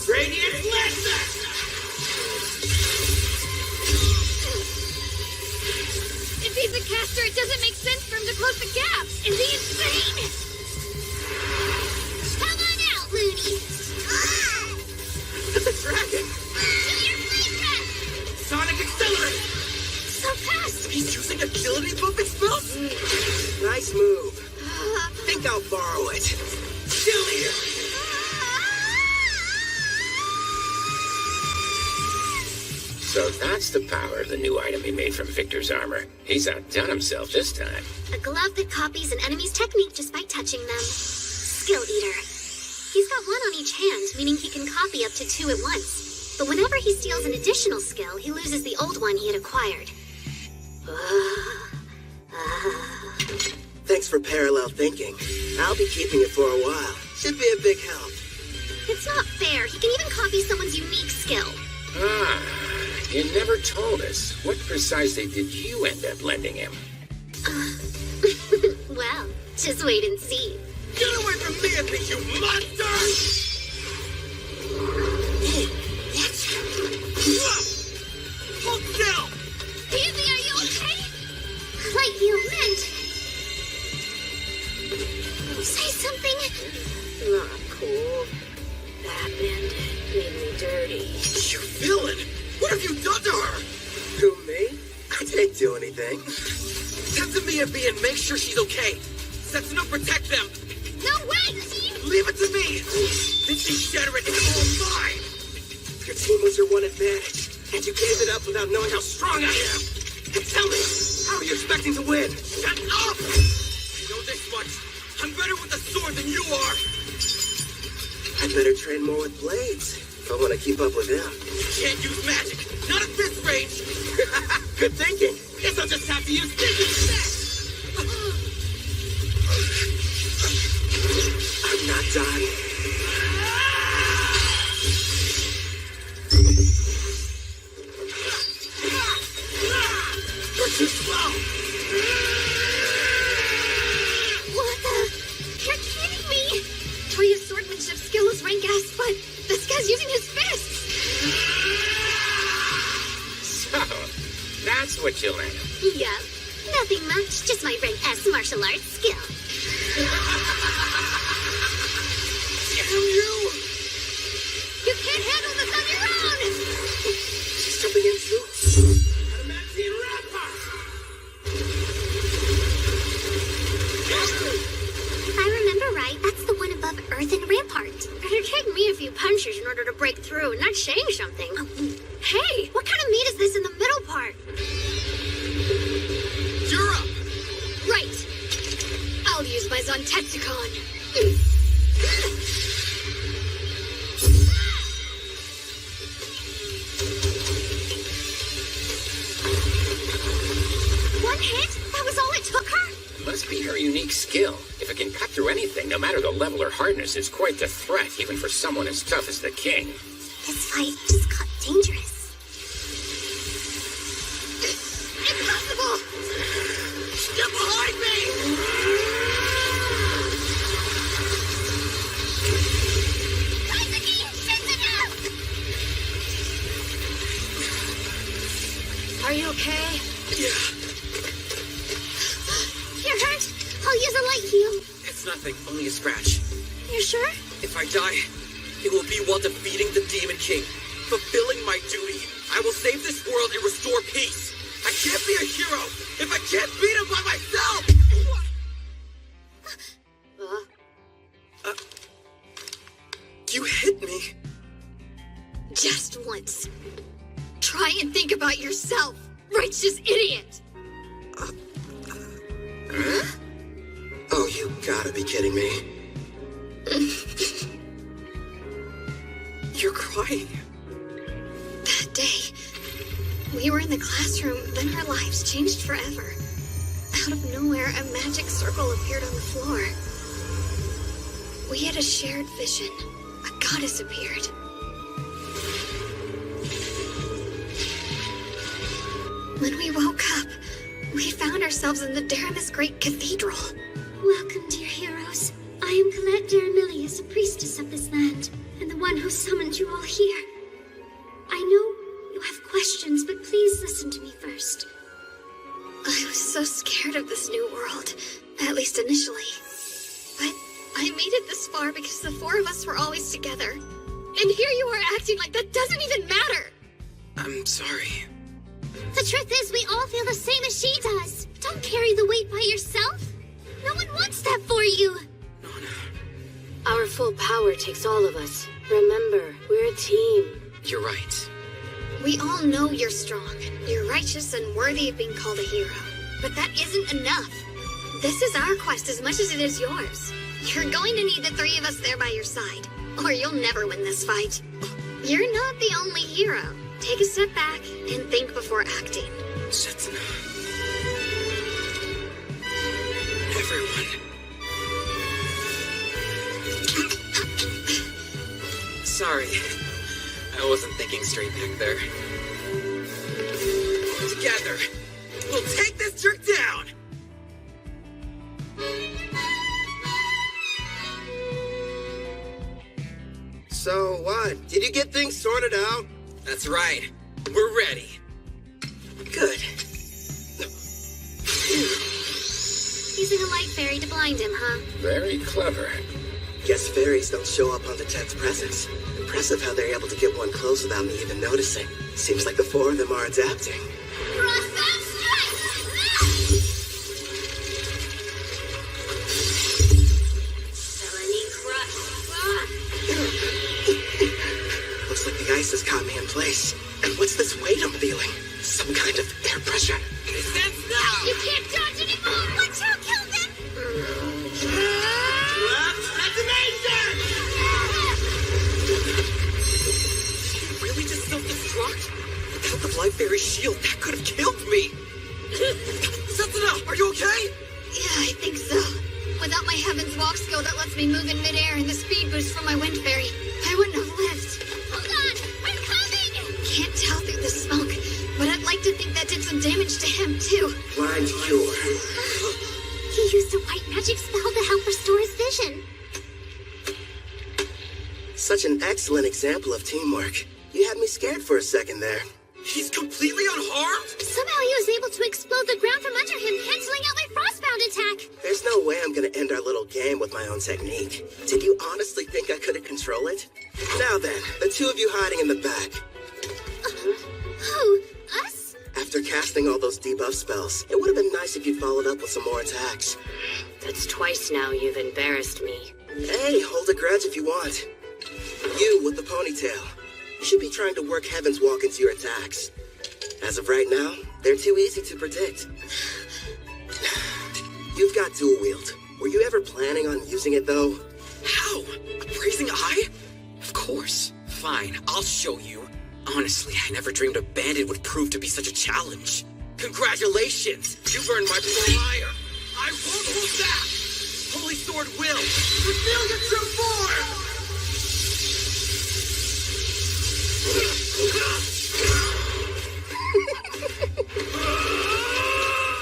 Radiant Lancer! If he's a caster, it doesn't make sense for him to close the gaps. Is he insane? Come on out, Looney. The dragon! Do your flame breath! Sonic Accelerate! So fast! He's using agility buffing spells? Nice move. Think I'll borrow it. Still here! So that's the power of the new item he made from Victor's armor. He's outdone himself this time. A glove that copies an enemy's technique just by touching them. Skill Eater. He's got one on each hand, meaning he can copy up to 2 at once. But whenever he steals an additional skill, he loses the old one he had acquired. Thanks for parallel thinking. I'll be keeping it for a while. Should be a big help. It's not fair. He can even copy someone's unique skill. Ah, you never told us. What precisely did you end up lending him? Well, just wait and see. Get away from me, you monster! Hold still! Easy, are you okay? Like you meant. Say something. Not cool. That bandit made me dirty. You villain! What have you done to her? Who, me? I didn't do anything. Tend to Mia B and make sure she's okay. Setsuno, protect them! No, wait! Leave it to me! This degenerate is all mine! Your team was your one advantage, and you gave it up without knowing how strong I am. And tell me, How are you expecting to win? shut up! I know this much. I'm better with the sword than you are! I'd better train more with blades if I want to keep up with him. You can't use magic! Not at this range! Good thinking. Guess I'll just have to use this! I'm not done. You're too slow! What the? You're kidding me! Toya's swordsmanship skill is rank S, but this guy's using his fists! So, that's what you lent him. Yep. Nothing much, just my rank S martial arts skill. Damn you! You can't handle this on your own! She's jumping in too. Adamantine Rampart! If I remember right, that's the one above Earthen Rampart. Better take me a few punches in order to break through and not change something. Hey, what kind of meat is this in the middle part? You're up! Right. I'll use my Zontetsucon. One hit? That was all it took her? Must be her unique skill. If it can cut through anything, no matter the level or hardness, it's quite the threat, even for someone as tough as the king. This fight just got dangerous. Impossible! Step behind me! Are you okay? Yeah, You're hurt? I'll use a light heal. it's nothing, only a scratch. You sure? If I die, it will be while defeating the Demon King. Fulfilling my duty, I will save this world and restore peace. I can't be a hero if I can't beat him by myself! You hit me. Just once. Try and think about yourself, righteous idiot! Oh, you gotta be kidding me. You're crying. That day, we were in the classroom, then our lives changed forever. Out of nowhere, a magic circle appeared on the floor. We had a shared vision. A goddess appeared. When we woke up, we found ourselves in the Daramus Great Cathedral. Welcome, dear heroes. I am Colette Daramilius, a priestess of this land, and the one who summoned you all here. I know you have questions, but please listen to me first. I was so scared of this new world, at least initially. But I made it this far because the four of us were always together. And here you are acting like that doesn't even matter! I'm sorry. The truth is, we all feel the same as she does. Don't carry the weight by yourself. No one wants that for you. Our full power takes all of us. Remember, we're a team. You're right. We all know you're strong. You're righteous and worthy of being called a hero. But that isn't enough. This is our quest as much as it is yours. You're going to need the three of us there by your side, or you'll never win this fight. You're not the only hero. Take a step back and think before acting. Setsuna. Everyone. Sorry. I wasn't thinking straight back there. Together, we'll take this jerk down! So what? Did you get things sorted out? That's right. We're ready. Good. Using a light fairy to blind him, huh? Very clever. Guess fairies don't show up on the Jet's presence. Impressive how they're able to get one close without me even noticing. Seems like the four of them are adapting. Looks like the ice has caught me in place. And what's this weight I'm feeling? Some kind of air pressure. You can't dodge anymore! Watch out, Kelvin! That's amazing! Did you really just self-destruct? Without the light fairy shield, that could have killed me! Setsuna, are you okay? Yeah, I think so. Without my Heaven's Walk skill that lets me move in midair and the speed boost from my wind fairy, I wouldn't have lived. Hold on! I'm coming! Can't tell through the smoke, but I'd like to think that did some damage to him, too. Blind cure. He used a white magic spell to help restore his vision. Such an excellent example of teamwork. You had me scared for a second there. He's completely unharmed? Somehow he was able to explode the ground from under him, canceling out my frostbound attack. There's no way I'm gonna end our little game with my own technique. Did you honestly think I couldn't control it? Now then, the two of you hiding in the back. Who? Us? After casting all those debuff spells, it would have been nice if you'd followed up with some more attacks. That's twice now you've embarrassed me. Hey, hold a grudge if you want. You with the ponytail. You should be trying to work Heaven's Walk into your attacks. As of right now, they're too easy to predict. You've got dual wield. Were you ever planning on using it, though? How? A brazen eye? Of course. Fine, I'll show you. Honestly, I never dreamed a bandit would prove to be such a challenge. Congratulations! You've earned my fire! I won't hold back! Holy Sword will! Reveal your true form!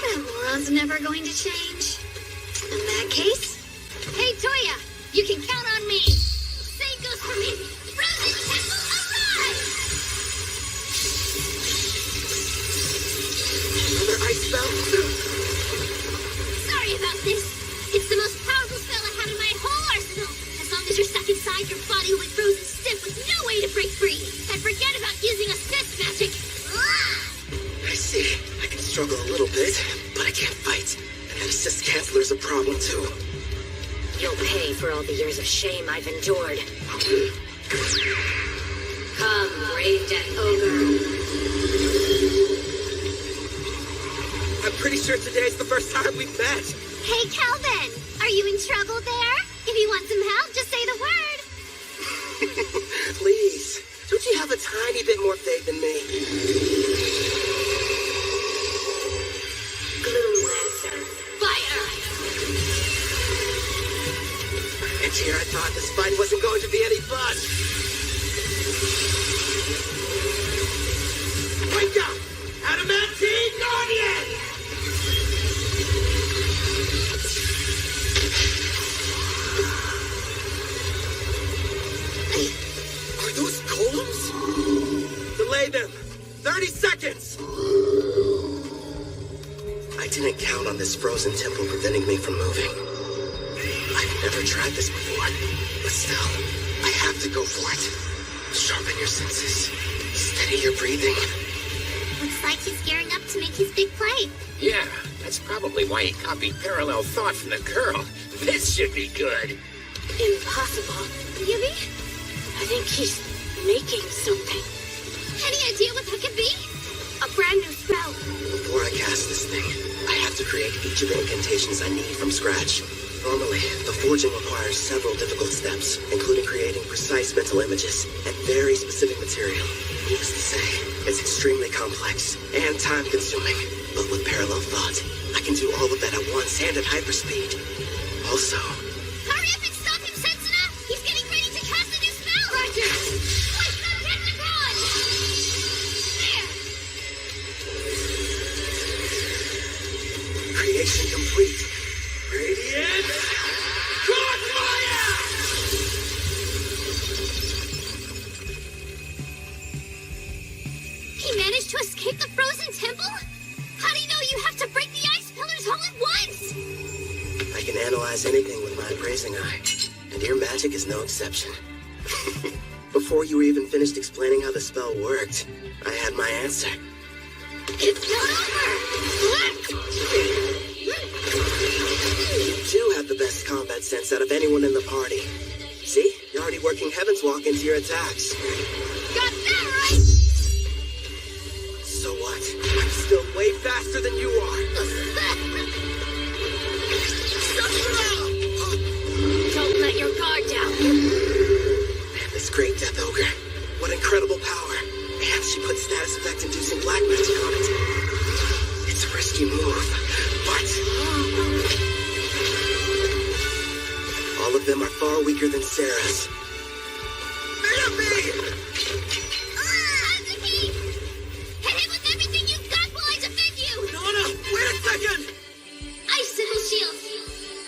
That moron's never going to change. In that case, hey Toya, you can count on me. Same goes for me. Frozen Temple arrive! Another ice spell? Sorry about this. It's the most powerful spell I have in my whole arsenal. As long as you're stuck inside, your body will be frozen stiff with no way to break free. And forget about using assist magic. I see. I can struggle a little bit, but I can't fight. And that assist canceler's a problem, too. You'll pay for all the years of shame I've endured. Come, brave death ogre. I'm pretty sure today's the first time we've met. Hey, Calvin! Are you in trouble there? If you want some help, just say the word. Please, don't you have a tiny bit more faith in me? Gloom Lancer. Fire! And here I thought this fight wasn't going to be any fun. Wake up! Adamantine Are those golems? Delay them! 30 seconds! I didn't count on this frozen temple preventing me from moving. I've never tried this before, but still, I have to go for it. Sharpen your senses. Steady your breathing. Looks like he's gearing up to make his big play. Yeah, that's probably why he copied parallel thought from the girl. This should be good. Impossible. Yubi? I think he's making something. Any idea what that could be? A brand new spell. Before I cast this thing, I have to create each of the incantations I need from scratch. Normally, the forging requires several difficult steps, including creating precise mental images and very specific material. Needless to say, it's extremely complex and time-consuming. But with parallel thought, I can do all of that at once and at hyperspeed. Also, Hurry up and stop him, Sensuna! He's getting ready to cast a new spell! Roger! What's the Technicon? There! creation complete. Radiant Crossfire! He managed to escape the frozen temple? How do you know you have to break the ice pillars all at once? I can analyze anything with my appraising eye, and your magic is no exception. Before you were even finished explaining how the spell worked, I had my answer. It's not over! You do have the best combat sense out of anyone in the party. See? You're already working Heaven's Walk into your attacks. Got that right! So what? I'm still way faster than you are. Don't let your guard down. This great Death Ogre. What incredible power. And she put status effect inducing black magic on it. It's a risky move, but all of them are far weaker than Sarah's. Hazuki! Hit him with everything you've got while I defend you! Nana, wait a second! Icicle shield!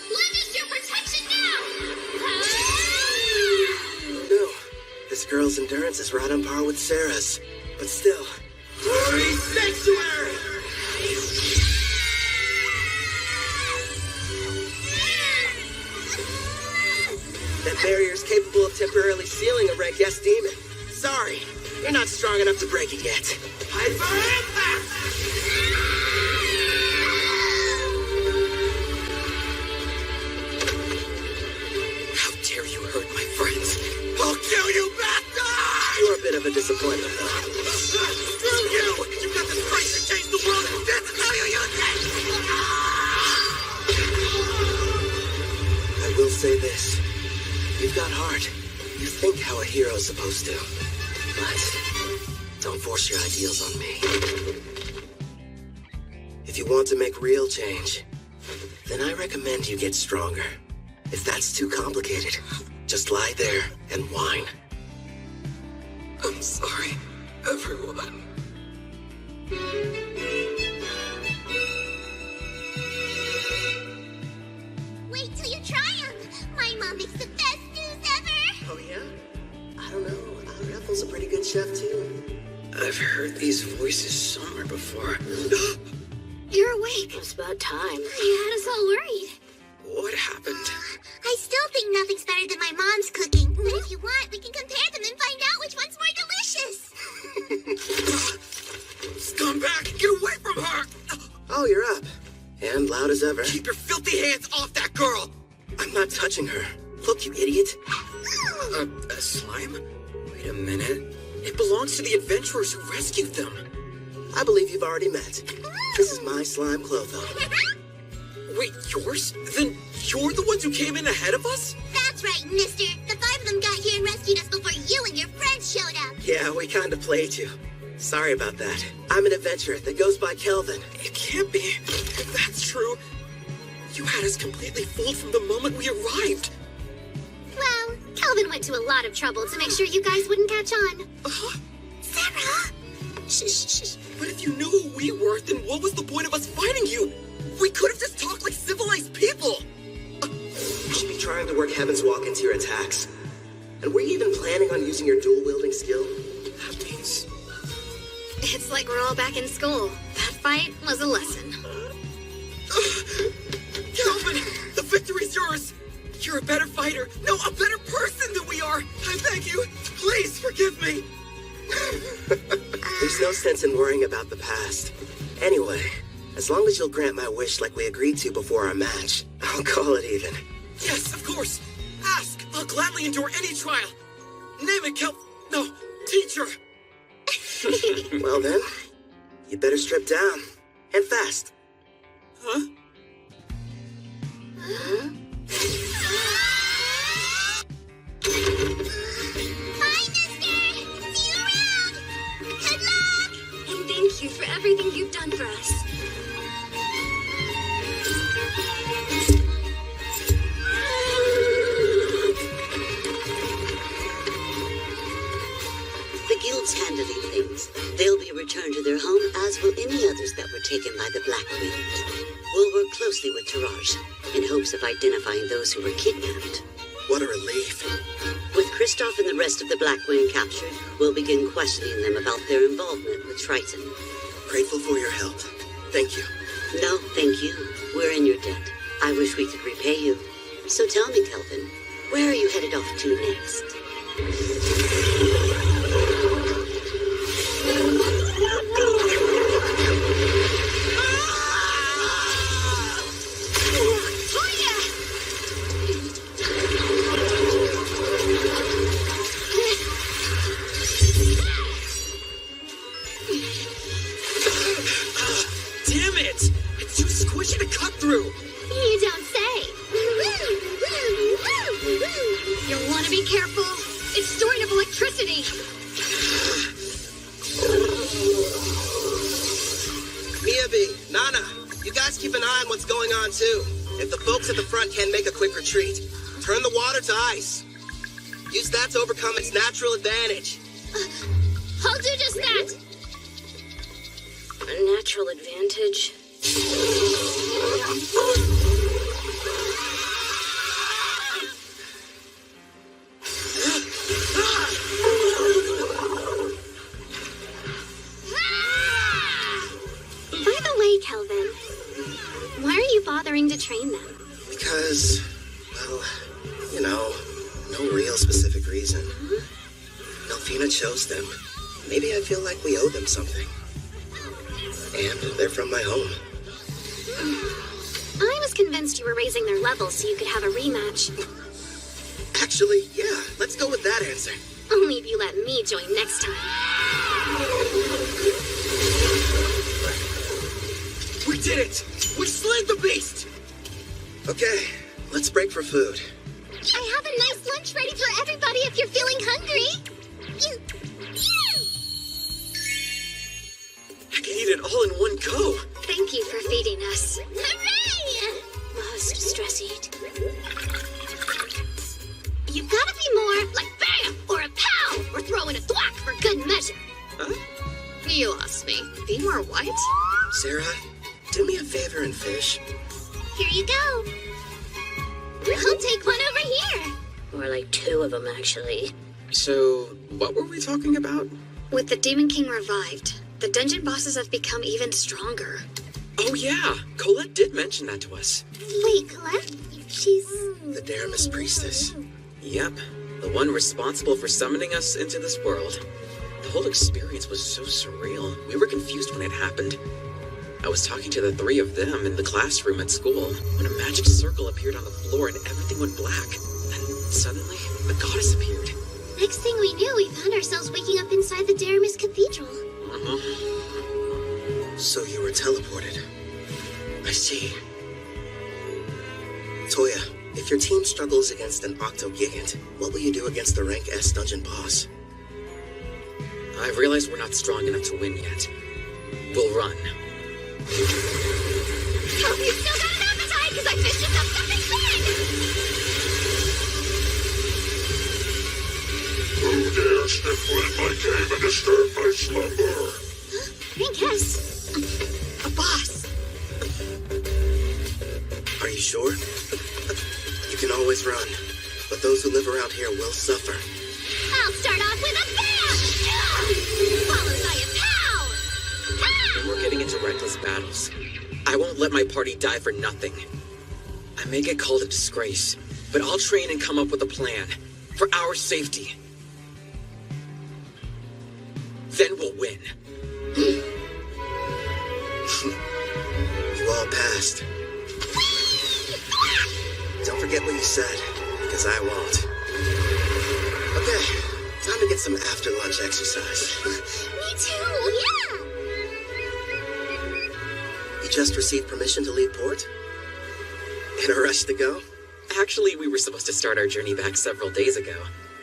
Lend us your protection now! No, this girl's endurance is right on par with Sarah's. But still. Glory Sanctuary! That barrier's capable of temporarily sealing a rank S demon. Sorry, you're not strong enough to break it yet. Hyper Impact! How dare you hurt my friends? I'll kill you, bastard! You're a bit of a disappointment, though. Screw you! You got this right to change the world, and this is how you use it! I will say this. You've got heart. You think how a hero's supposed to. But don't force your ideals on me. If you want to make real change, then I recommend you get stronger. If that's too complicated, just lie there and whine. I'm sorry, everyone. Wait till you try them. My mom makes the best stews ever. Oh, yeah? I don't know. Ethel's a pretty good chef, too. I've heard these voices somewhere before. You're awake. It's about time. You had us all worried. What happened? I still think nothing's better than my mom's cooking. But if you want, we can compare them and find out which one's more delicious. Scumbag, get away from her! Oh, you're up. And loud as ever. Keep your filthy hands off that girl! I'm not touching her. Look, you idiot. A slime? Wait a minute. It belongs to the adventurers who rescued them. I believe you've already met. This is my slime Clotho. Wait, yours? Then you're the ones who came in ahead of us? That's right, mister. The 5 of them got here and rescued us before you and your friends showed up. Yeah, we kind of played you. Sorry about that. I'm an adventurer that goes by Kelvin. It can't be. If that's true, you had us completely fooled from the moment we arrived. Well, Kelvin went to a lot of trouble to make sure you guys wouldn't catch on. Sarah! Shh, shh, shh. But if you knew who we were, then what was the point of us fighting you? We could have just talked like civilized people! You should be trying to work Heaven's Walk into your attacks. And were you even planning on using your dual-wielding skill? That means... It's like we're all back in school. That fight was a lesson. Calvin, the victory's yours! You're a better fighter, no, a better person than we are! I beg you, please forgive me! There's no sense in worrying about the past. Anyway, as long as you'll grant my wish like we agreed to before our match, I'll call it even. Yes, of course! Ask! I'll gladly endure any trial! Name it, No, teacher! Well then, you better strip down. And fast. Huh? Bye, mister! See you around! Good luck! And thank you for everything you've done for us. The guild's handling things. They'll be returned to their home, as will any others that were taken by the Black Wind. We'll work closely with Taraj, in hopes of identifying those who were kidnapped. What a relief. With Kristoff and the rest of the Black Wind captured, we'll begin questioning them about their involvement with Triton. Grateful for your help. Thank you. No, thank you. We're in your debt. I wish we could repay you. So tell me, Kelvin, where are you headed off to next? Damn it! It's too squishy to cut through! You don't say. You'll want to be careful. It's storing up electricity. Miyabi, Nana, you guys keep an eye on what's going on too. If the folks at the front can't make a quick retreat, turn the water to ice. Use that to overcome its natural advantage. I'll do just that. A natural advantage? By the way, Kelvin, why are you bothering to train them? Because, well, you know, no real specific reason. Delphina chose them. Maybe I feel like we owe them something. And they're from my home. I was convinced you were raising their level so you could have a rematch. Actually, yeah, let's go with that answer. Only if you let me join next time. We did it! We slayed the beast! Okay, let's break for food. I have a nice lunch ready for everybody if you're feeling hungry. I can eat it all in one go. Thank you for feeding us. Hooray! Must stress eat. You've got to be more like bam or a pow or throw in a thwack for good measure. Huh? You lost me. Be more what? Sarah, do me a favor and fish. Here you go. I'll take one over here. Or like two of them, actually. So, what were we talking about? With the Demon King revived, the dungeon bosses have become even stronger. Oh yeah, Colette did mention that to us. Wait, Colette? She's... The Daramus priestess. Yep, the one responsible for summoning us into this world. The whole experience was so surreal. We were confused when it happened. I was talking to the three of them in the classroom at school when a magic circle appeared on the floor and everything went black. Then suddenly, the goddess appeared. Next thing we knew, we found ourselves waking up inside the Daramus Cathedral. So you were teleported. I see. Toya, if your team struggles against an Octo-Gigant, what will you do against the rank S dungeon boss? I've realized we're not strong enough to win yet. We'll run. Hope you still got an appetite, because I fished us up something big! Who dare step foot in my cave and disturb my slumber? I guess. A boss! Are you sure? You can always run, but those who live around here will suffer. I'll start off with a bam! Followed by a pow! When we're getting into reckless battles, I won't let my party die for nothing. I may get called a disgrace, but I'll train and come up with a plan for our safety. Then we'll win. You all passed. Don't forget what you said, because I won't. Okay, time to get some after-lunch exercise. Me too, yeah! You just received permission to leave port? In a rush to go? Actually, we were supposed to start our journey back several days ago.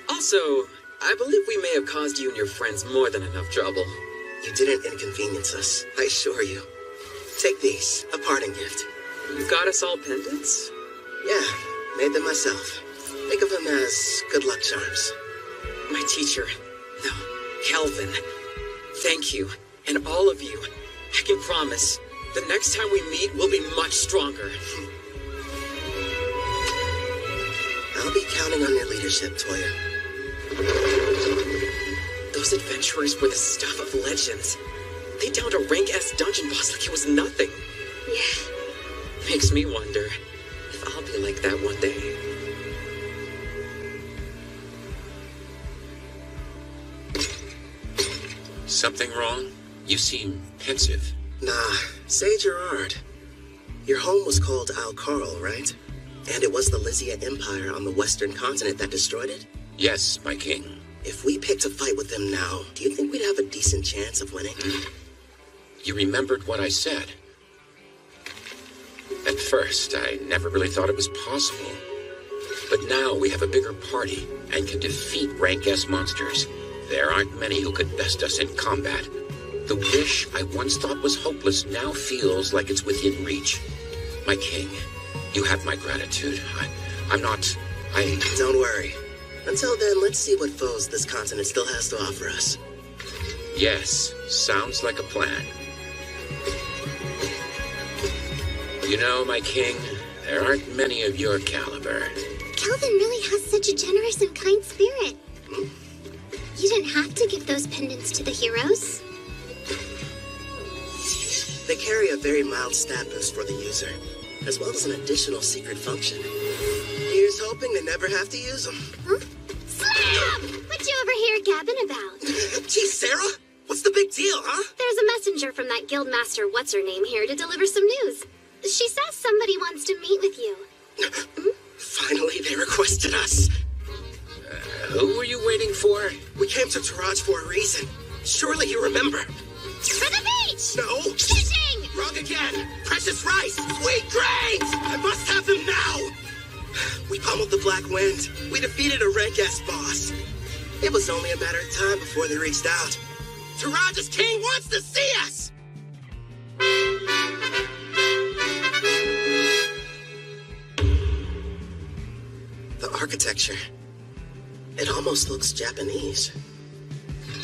Also, I believe we may have caused you and your friends more than enough trouble. You didn't inconvenience us, I assure you. Take these, a parting gift. You got us all pendants? Yeah, made them myself. Think of them as good luck charms. My teacher, no, Kelvin, thank you, and all of you. I can promise, the next time we meet, we'll be much stronger. I'll be counting on your leadership, Toya. Those adventurers were the stuff of legends. They downed a rank S dungeon boss like it was nothing. Yeah. Makes me wonder if I'll be like that one day. Something wrong? You seem pensive. Nah, say Gerard. Your home was called Al-Karl, right? And it was the Lysia Empire on the western continent that destroyed it? Yes, my king. If we picked a fight with them now, do you think we'd have a decent chance of winning? You remembered what I said. At first, I never really thought it was possible. But now we have a bigger party and can defeat rank S monsters. There aren't many who could best us in combat. The wish I once thought was hopeless now feels like it's within reach. My king, you have my gratitude. Don't worry. Until then, let's see what foes this continent still has to offer us. Yes, sounds like a plan. You know, my king, there aren't many of your caliber. Kelvin really has such a generous and kind spirit. You didn't have to give those pendants to the heroes. They carry a very mild stat boost for the user, as well as an additional secret function. Here's hoping they never have to use them. Huh? Slam! What you over here gabbing about? Gee, Sarah, what's the big deal, huh? There's a messenger from that guildmaster what's-her-name here to deliver some news. She says somebody wants to meet with you. Finally, they requested us. Who were you waiting for? We came to Taraj for a reason. Surely you remember. For the beach! No! Fishing! Wrong again! Precious rice! Sweet grains! I must have them now! We pummeled the Black Wind. We defeated a rank S boss. It was only a matter of time before they reached out. Taraj's king wants to see us! The architecture. It almost looks Japanese.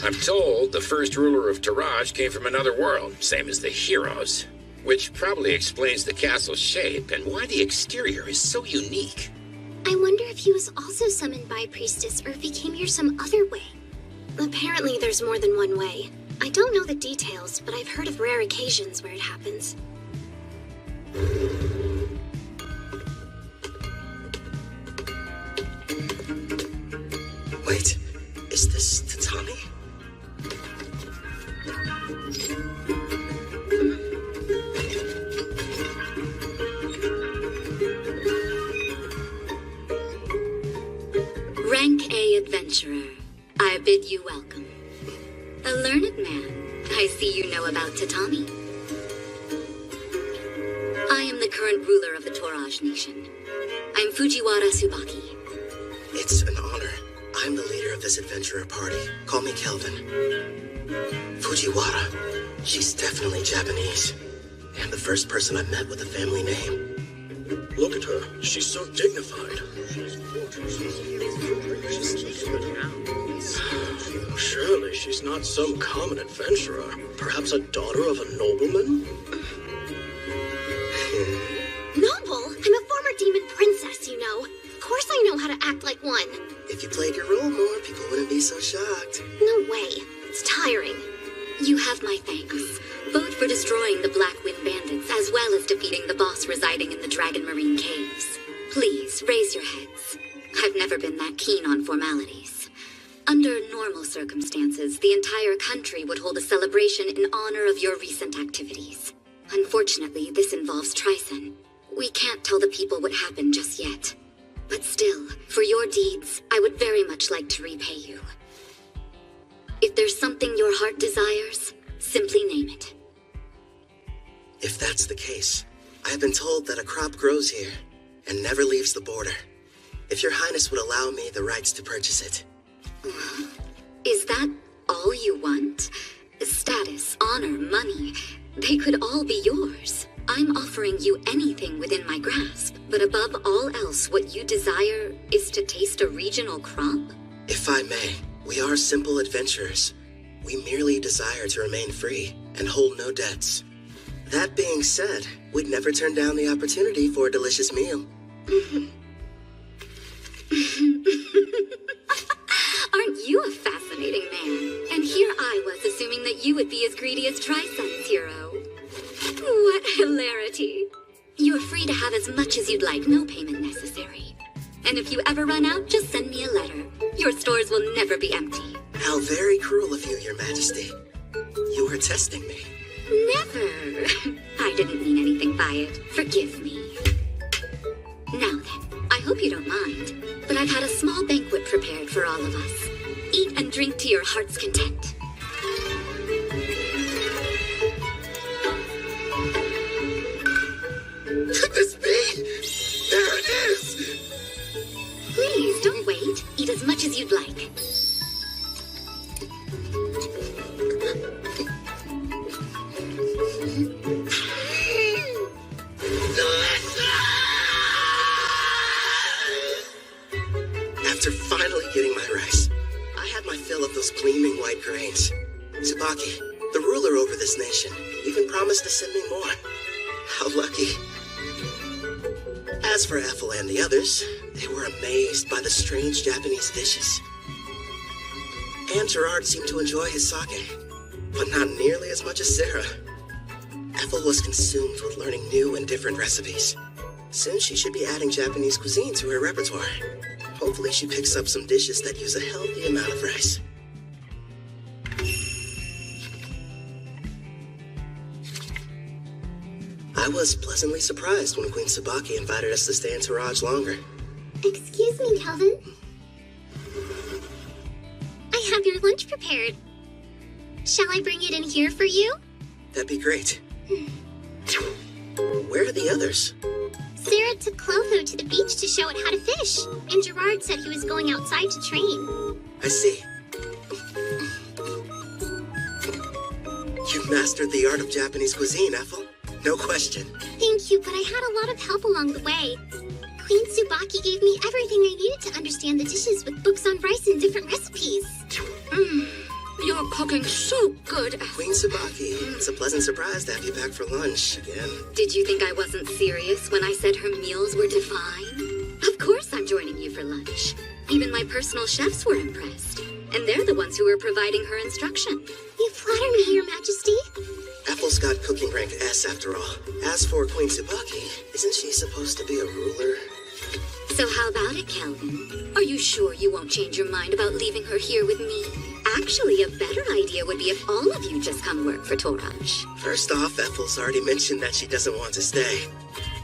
I'm told the first ruler of Taraj came from another world, same as the heroes. Which probably explains the castle's shape and why the exterior is so unique. I wonder if he was also summoned by a priestess or if he came here some other way. Apparently there's more than one way. I don't know the details, but I've heard of rare occasions where it happens. Wait, is this tatami? Rank A adventurer, I bid you welcome. A learned man, I see you know about tatami. I am the current ruler of the Toraj nation. I'm Fujiwara Tsubaki. It's an honor. I'm the leader of this adventurer party. Call me Kelvin. Fujiwara. She's definitely Japanese. And the first person I met with a family name. Look at her. She's so dignified. Surely she's not some common adventurer. Perhaps a daughter of a nobleman? Noble? I'm a former demon princess, you know. Of course I know how to act like one. If you played your role more, people wouldn't be so shocked. No way. It's tiring. You have my thanks, both for destroying the Black Wind Bandits as well as defeating the boss residing in the Dragon Marine Caves. Please, raise your heads. I've never been that keen on formalities. Under normal circumstances, the entire country would hold a celebration in honor of your recent activities. Unfortunately, this involves Trison. We can't tell the people what happened just yet. But still, for your deeds, I would very much like to repay you. If there's something your heart desires, simply name it. If that's the case, I have been told that a crop grows here and never leaves the border. If your highness would allow me the rights to purchase it. Is that all you want? Status, honor, money, they could all be yours. I'm offering you anything within my grasp, but above all else, what you desire is to taste a regional crop? If I may, we are simple adventurers. We merely desire to remain free and hold no debts. That being said, we'd never turn down the opportunity for a delicious meal. Aren't you a fascinating man? And here I was assuming that you would be as greedy as Trison's hero. What hilarity. You're free to have as much as you'd like, no payment necessary. And if you ever run out, just send me a letter. Your stores will never be empty. How very cruel of you, Your Majesty. You were testing me. Never. I didn't mean anything by it. Forgive me. Now then, I hope you don't mind, but I've had a small banquet prepared for all of us. Eat and drink to your heart's content. Could this be? There it is! Please, don't wait. Eat as much as you'd like. After finally getting my rice, I had my fill of those gleaming white grains. Tsubaki, the ruler over this nation, even promised to send me more. How lucky. As for Ethel and the others, they were amazed by the strange Japanese dishes. And Gerard seemed to enjoy his sake, but not nearly as much as Sarah. Ethel was consumed with learning new and different recipes. Soon she should be adding Japanese cuisine to her repertoire. Hopefully she picks up some dishes that use a healthy amount of rice. I was pleasantly surprised when Queen Tsubaki invited us to stay in Taraj longer. Excuse me, Calvin. I have your lunch prepared. Shall I bring it in here for you? That'd be great. Where are the others? Sarah took Clotho to the beach to show it how to fish, and Gerard said he was going outside to train. I see. You've mastered the art of Japanese cuisine, Ethel. No question. Thank you, but I had a lot of help along the way. Queen Tsubaki gave me everything I needed to understand the dishes with books on rice and different recipes. You're cooking so good. Queen Tsubaki, it's a pleasant surprise to have you back for lunch again. Did you think I wasn't serious when I said her meals were divine? Of course I'm joining you for lunch. Even my personal chefs were impressed. And they're the ones who were providing her instruction. You flatter me, Your Majesty. Ethel's got cooking rank S after all. As for Queen Tsubaki, isn't she supposed to be a ruler? So how about it, Calvin? Are you sure you won't change your mind about leaving her here with me? Actually, a better idea would be if all of you just come work for Toraj. First off, Ethel's already mentioned that she doesn't want to stay.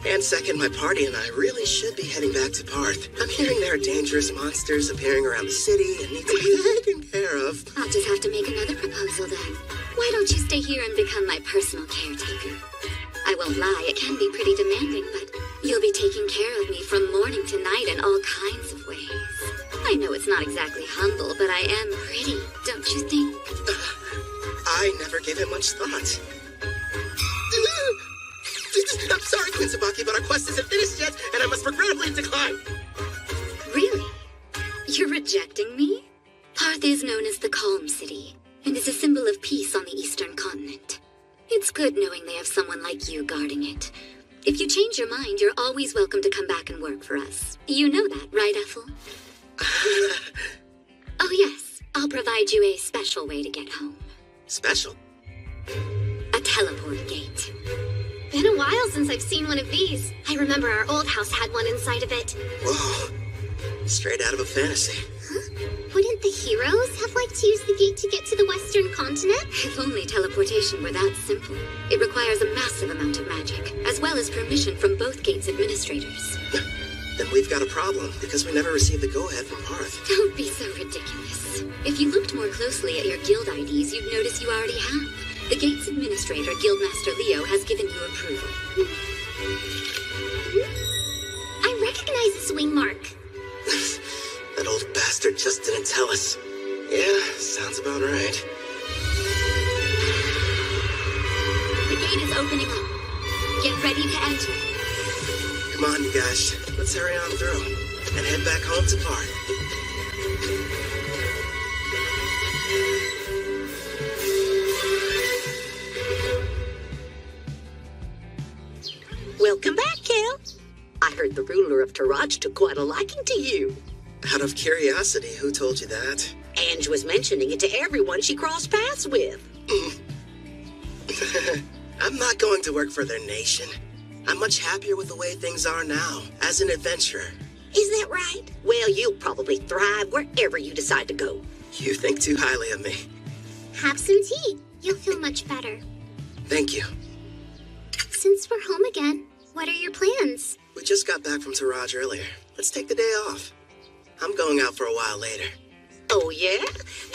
And second, my party and I really should be heading back to Parth. I'm hearing there are dangerous monsters appearing around the city and need to be taken care of. I'll just have to make another proposal then. Why don't you stay here and become my personal caretaker? I won't lie, it can be pretty demanding, but you'll be taking care of me from morning to night in all kinds of ways. I know it's not exactly humble, but I am pretty, don't you think? I never gave it much thought. I'm sorry, Queen Tsubaki, but our quest isn't finished yet. would like to climb. Really? You're rejecting me? Parth is known as the Calm City, and is a symbol of peace on the eastern continent. It's good knowing they have someone like you guarding it. If you change your mind, you're always welcome to come back and work for us. You know that, right, Ethel? Oh yes, I'll provide you a special way to get home. Special? A teleport gate. Been a while since I've seen one of these. I remember our old house had one inside of it. Whoa. Straight out of a fantasy. Wouldn't the heroes have liked to use the gate to get to the western continent? If only teleportation were that simple. It requires a massive amount of magic, as well as permission from both gate's administrators. Then we've got a problem, because we never received the go-ahead from Parth. Don't be so ridiculous. If you looked more closely at your guild IDs, you'd notice you already have. The gate's administrator, Guildmaster Leo, has given you approval. I recognize this wing mark. That old bastard just didn't tell us. Yeah, sounds about right. The gate is opening up. Get ready to enter. Come on, you guys. Let's hurry on through and head back home to Parth. Welcome back, Kel. I heard the ruler of Taraj took quite a liking to you. Out of curiosity, who told you that? Ange was mentioning it to everyone she crossed paths with. I'm not going to work for their nation. I'm much happier with the way things are now, as an adventurer. Is that right? Well, you'll probably thrive wherever you decide to go. You think too highly of me. Have some tea. You'll feel much better. Thank you. Since we're home again, what are your plans? We just got back from Taraj earlier. Let's take the day off. I'm going out for a while later. Oh, yeah?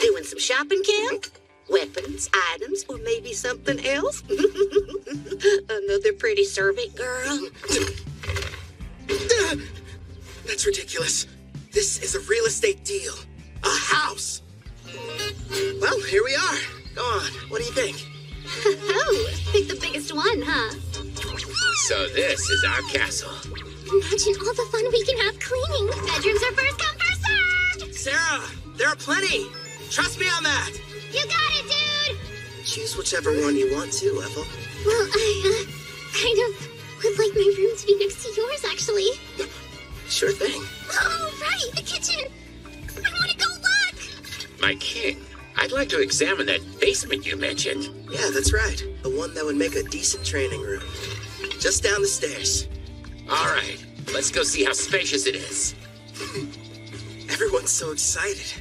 Doing some shopping, Kel? Weapons, items, or maybe something else? Another pretty servant girl? That's ridiculous. This is a real estate deal. A house. Well, here we are. Go on. What do you think? Oh, pick the biggest one, huh? So this is our castle. Imagine all the fun we can have cleaning. Bedrooms are first come, first served! Sarah, there are plenty. Trust me on that. You got it, dude! Choose whichever one you want to, Ethel. Well, I, kind of would like my room to be next to yours, actually. Sure thing. Oh, right, the kitchen! I want to go look! My king, I'd like to examine that basement you mentioned. Yeah, that's right. The one that would make a decent training room. Just down the stairs. All right, let's go see how spacious it is. Everyone's so excited.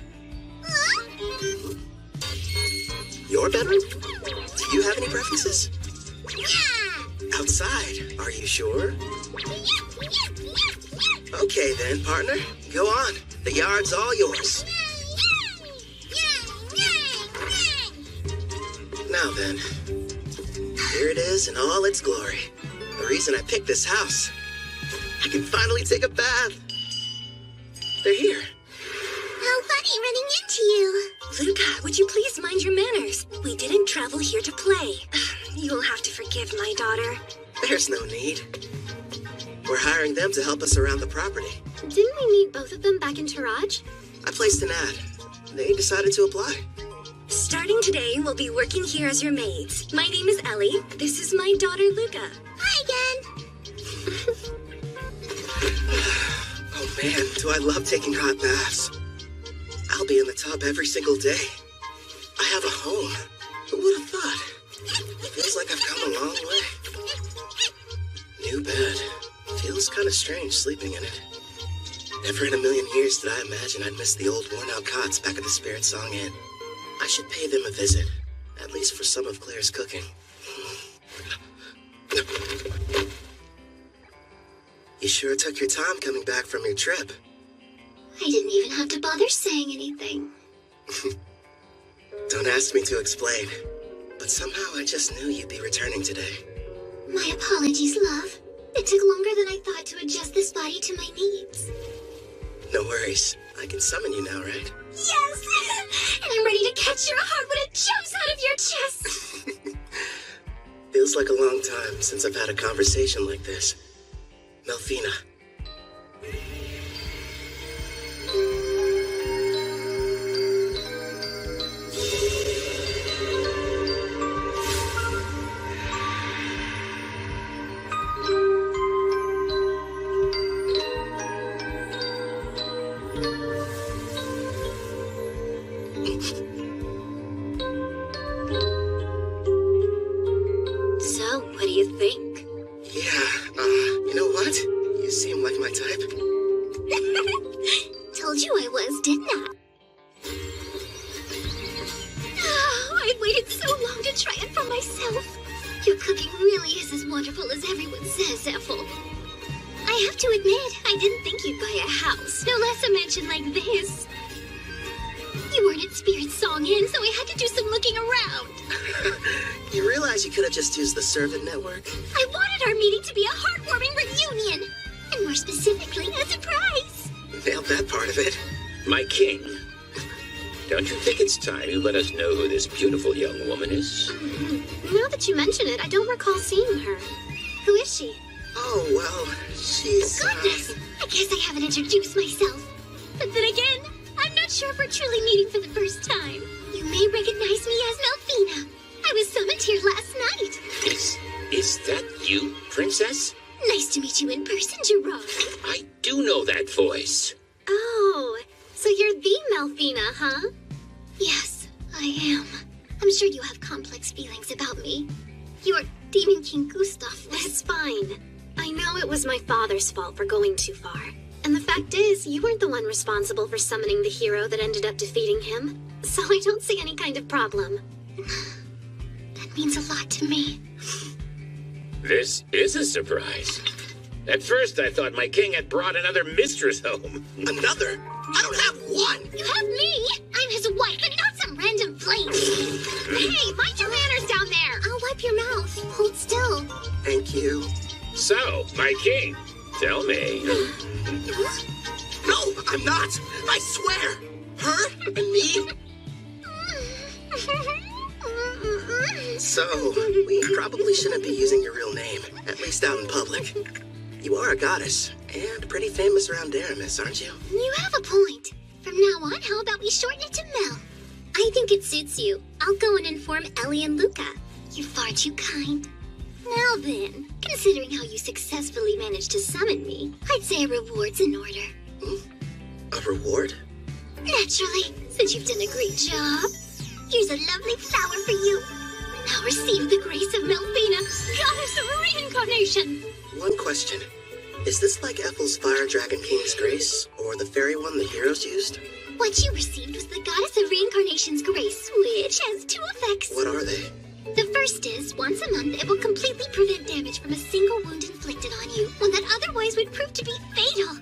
Your bedroom? Do you have any preferences? Yeah! Outside, are you sure? Okay then, partner. Go on. The yard's all yours. Now then, here it is in all its glory. The reason I picked this house. I can finally take a bath. They're here. How funny running into you. Luca, would you please mind your manners? We didn't travel here to play. You'll have to forgive my daughter. There's no need. We're hiring them to help us around the property. Didn't we meet both of them back in Taraj? I placed an ad. They decided to apply. Starting today, we'll be working here as your maids. My name is Ellie. This is my daughter, Luca. Hi again. Oh man, do I love taking hot baths. I'll be in the tub every single day. I have a home. Who would have thought? Feels like I've come a long way. New bed. Feels kind of strange sleeping in it. Never in a million years did I imagine I'd miss the old worn-out cots back at the Spirit Song Inn. I should pay them a visit, at least for some of Claire's cooking. You sure took your time coming back from your trip. I didn't even have to bother saying anything. Don't ask me to explain, but somehow I just knew you'd be returning today. My apologies, love. It took longer than I thought to adjust this body to my needs. No worries. I can summon you now, right? Yes! And I'm ready to catch your heart when it jumps out of your chest! Feels like a long time since I've had a conversation like this. Melfina, my type. Told you I was, didn't I? Oh, I've waited so long to try it for myself. Your cooking really is as wonderful as everyone says, Ethel. I have to admit, I didn't think you'd buy a house, no less a mansion like this. You weren't at Spirit Song Inn, so I had to do some looking around. You realize you could have just used the servant network? I wanted our meeting to be a heartwarming reunion, and more specifically, a surprise. Nailed that part of it. My king, don't you think it's time you let us know who this beautiful young woman is? Now that you mention it, I don't recall seeing her. Who is she? Oh, well, she's... Goodness! I guess I haven't introduced myself. But then again, I'm not sure if we're truly meeting for the first time. You may recognize me as Melfina. I was summoned here last night. Is that you, princess? Nice to meet you in person, Gerard. I do know that voice. Oh, so you're the Melfina, huh? Yes, I am. I'm sure you have complex feelings about me. Your Demon King Gustav. It's fine. I know it was my father's fault for going too far. And the fact is, you weren't the one responsible for summoning the hero that ended up defeating him. So I don't see any kind of problem. That means a lot to me. This is a surprise. At first, I thought my king had brought another mistress home. Another? I don't have one! You have me! I'm his wife and not some random flame! Hey, mind your manners down there! I'll wipe your mouth. Hold still. Thank you. So, my king, tell me. No, I'm not! I swear! Her and me? So, we probably shouldn't be using your real name, at least out in public. You are a goddess, and pretty famous around Aramis, aren't you? You have a point. From now on, how about we shorten it to Mel? I think it suits you. I'll go and inform Ellie and Luca. You're far too kind. Now then, considering how you successfully managed to summon me, I'd say a reward's in order. A reward? Naturally, since you've done a great job. Here's a lovely flower for you. Now receive the grace of Melfina, goddess of reincarnation. One question. Is this like Ethel's Fire Dragon King's grace, or the fairy one the heroes used? What you received was the goddess of reincarnation's grace, which has two effects. What are they? The first is, once a month, it will completely prevent damage from a single wound inflicted on you, one that otherwise would prove to be fatal.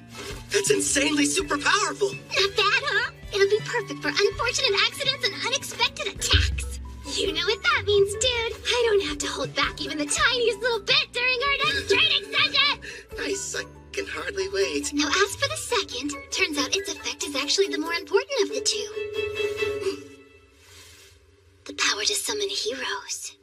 That's insanely super powerful! Not bad, huh? It'll be perfect for unfortunate accidents and unexpected attacks. You know what that means, dude. I don't have to hold back even the tiniest little bit during our next training session! Nice, I can hardly wait. Now, as for the second, turns out its effect is actually the more important of the two. The power to summon heroes.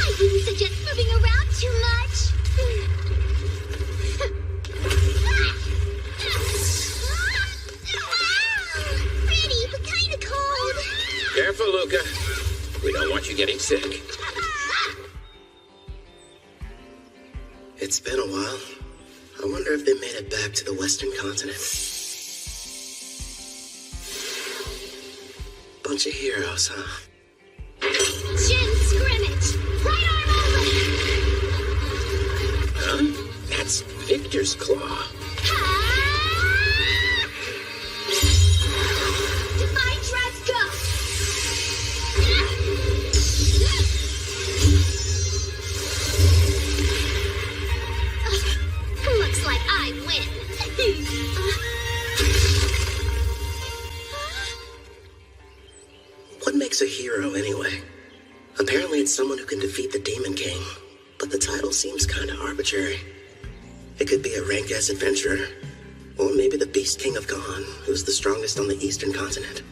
I wouldn't suggest moving around too much. Pretty, but kind of cold. Careful, Luca. We don't want you getting sick. It's been a while. I wonder if they made it back to the Western continent. Bunch of heroes, huh? Chin scrimmage. Right arm open. Huh? That's Victor's claw. Divine dress go. Looks like I win. What makes a hero, anyway? Apparently it's someone who can defeat the Demon King, but the title seems kind of arbitrary. It could be a rank-ass adventurer, or maybe the Beast King of Gahan, who's the strongest on the Eastern continent.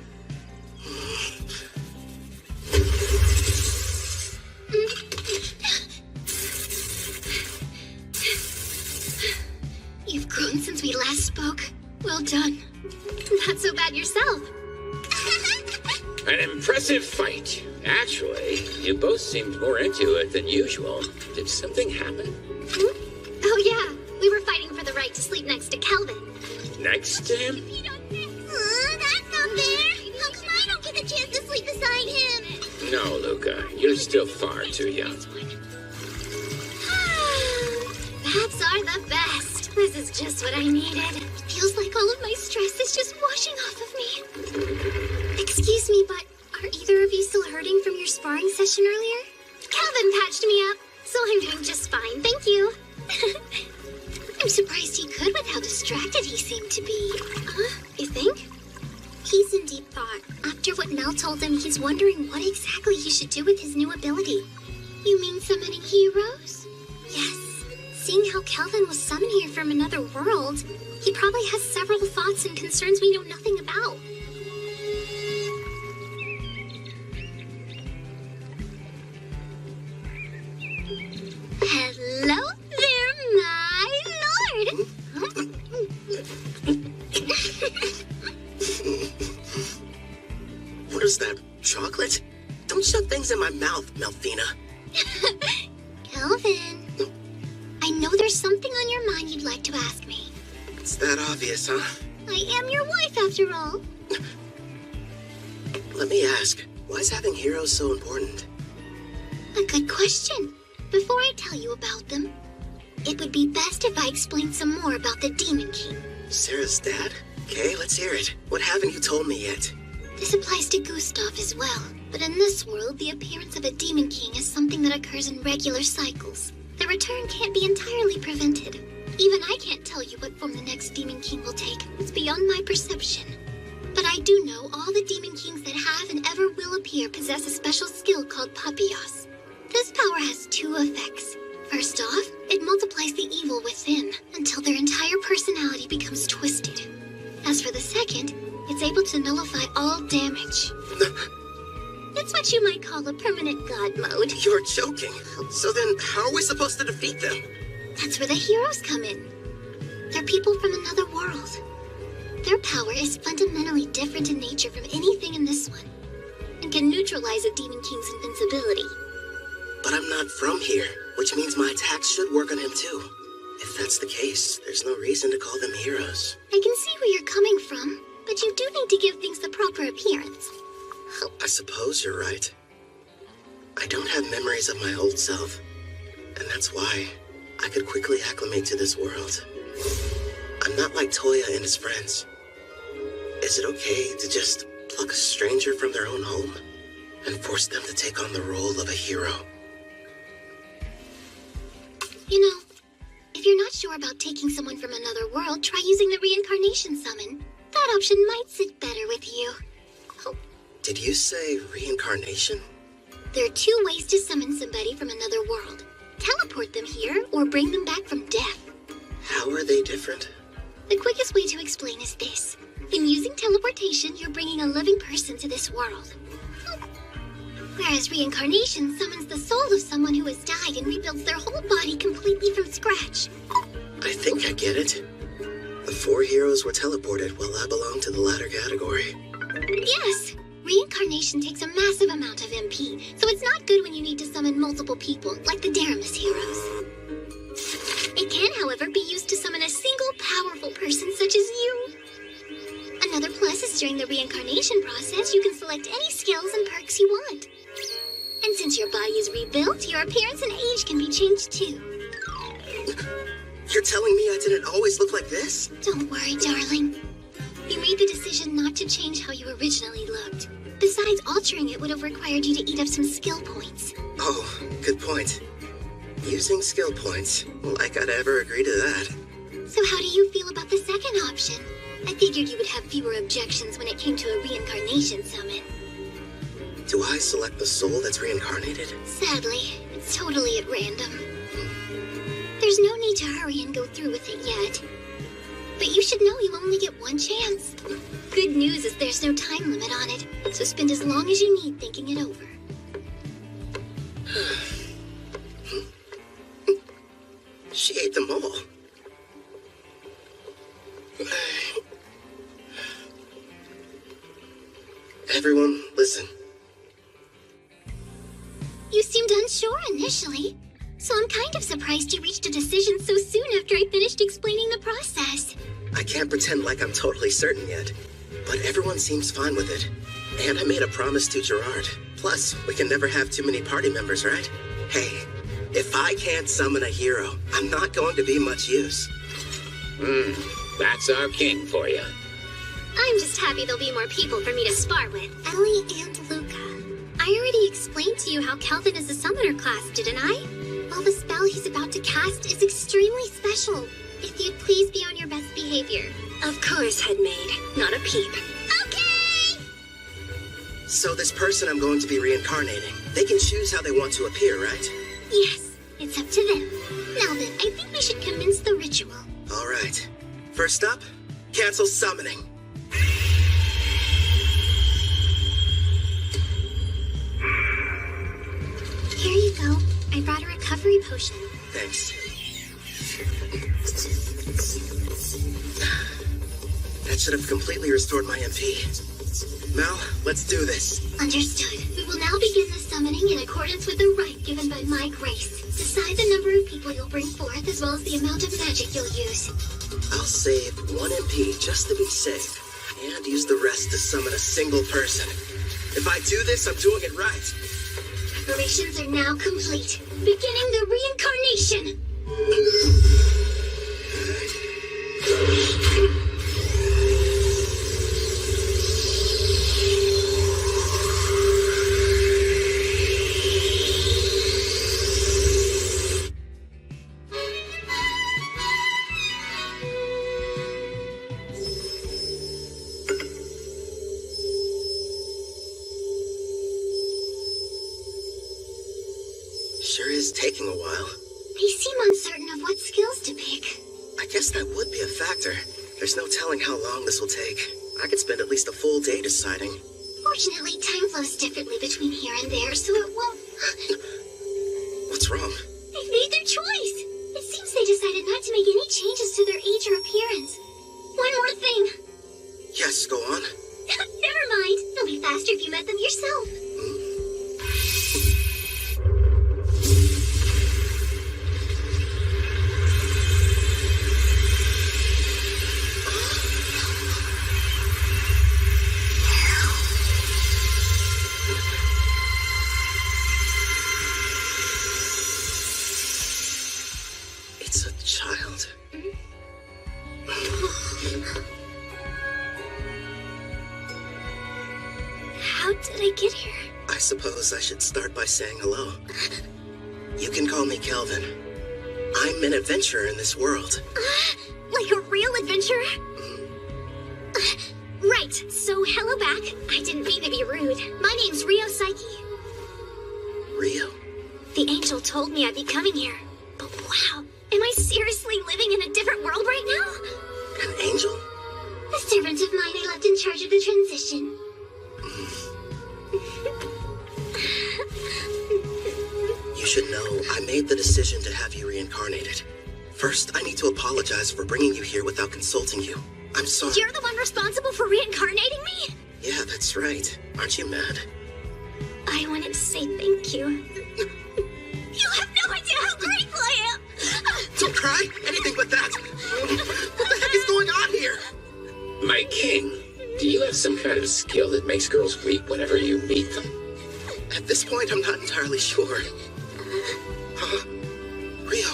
You've grown since we last spoke. Well done. Not so bad yourself. An impressive fight. Actually, you both seemed more into it than usual. Did something happen? Oh yeah, we were fighting for the right to sleep next to Kelvin. Next to him? That's not fair. How come I don't get the chance to sleep beside him? No, Luca. You're still far too young. Bats are the best. This is just what I needed. Feels like all of my stress is just washing off of me. Excuse me, but are either of you still hurting from your sparring session earlier? Calvin patched me up, so I'm doing just fine, thank you. I'm surprised he could with how distracted he seemed to be. You think? He's in deep thought. After what Mel told him, he's wondering what exactly he should do with his new ability. You mean summoning heroes? Yes. Seeing how Kelvin was summoned here from another world, he probably has several thoughts and concerns we know nothing about. Hello there, my lord! What is that? Chocolate? Don't shove things in my mouth, Melfina. Kelvin, I know there's something on your mind you'd like to ask me. It's that obvious, huh? I am your wife, after all. Let me ask, why is having heroes so important? A good question. Before I tell you about them, it would be best if I explained some more about the Demon King. Sarah's dad? Okay, let's hear it. What haven't you told me yet? This applies to Gustav as well, but in this world, the appearance of a Demon King is something that occurs in regular cycles. The return can't be entirely prevented. Even I can't tell you what form the next Demon King will take. It's beyond my perception. But I do know all the Demon Kings that have and ever will appear possess a special skill called Papios. This power has two effects. First off, it multiplies the evil within until their entire personality becomes twisted. As for the second, it's able to nullify all damage. It's what you might call a permanent god mode. You're joking. So then, how are we supposed to defeat them? That's where the heroes come in. They're people from another world. Their power is fundamentally different in nature from anything in this one, and can neutralize a Demon King's invincibility. But I'm not from here, which means my attacks should work on him too. If that's the case, there's no reason to call them heroes. I can see where you're coming from, but you do need to give things the proper appearance. I suppose you're right. I don't have memories of my old self, and that's why I could quickly acclimate to this world. I'm not like Toya and his friends. Is it okay to just pluck a stranger from their own home and force them to take on the role of a hero? You know, if you're not sure about taking someone from another world, try using the reincarnation summon. That option might sit better with you. Did you say reincarnation? There are two ways to summon somebody from another world. Teleport them here or bring them back from death. How are they different? The quickest way to explain is this. In using teleportation, you're bringing a living person to this world. Whereas reincarnation summons the soul of someone who has died and rebuilds their whole body completely from scratch. I think I get it. The 4 heroes were teleported while I belong to the latter category. Yes! Reincarnation takes a massive amount of MP, so it's not good when you need to summon multiple people, like the Daramus heroes. It can, however, be used to summon a single powerful person such as you. Another plus is during the reincarnation process, you can select any skills and perks you want. And since your body is rebuilt, your appearance and age can be changed too. You're telling me I didn't always look like this? Don't worry, darling. You made the decision not to change how you originally looked. Besides, altering it would have required you to eat up some skill points. Oh, good point. Using skill points, like I'd ever agree to that. So how do you feel about the second option? I figured you would have fewer objections when it came to a reincarnation summon. Do I select the soul that's reincarnated? Sadly, it's totally at random. There's no need to hurry and go through with it yet. But you should know you only get one chance. Good news is there's no time limit on it, so spend as long as you need thinking it over. She ate them all. Everyone, listen. You seemed unsure initially, so I'm kind of surprised you reached a decision so soon after I finished explaining the process. I can't pretend like I'm totally certain yet, but everyone seems fine with it. And I made a promise to Gerard. Plus, we can never have too many party members, right? Hey, if I can't summon a hero, I'm not going to be much use. That's our king for you. I'm just happy there'll be more people for me to spar with. Ellie and Luca. I already explained to you how Kelvin is a summoner class, didn't I? Well, the spell he's about to cast is extremely special. If you'd please be on your best behavior. Of course, Headmaid. Not a peep. Okay! So this person I'm going to be reincarnating, they can choose how they want to appear, right? Yes, it's up to them. Now then, I think we should commence the ritual. All right. First up, cancel summoning. Here you go. I brought a recovery potion. Thanks. That should have completely restored my MP. Mel, let's do this. Understood. We will now begin the summoning in accordance with the rite given by my grace. Decide the number of people you'll bring forth as well as the amount of magic you'll use. I'll save 1 MP just to be safe, and use the rest to summon a single person. If I do this, I'm doing it right. Preparations are now complete. Beginning the reincarnation. Sure is taking a while. They seem uncertain of what skills to pick. I guess that would be a factor. There's no telling how long this will take. I could spend at least a full day deciding. Fortunately, time flows differently between here and there, so it won't... What's wrong? They've made their choice. It seems they decided not to make any changes to their age or appearance. One more thing. Yes, go on. Never mind. It'll be faster if you met them yourself. It's a child. How did I get here? I suppose I should start by saying hello. You can call me Kelvin. I'm an adventurer in this world. Like a real adventurer? Right, so hello back. I didn't mean to be rude. My name's Rio Psyche. Rio? The angel told me I'd be coming here. But wow, am I seriously living in a different world right now? An angel? A servant of mine I left in charge of the transition. You should know, I made the decision to have you reincarnated. First, I need to apologize for bringing you here without consulting you. I'm sorry. You're the one responsible for reincarnating me? Yeah, that's right. Aren't you mad? I wanted to say thank you. You have no idea how grateful I am! Don't cry! Anything but that! What the heck is going on here? My king, do you have some kind of skill that makes girls weep whenever you meet them? At this point, I'm not entirely sure. Huh? Rio?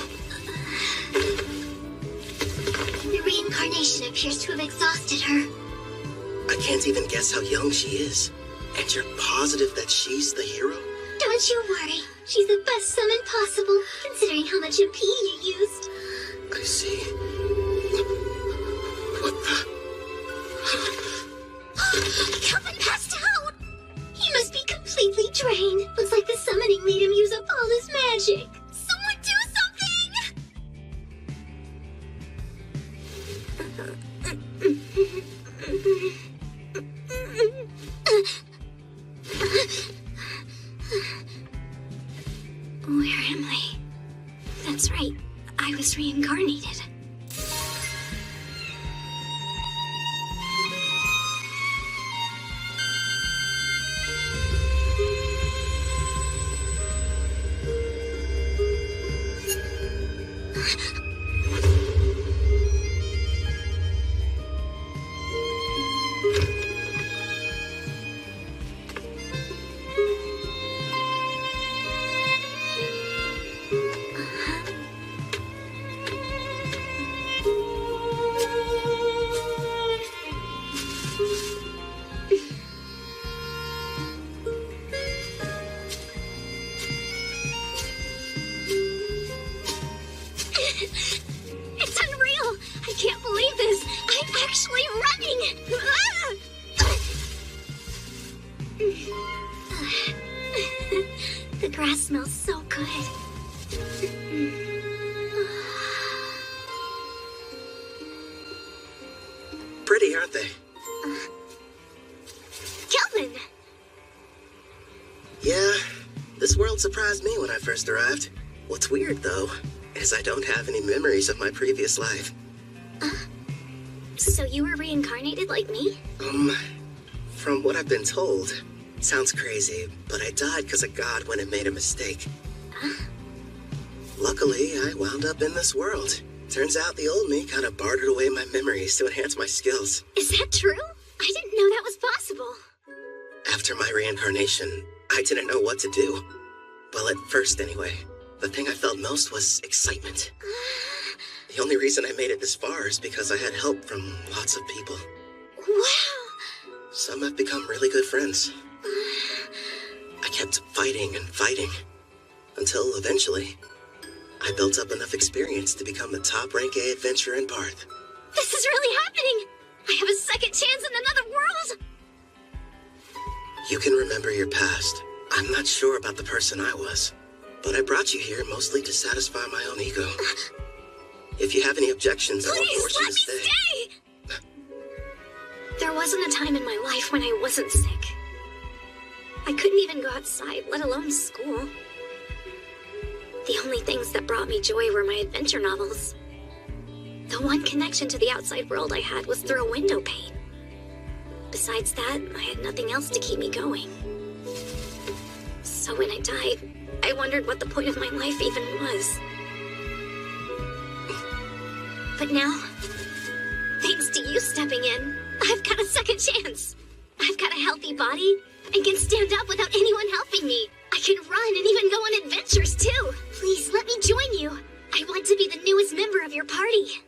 The reincarnation appears to have exhausted her. I can't even guess how young she is. And you're positive that she's the hero? Don't you worry. She's the best summon possible, considering how much MP you used. I see. What the? Kelvin passed out! He must be completely drained. Looks like the summoning made him use up all his magic. Someone do Where am I? That's right. I was reincarnated. I can't believe this! I'm actually running! The grass smells so good. Pretty, aren't they? Kelvin! Yeah, this world surprised me when I first arrived. What's weird, though, is I don't have any memories of my previous life. So you were reincarnated like me? From what I've been told, sounds crazy, but I died because a god went and made a mistake. Luckily, I wound up in this world. Turns out the old me kind of bartered away my memories to enhance my skills. Is that true? I didn't know that was possible. After my reincarnation, I didn't know what to do. Well, at first anyway. The thing I felt most was excitement. The only reason I made it this far is because I had help from lots of people. Wow! Some have become really good friends. I kept fighting and fighting, until eventually, I built up enough experience to become the top rank A adventurer in Parth. This is really happening! I have a second chance in another world! You can remember your past. I'm not sure about the person I was, but I brought you here mostly to satisfy my own ego. If you have any objections, I won't force you to stay. There wasn't a time in my life when I wasn't sick. I couldn't even go outside, let alone school. The only things that brought me joy were my adventure novels. The one connection to the outside world I had was through a window pane. Besides that, I had nothing else to keep me going. So when I died, I wondered what the point of my life even was. But now, thanks to you stepping in, I've got a second chance. I've got a healthy body and can stand up without anyone helping me. I can run and even go on adventures too. Please let me join you. I want to be the newest member of your party.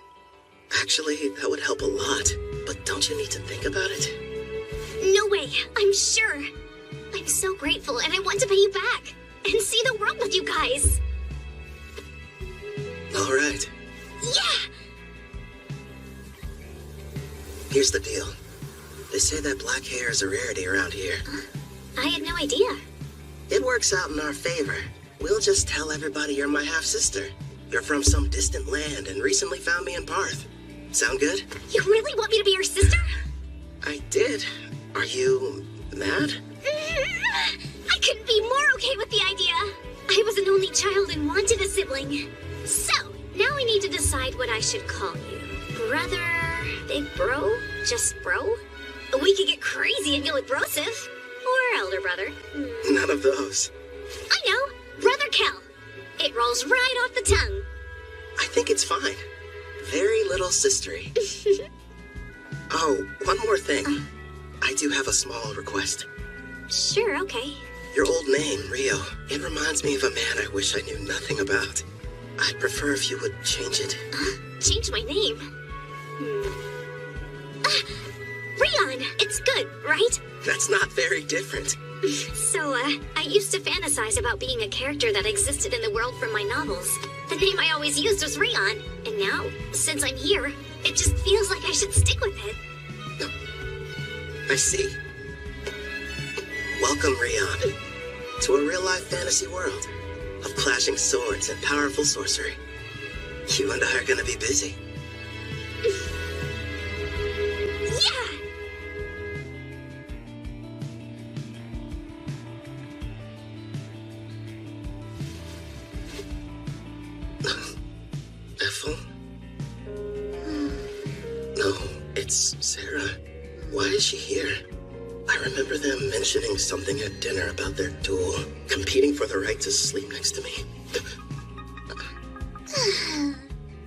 Actually, that would help a lot, but don't you need to think about it? No way, I'm sure. I'm so grateful and I want to pay you back and see the world with you guys. All right. Yeah! Here's the deal. They say that black hair is a rarity around here. I had no idea. It works out in our favor. We'll just tell everybody you're my half-sister. You're from some distant land and recently found me in Parth. Sound good? You really want me to be your sister? I did. Are you mad? I couldn't be more okay with the idea. I was an only child and wanted a sibling. So, now we need to decide what I should call you. Brother, big bro, just bro? We could get crazy and go with brosive. Or elder brother. None of those. I know, Brother Kel. It rolls right off the tongue. I think it's fine. Very little sistery. Oh, one more thing. I do have a small request. Sure, okay. Your old name, Rio, it reminds me of a man I wish I knew nothing about. I'd prefer if you would change it. Change my name? Rion, it's good, right? That's not very different. So, I used to fantasize about being a character that existed in the world from my novels. The name I always used was Rion, and now, since I'm here, it just feels like I should stick with it. I see. Welcome, Rion, to a real-life fantasy world of clashing swords and powerful sorcery. You and I are gonna be busy. Yeah! Ethel? No, it's Sarah. Why is she here? I remember them mentioning something at dinner about their duel, competing for the right to sleep next to me.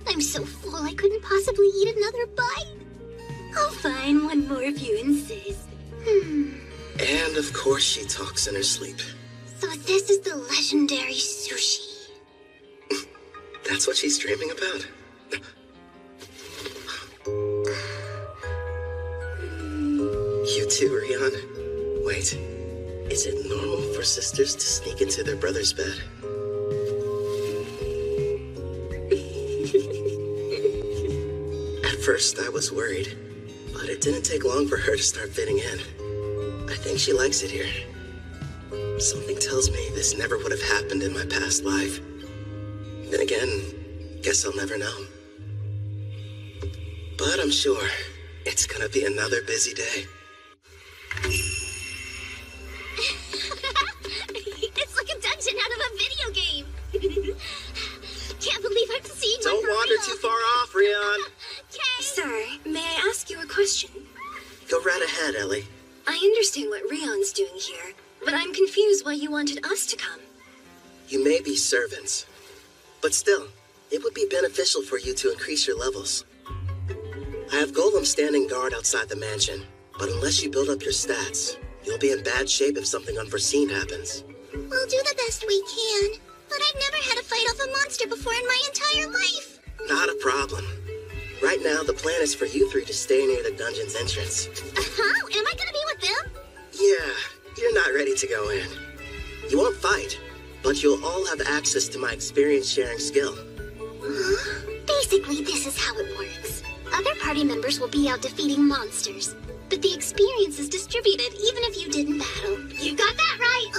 I'm so full I couldn't possibly eat another bite. I'll find one more if you insist. And of course she talks in her sleep. So this is the legendary sushi. That's what she's dreaming about? You too, Rion. Wait, is it normal for sisters to sneak into their brother's bed? At first, I was worried, but it didn't take long for her to start fitting in. I think she likes it here. Something tells me this never would have happened in my past life. Then again, guess I'll never know. But I'm sure it's gonna be another busy day. It's like a dungeon out of a video game. Can't believe I'm seeing one Don't for wander real. too far off, Rion. Sir, may I ask you a question? Go right ahead, Ellie. I understand what Rion's doing here, but I'm confused why you wanted us to come. You may be servants, but still, it would be beneficial for you to increase your levels. I have golems standing guard outside the mansion, but unless you build up your stats, you'll be in bad shape if something unforeseen happens. We'll do the best we can, but I've never had to fight off a monster before in my entire life. Not a problem. Right now, the plan is for you three to stay near the dungeon's entrance. Huh? Am I gonna be with them? Yeah, you're not ready to go in. You won't fight, but you'll all have access to my experience-sharing skill. Basically, this is how it works. Other party members will be out defeating monsters, but the experience is distributed even if you didn't battle. You got that right!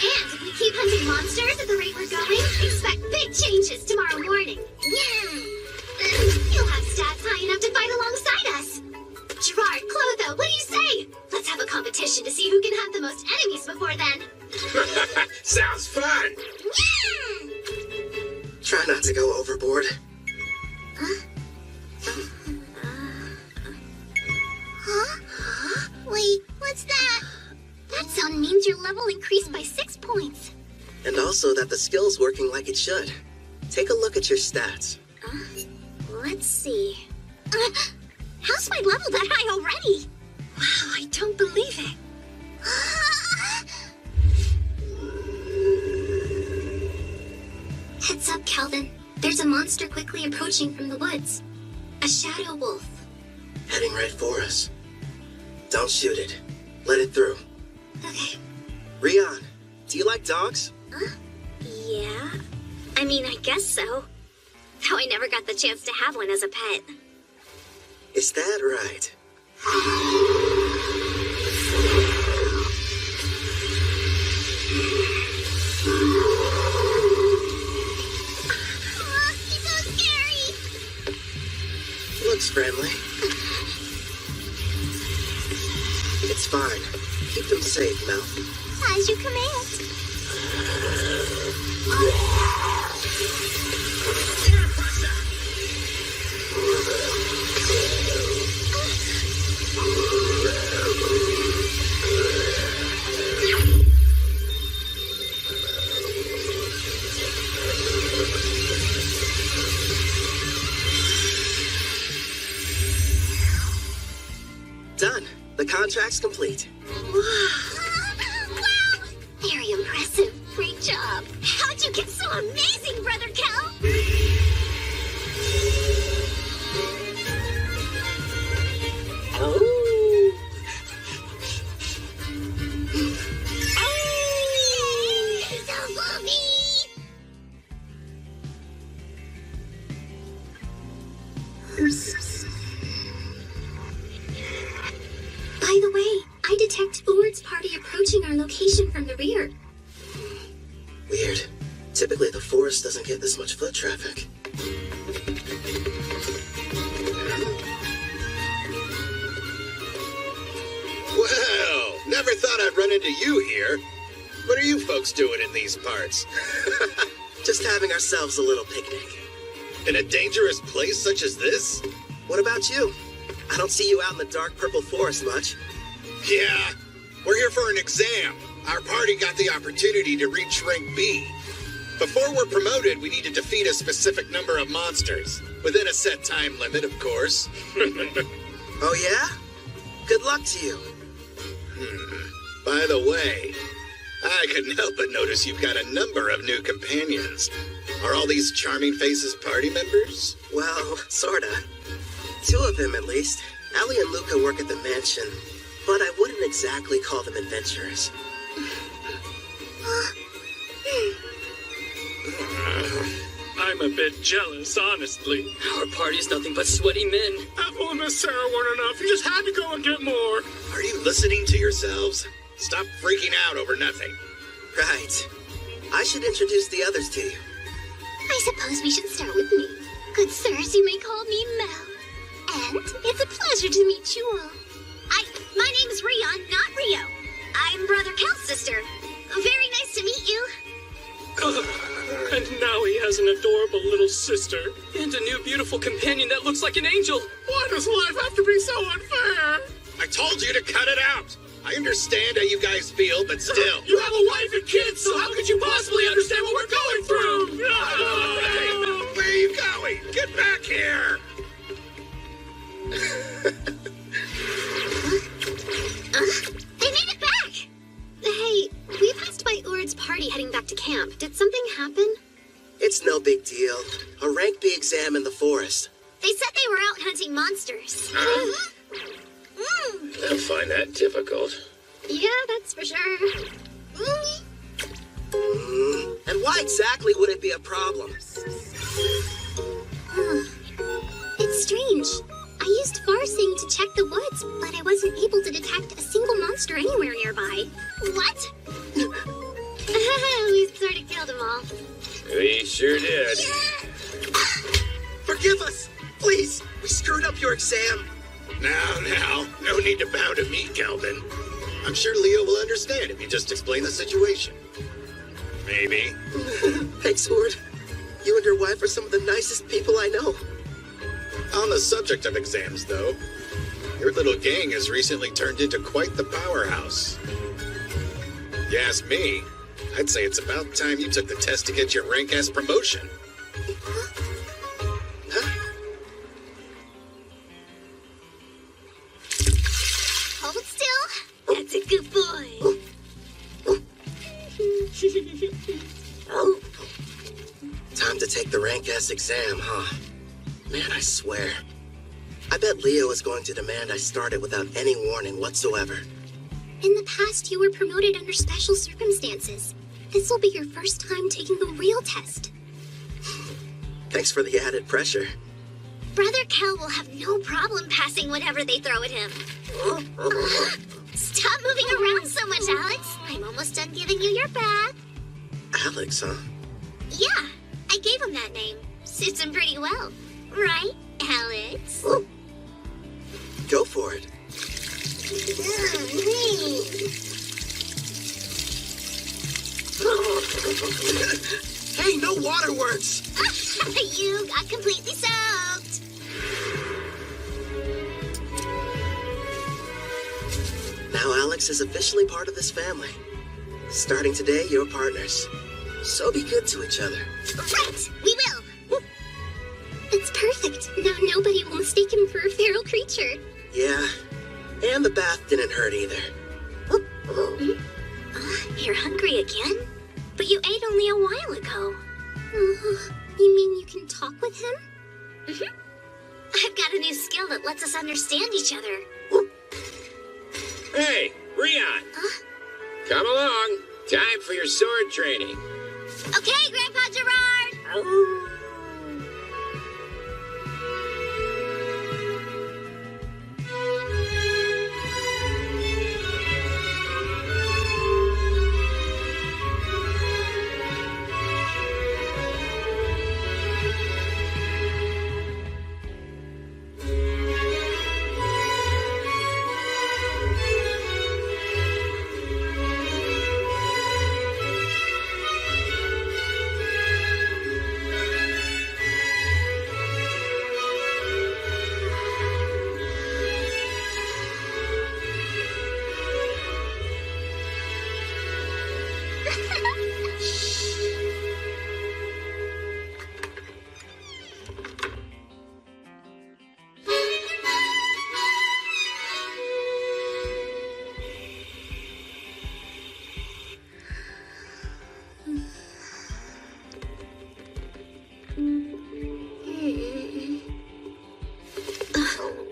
And if we keep hunting monsters at the rate we're going, expect big changes tomorrow morning. You'll have stats high enough to fight alongside us. Gerard, Clotho, what do you say? Let's have a competition to see who can hunt the most enemies before then. Sounds fun! Try not to go overboard. Huh? Wait, what's that? That sound means your level increased by 6 points. And also that the skill's working like it should. Take a look at your stats. Let's see. How's my level that high already? Wow, I don't believe it. Heads up, Calvin. There's a monster quickly approaching from the woods. A shadow wolf. Heading right for us. Don't shoot it. Let it through. Okay. Rion, do you like dogs? Yeah. I mean, I guess so. Though I never got the chance to have one as a pet. Is that right? He's so scary! Looks friendly. It's fine. Keep them safe, Mel. As you command. Done. The contract's complete. Wow! Very impressive. Great job. How'd you get so amazing, Brother Cal? By the way, I detect Uward's party approaching our location from the rear. Weird. Typically, the forest doesn't get this much foot traffic. Well, never thought I'd run into you here. What are you folks doing in these parts? Just having ourselves a little picnic. In a dangerous place such as this? What about you? I don't see you out in the dark purple forest much. Yeah, we're here for an exam. Our party got the opportunity to reach rank B. Before we're promoted, we need to defeat a specific number of monsters. Within a set time limit, of course. Oh yeah? Good luck to you. By the way, I couldn't help but notice you've got a number of new companions. Are all these charming faces party members? Well, sorta. 2 of them at least. Allie and Luca work at the mansion, but I wouldn't exactly call them adventurers. I I'm a bit jealous, honestly. Our party's nothing but sweaty men. Apple and Miss Sarah weren't enough. You just had to go and get more. Are you listening to yourselves? Stop freaking out over nothing. Right. I should introduce the others to you. I suppose we should start with me. Good sirs, you may call me Mel. And it's a pleasure to meet you all. My name's Rion, not Rio. I'm Brother Cal's sister. Very nice to meet you. And now he has an adorable little sister. And a new beautiful companion that looks like an angel. Why does life have to be so unfair? I told you to cut it out. I understand how you guys feel, but still. You have a wife and kids, so how could you possibly understand what we're going through? Hey, where are you going? Get back here! They made it back! Hey, we passed by Urd's party heading back to camp. Did something happen? It's no big deal. A rank B exam in the forest. They said they were out hunting monsters. I'll find that difficult. Yeah, that's for sure. And why exactly would it be a problem? It's strange. I used Farsing to check the woods, but I wasn't able to detect a single monster anywhere nearby. What? We sort of killed them all. We sure did. Forgive us! Please! We screwed up your exam! Now, no need to bow to me, Calvin. I'm sure Leo will understand if you just explain the situation. Maybe. Thanks, Ord. You and your wife are some of the nicest people I know. On the subject of exams, though, your little gang has recently turned into quite the powerhouse. You ask me, I'd say it's about time you took the test to get your rank-ass promotion. Hold still. That's a good boy. Time to take the rank S exam, huh? Man, I swear. I bet Leo is going to demand I start it without any warning whatsoever. In the past, you were promoted under special circumstances. This will be your first time taking a real test. Thanks for the added pressure. Brother Cal will have no problem passing whatever they throw at him. Stop moving around so much, Alex. I'm almost done giving you your bath. Alex, huh? Yeah, I gave him that name. Suits him pretty well. Right, Alex? Go for it. Hey, no waterworks! You got completely soaked. Now Alex is officially part of this family. Starting today, you're partners. So be good to each other. Right, we will. It's perfect. Now nobody will mistake him for a feral creature. Yeah, and the bath didn't hurt either. You're hungry again? But you ate only a while ago. You mean you can talk with him? Mm-hmm. I've got a new skill that lets us understand each other. Hey, Rion! Come along. Time for your sword training. Okay, Grandpa Gerard!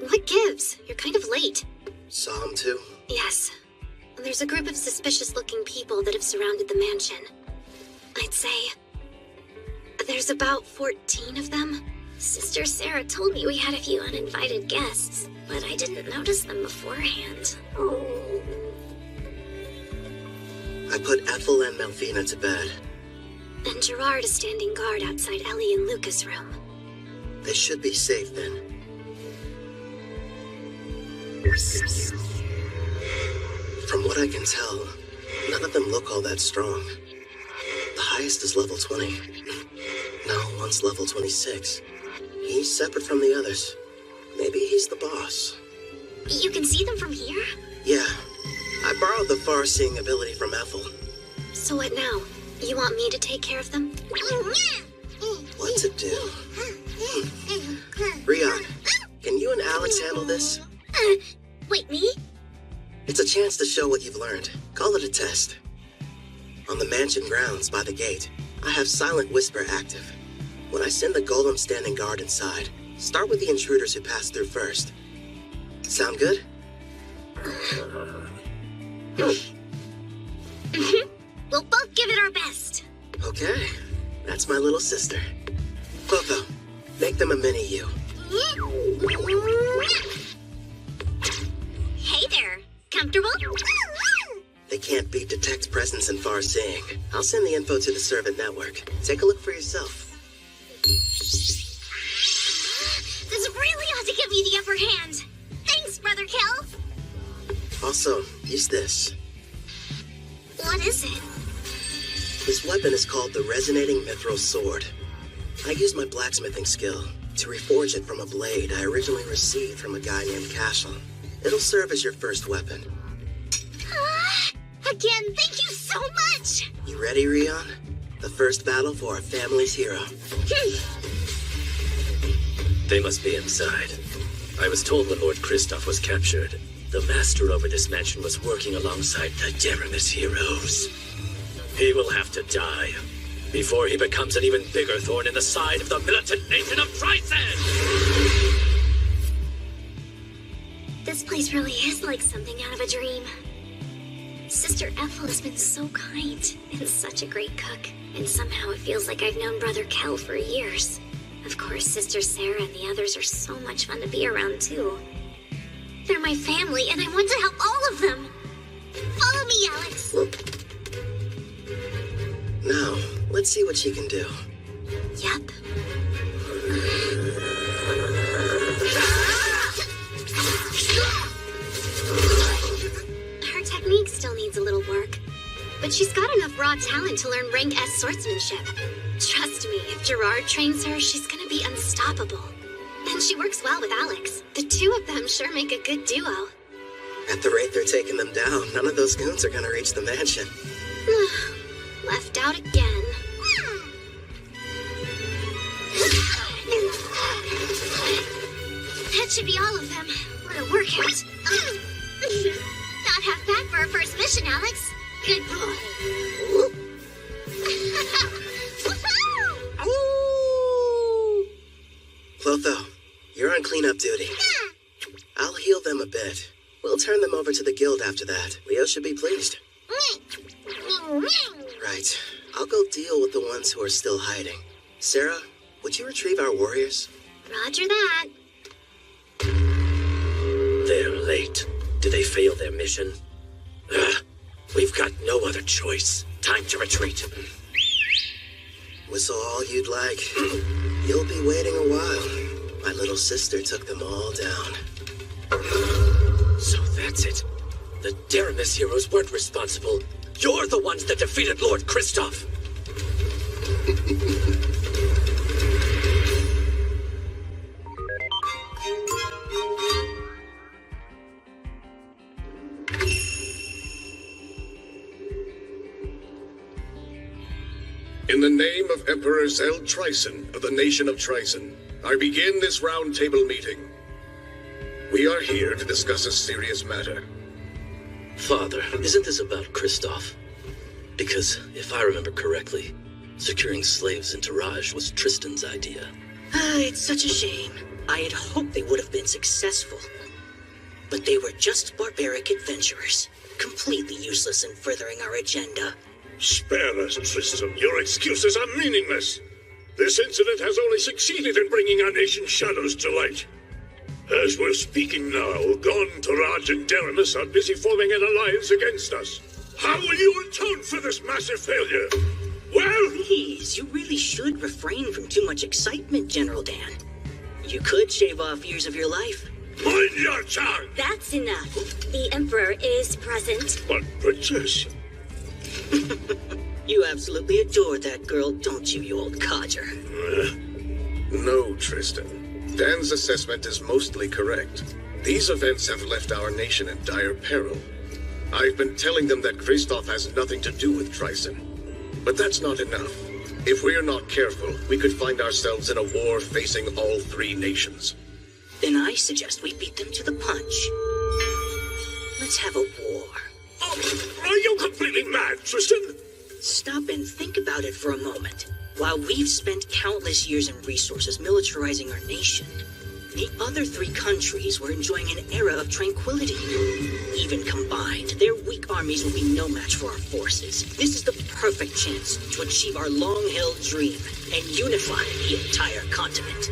What gives? You're kind of late. Saw him too? Yes. There's a group of suspicious-looking people that have surrounded the mansion. I'd say there's There's about 14 of them. Sister Sarah told me we had a few uninvited guests, but I didn't notice them beforehand. I put Ethel and Melvina to bed. And Gerard is standing guard outside Ellie and Luca's room. They should be safe then. From what I can tell, none of them look all that strong. The highest is level 20. No, one's level 26. He's separate from the others. Maybe he's the boss. You can see them from here? Yeah. I borrowed the far-seeing ability from Ethel. So what now? You want me to take care of them? What to do? Rion, can you and Alex handle this? Wait, me? It's a chance to show what you've learned. Call it a test. On the mansion grounds by the gate, I have Silent Whisper active. When I send the golem standing guard inside, start with the intruders who pass through first. Sound good? We'll both give it our best. Okay, that's my little sister. Clotho, make them a mini-you. Hey there. Comfortable? They can't beat Detect presence and far-seeing. I'll send the info to the servant network. Take a look for yourself. This really ought to give me the upper hand. Thanks, Brother Kel. Also, use this. What is it? This weapon is called the Resonating Mithril Sword. I used my blacksmithing skill to reforge it from a blade I originally received from a guy named Cashel. It'll serve as your first weapon. Again, thank you so much! You ready, Rion? The first battle for our family's hero. They must be inside. I was told when Lord Kristoff was captured, the master over this mansion was working alongside the Deramis heroes. He will have to die before he becomes an even bigger thorn in the side of the militant nation of Trysan! This place really is like something out of a dream. Sister Ethel has been so kind and such a great cook, and somehow it feels like I've known Brother Kel for years. Of course, Sister Sarah and the others are so much fun to be around, too. They're my family, and I want to help all of them. Follow me, Alex. Now, let's see what she can do. Yep. Her technique still needs a little work, but she's got enough raw talent to learn rank S swordsmanship. Trust me, if Gerard trains her, she's gonna be unstoppable. And she works well with Alex. The two of them sure make a good duo. At the rate they're taking them down, none of those goons are gonna reach the mansion. Left out again. That should be all of them. What a workout. Not half bad for our first mission, Alex. Good boy. Clotho, you're on cleanup duty. I'll heal them a bit. We'll turn them over to the guild after that. Leo should be pleased. Right. I'll go deal with the ones who are still hiding. Sarah, would you retrieve our warriors? Roger that. They're late. Did they fail their mission? We've got no other choice. Time to retreat. Whistle all you'd like. You'll be waiting a while. My little sister took them all down. So that's it. The Deramis heroes weren't responsible. You're the ones that defeated Lord Kristoff. In the name of Emperor Zell Tryson of the nation of Tryson, I begin this round table meeting. We are here to discuss a serious matter. Father, isn't this about Kristoff? Because, if I remember correctly, securing slaves in Taraj was Tristan's idea. It's such a shame. I had hoped they would have been successful. But they were just barbaric adventurers, completely useless in furthering our agenda. Spare us, Tristan. Your excuses are meaningless. This incident has only succeeded in bringing our nation's shadows to light. As we're speaking now, Gon, Taraj, and Deramus are busy forming an alliance against us. How will you atone for this massive failure? Well... Please, you really should refrain from too much excitement, General Dan. You could shave off years of your life. Mind your tongue! That's enough. The Emperor is present. But, Princess... You absolutely adore that girl, don't you old codger? No, Tristan. Dan's assessment is mostly correct. These events have left our nation in dire peril. I've been telling them that Kristoff has nothing to do with Tryson. But that's not enough. If we're not careful, we could find ourselves in a war facing all three nations. Then I suggest we beat them to the punch. Let's have a war. Oh, are you completely mad, Tristan? Stop and think about it for a moment. While we've spent countless years and resources militarizing our nation, the other three countries were enjoying an era of tranquility. Even combined, their weak armies will be no match for our forces. This is the perfect chance to achieve our long-held dream and unify the entire continent.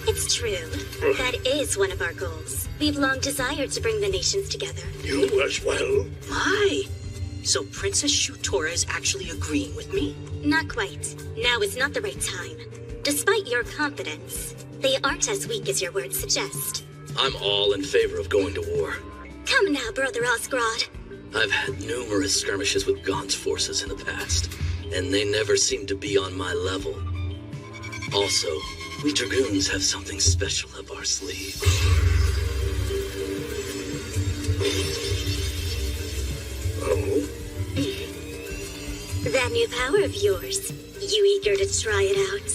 It's true. That is one of our goals. We've long desired to bring the nations together. You as well? My! So Princess Shutora is actually agreeing with me? Not quite. Now is not the right time. Despite your confidence, they aren't as weak as your words suggest. I'm all in favor of going to war. Come now, Brother Osgrod. I've had numerous skirmishes with Gon's forces in the past, and they never seem to be on my level. Also, we Dragoons have something special up our sleeve. Oh? That new power of yours. You eager to try it out?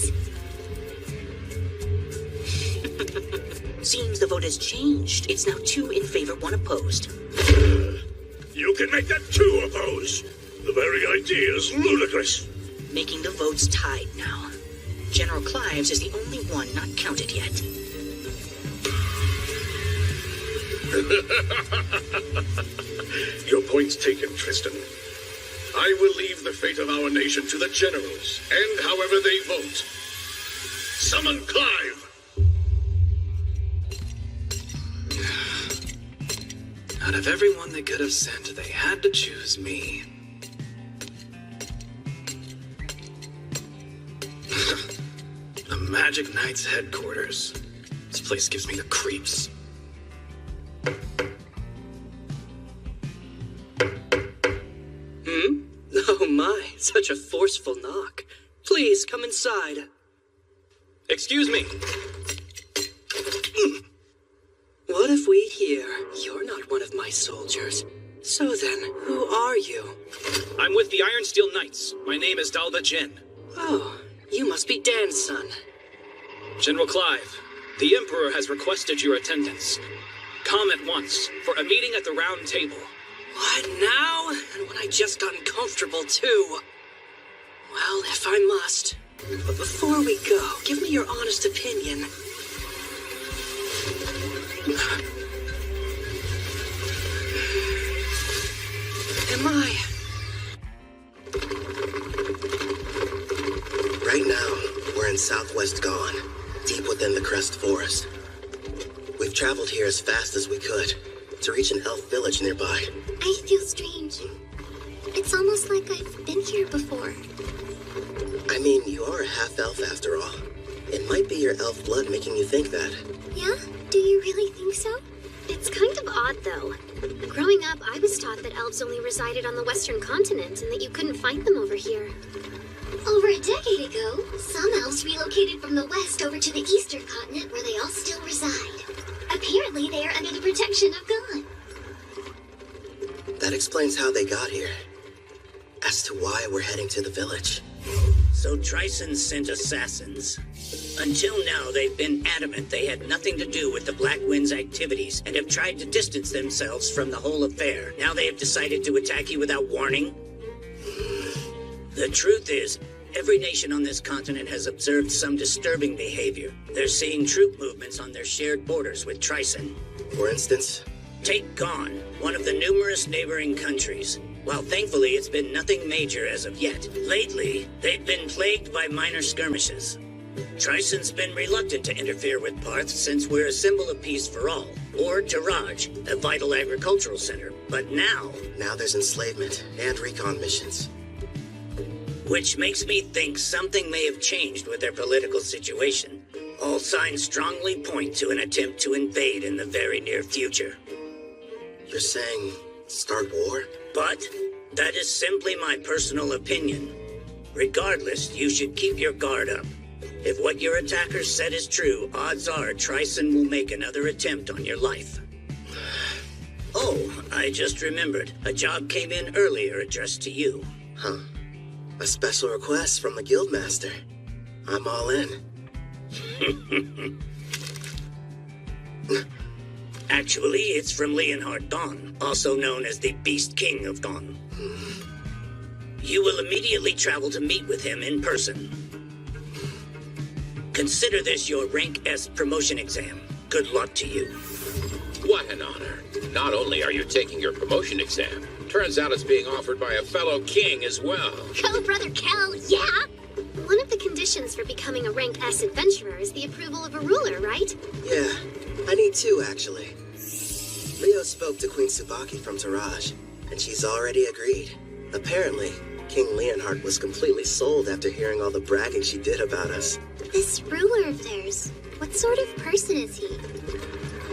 Seems the vote has changed. It's now 2 in favor, 1 opposed. You can make that 2 opposed. The very idea is ludicrous. Making the votes tied now. General Clives is the only one not counted yet. Your point's taken, Tristan. I will leave the fate of our nation to the generals, and however they vote. Summon Clive! Out of everyone they could have sent, they had to choose me. The Magic Knight's headquarters. This place gives me the creeps. Oh my, such a forceful knock. Please, come inside. Excuse me. What if we hear you're not one of my soldiers? So then, who are you? I'm with the Iron Steel Knights. My name is Dalda Jin. Oh, you must be Dan's son. General Clive, the Emperor has requested your attendance. Come at once for a meeting at the Round Table. What now? And when I just got uncomfortable, too. Well, if I must. But before we go, give me your honest opinion. Am I? Right now, we're in southwest Gon, deep within the Crest Forest. We've traveled here as fast as we could to reach an elf village nearby. I feel strange. It's almost like I've been here before. I mean, you are a half-elf after all. It might be your elf blood making you think that. Yeah? Do you really think so? It's kind of odd, though. Growing up, I was taught that elves only resided on the western continent and that you couldn't find them over here. Over a decade ago, some elves relocated from the west over to the eastern continent where they all still reside. Apparently, they are under the protection of Gon. That explains how they got here. As to why we're heading to the village. So Tryson sent assassins. Until now, they've been adamant they had nothing to do with the Black Wind's activities and have tried to distance themselves from the whole affair. Now they have decided to attack you without warning? The truth is, every nation on this continent has observed some disturbing behavior. They're seeing troop movements on their shared borders with Tryson. For instance? Take Gon, one of the numerous neighboring countries. While thankfully it's been nothing major as of yet, lately they've been plagued by minor skirmishes. Tryson's been reluctant to interfere with Parth since we're a symbol of peace for all, or Taraj, a vital agricultural center. But now there's enslavement and recon missions. Which makes me think something may have changed with their political situation. All signs strongly point to an attempt to invade in the very near future. You're saying start war? But that is simply my personal opinion. Regardless, you should keep your guard up. If what your attackers said is true, odds are Tryson will make another attempt on your life. Oh, I just remembered. A job came in earlier addressed to you. Huh. A special request from the Guildmaster. I'm all in. Actually, it's from Leonhard Dawn, also known as the Beast King of Dawn. You will immediately travel to meet with him in person. Consider this your Rank S promotion exam. Good luck to you. What an honor. Not only are you taking your promotion exam, turns out it's being offered by a fellow king as well. Go, Brother Kel, yeah? One of the conditions for becoming a Rank S adventurer is the approval of a ruler, right? Yeah, I need two, actually. Leo spoke to Queen Tsubaki from Taraj, and she's already agreed. Apparently, King Leonhard was completely sold after hearing all the bragging she did about us. This ruler of theirs, what sort of person is he?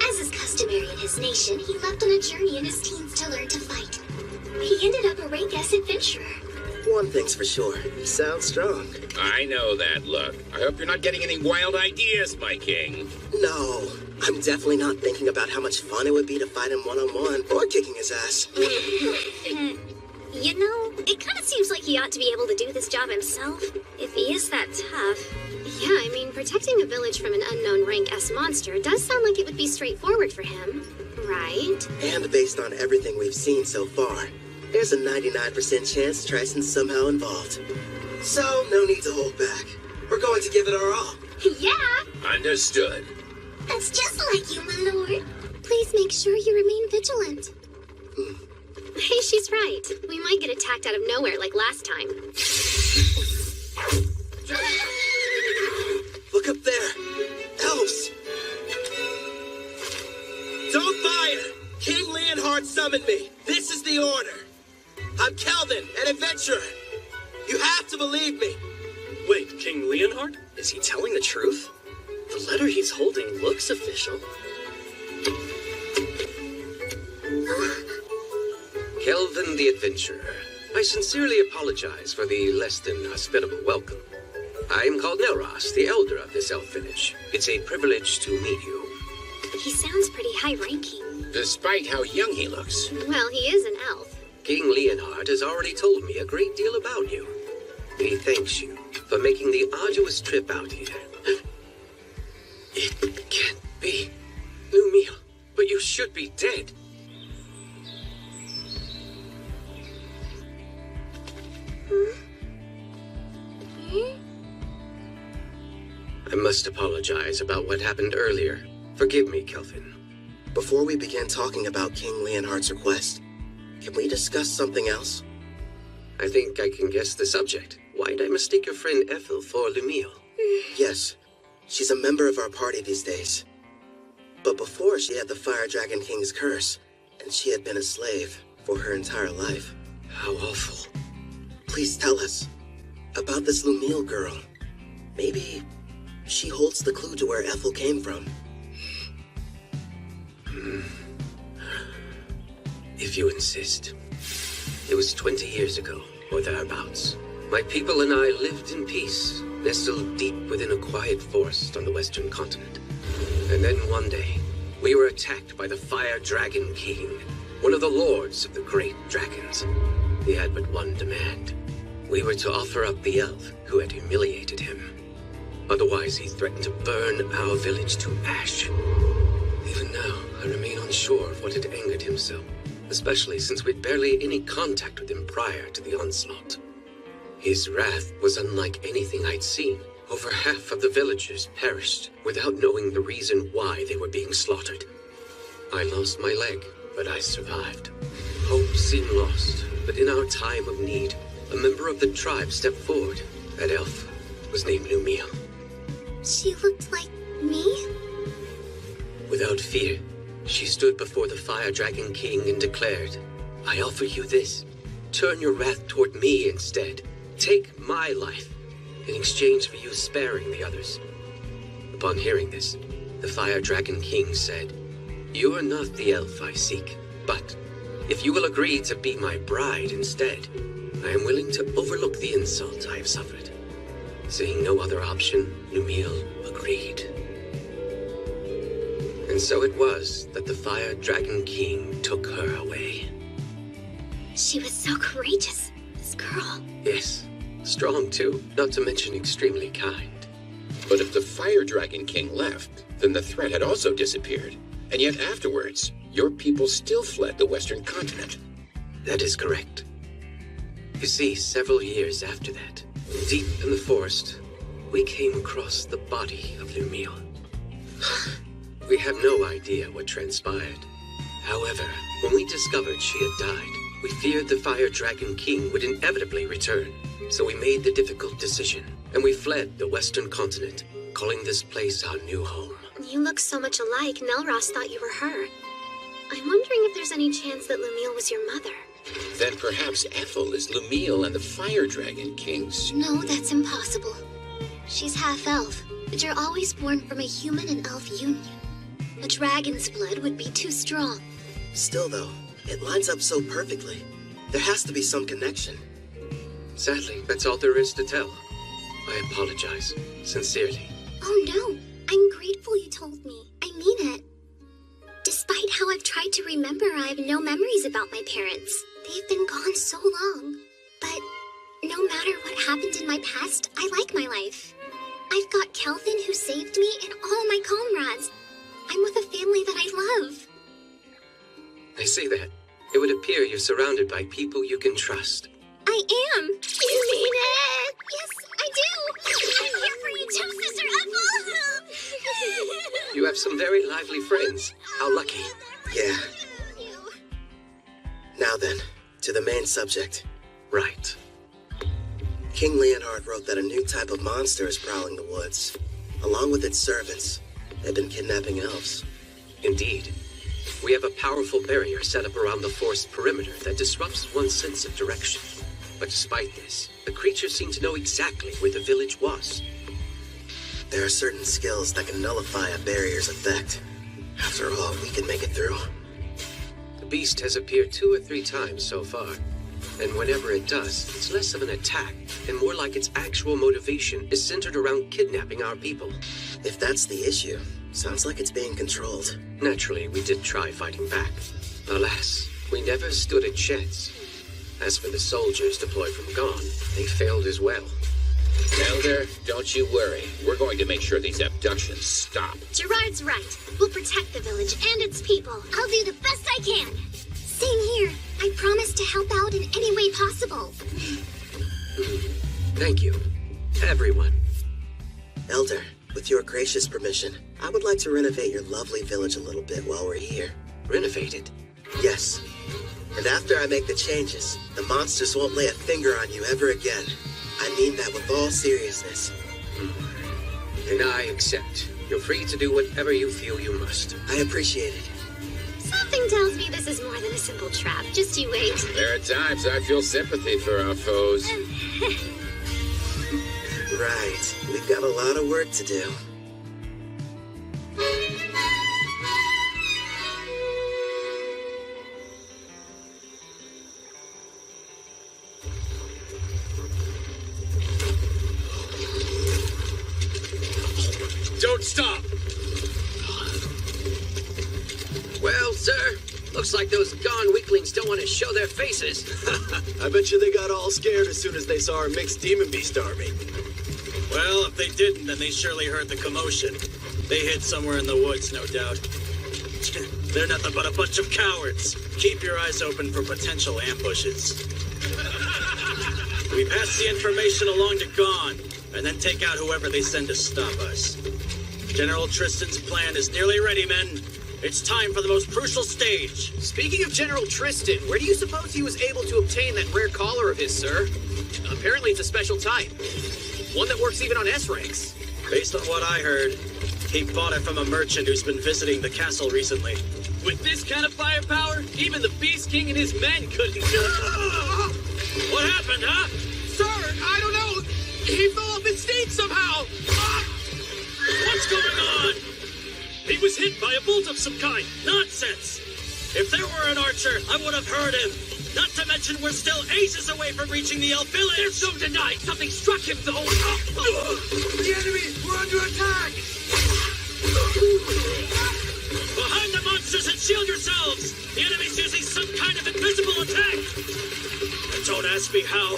As is customary in his nation, he left on a journey in his teens to learn to fight. He ended up a Rank S adventurer. One thing's for sure, he sounds strong. I know that look. I hope you're not getting any wild ideas, my king. No, I'm definitely not thinking about how much fun it would be to fight him one-on-one or kicking his ass. You know, it kind of seems like he ought to be able to do this job himself, if he is that tough. Yeah, I mean, protecting a village from an unknown Rank S monster does sound like it would be straightforward for him, right? And based on everything we've seen so far, there's a 99% chance Tryson's somehow involved. So, no need to hold back. We're going to give it our all. Yeah! Understood. That's just like you, my lord. Please make sure you remain vigilant. Hey, she's right. We might get attacked out of nowhere like last time. Look up there! Elves! Don't fire! King Leonhard summoned me. This is the order. I'm Kelvin, an adventurer. You have to believe me. Wait, King Leonhard? Is he telling the truth? The letter he's holding looks official. Kelvin the Adventurer, I sincerely apologize for the less than hospitable welcome. I am called Nelros, the elder of this elf village. It's a privilege to meet you. He sounds pretty high-ranking. Despite how young he looks. Well, he is an elf. King Leonhard has already told me a great deal about you. He thanks you for making the arduous trip out here. It can't be. Lumiel, but you should be dead. I must apologize about what happened earlier. Forgive me, Kelvin. Before we begin talking about King Leonhard's request, can we discuss something else? I think I can guess the subject. Why'd I mistake your friend Ethel for Lumiel? Yes, she's a member of our party these days. But before, she had the Fire Dragon King's curse, and she had been a slave for her entire life. How awful. Please tell us about this Lumiel girl. Maybe she holds the clue to where Ethel came from. If you insist. It was 20 years ago, or thereabouts. My people and I lived in peace, nestled deep within a quiet forest on the western continent. And then one day, we were attacked by the Fire Dragon King, one of the lords of the great dragons. He had but one demand. We were to offer up the elf who had humiliated him. Otherwise, he threatened to burn our village to ash. Even now, I remain unsure of what had angered him so, especially since we'd barely any contact with him prior to the onslaught. His wrath was unlike anything I'd seen. Over half of the villagers perished without knowing the reason why they were being slaughtered. I lost my leg, but I survived. Hope seemed lost, but in our time of need, a member of the tribe stepped forward. That elf was named Lumiel. She looked like me? Without fear, she stood before the Fire Dragon King and declared, I offer you this. Turn your wrath toward me instead. Take my life in exchange for you sparing the others. Upon hearing this, the Fire Dragon King said, You are not the elf I seek, but if you will agree to be my bride instead, I am willing to overlook the insult I have suffered. Seeing no other option, Lumiel agreed. And so it was that the Fire Dragon King took her away. She was so courageous, this girl. Yes, strong too, not to mention extremely kind. But if the Fire Dragon King left, then the threat had also disappeared. And yet afterwards, your people still fled the Western continent. That is correct. You see, several years after that, deep in the forest, we came across the body of Lumiel. We have no idea what transpired. However, when we discovered she had died, we feared the Fire Dragon King would inevitably return. So we made the difficult decision, and we fled the Western continent, calling this place our new home. You look so much alike, Nelros thought you were her. I'm wondering if there's any chance that Lumiel was your mother. Then perhaps Ethel is Lumiel and the Fire Dragon King's... No, that's impossible. She's half-elf, but you're always born from a human and elf union. A dragon's blood would be too strong. Still, though, it lines up so perfectly. There has to be some connection. Sadly, that's all there is to tell. I apologize, sincerely. Oh no, I'm grateful you told me. I mean it. Despite how I've tried to remember, I have no memories about my parents. They've been gone so long. But no matter what happened in my past, I like my life. I've got Kelvin who saved me and all my comrades. I'm with a family that I love. I see that. It would appear you're surrounded by people you can trust. I am. You mean it? Yes, I do. I'm here for you too, Sister Ethel. You have some very lively friends. How lucky. Yeah. Now then, to the main subject. Right. King Leonhard wrote that a new type of monster is prowling the woods. Along with its servants, they've been kidnapping elves. Indeed. We have a powerful barrier set up around the forest perimeter that disrupts one's sense of direction. But despite this, the creatures seem to know exactly where the village was. There are certain skills that can nullify a barrier's effect. After all, we can make it through. The beast has appeared 2 or 3 times so far. And whenever it does, it's less of an attack, and more like its actual motivation is centered around kidnapping our people. If that's the issue, sounds like it's being controlled. Naturally, we did try fighting back. Alas, we never stood a chance. As for the soldiers deployed from Gone, they failed as well. Elder, don't you worry. We're going to make sure these abductions stop. Gerard's right. We'll protect the village and its people. I'll do the best I can. Same here. I promise to help out in any way possible. Thank you, everyone. Elder, with your gracious permission, I would like to renovate your lovely village a little bit while we're here. Renovate it? Yes. And after I make the changes, the monsters won't lay a finger on you ever again. I mean that with all seriousness. And I accept. You're free to do whatever you feel you must. I appreciate it. Something tells me this is more than a simple trap. Just you wait. There are times I feel sympathy for our foes. Right. We've got a lot of work to do. Don't stop! Well, sir, looks like those Gone weaklings don't want to show their faces. I bet you they got all scared as soon as they saw our mixed demon beast army. Well, if they didn't, then they surely heard the commotion. They hid somewhere in the woods, no doubt. They're nothing but a bunch of cowards. Keep your eyes open for potential ambushes. We pass the information along to Gone, and then take out whoever they send to stop us. General Tristan's plan is nearly ready, men. It's time for the most crucial stage. Speaking of General Tristan, where do you suppose he was able to obtain that rare collar of his, sir? Apparently it's a special type. One that works even on S ranks. Based on what I heard, he bought it from a merchant who's been visiting the castle recently. With this kind of firepower, even the Beast King and his men couldn't. What happened, huh? Sir, I don't know. He fell off his steed somehow. What's going on? He was hit by a bolt of some kind. Nonsense. If there were an archer, I would have heard him. Not to mention we're still ages away from reaching the elf village. There's no denying something struck him, though. The enemy! We're under attack! Behind the monsters and shield yourselves! The enemy's using some kind of invisible attack! Don't ask me how.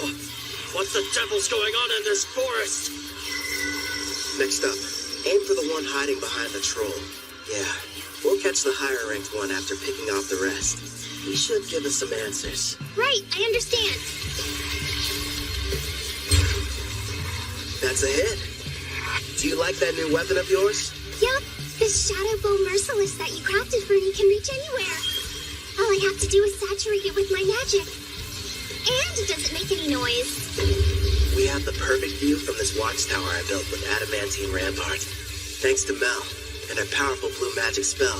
What the devil's going on in this forest? Next up, aim for the one hiding behind the troll. Yeah, we'll catch the higher ranked one after picking off the rest. He should give us some answers. Right, I understand. That's a hit. Do you like that new weapon of yours? Yup, this shadow bow merciless that you crafted for me can reach anywhere. All I have to do is saturate it with my magic. And it doesn't make any noise. We have the perfect view from this watchtower I built with adamantine rampart. Thanks to Mel and her powerful blue magic spell,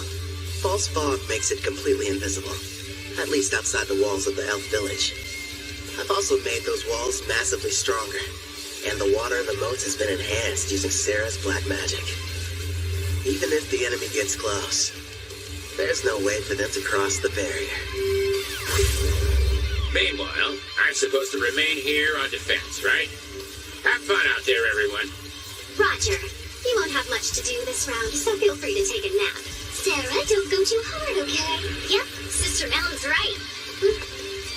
false fog makes it completely invisible. At least outside the walls of the elf village. I've also made those walls massively stronger. And the water in the moats has been enhanced using Sarah's black magic. Even if the enemy gets close, there's no way for them to cross the barrier. Meanwhile, I'm supposed to remain here on defense, right? Have fun out there, everyone. Roger. You won't have much to do this round, so feel free to take a nap. Sarah, don't go too hard, okay? Yep, Sister Melon's right.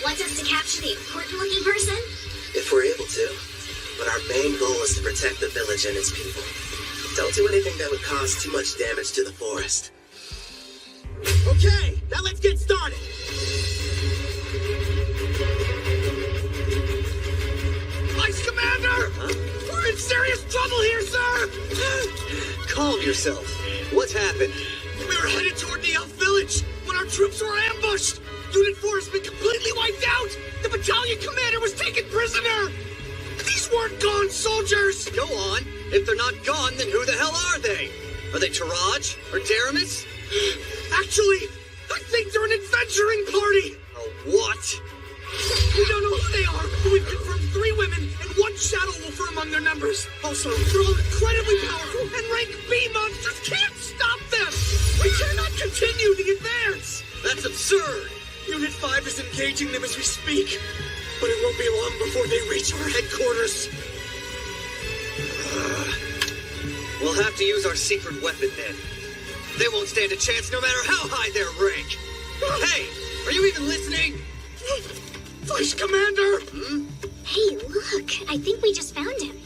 Want us to capture the important-looking person? If we're able to. But our main goal is to protect the village and its people. Don't do anything that would cause too much damage to the forest. Okay, now let's get started. Vice Commander! Huh? We're in serious trouble here, sir! Calm yourself. What's happened? We were headed toward the elf village when our troops were ambushed. Unit 4 has been completely wiped out. The battalion commander was taken prisoner. These weren't gone soldiers. Go on. If they're not gone, then who the hell are they? Are they Taraj or Daramis? Actually, I think they're an adventuring party. A what? We don't know who they are, but we've confirmed 3 women and 1 shadow wolf are among their numbers. Also, they're all incredibly powerful, and rank B monsters can't stop them. We cannot continue the advance. That's absurd. Unit 5 is engaging them as we speak, but it won't be long before they reach our headquarters. We'll have to use our secret weapon then. They won't stand a chance no matter how high their rank. Hey, are you even listening? Vice Commander! Hey, look, I think we just found him.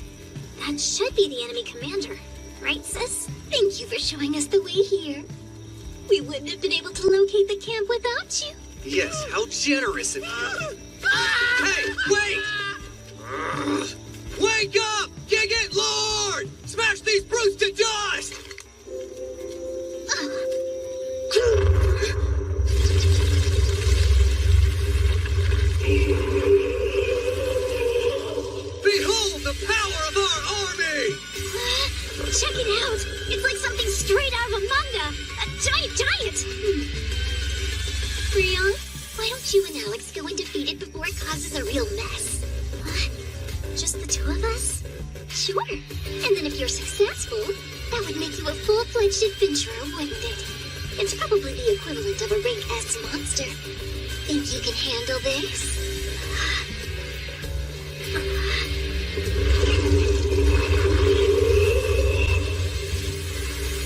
That should be the enemy commander. Right, sis? Thank you for showing us the way here. We wouldn't have been able to locate the camp without you. Yes, how generous of you. Hey, wait! Wake up! Gigant Lord! Smash these brutes to dust! Behold the power of our army! Check it out! It's like something straight out of a manga! A giant! Freon, why don't you and Alex go and defeat it before it causes a real mess? Just the 2 of us? Sure. And then if you're successful, that would make you a full-fledged adventurer, wouldn't it? It's probably the equivalent of a rank S monster. Think you can handle this?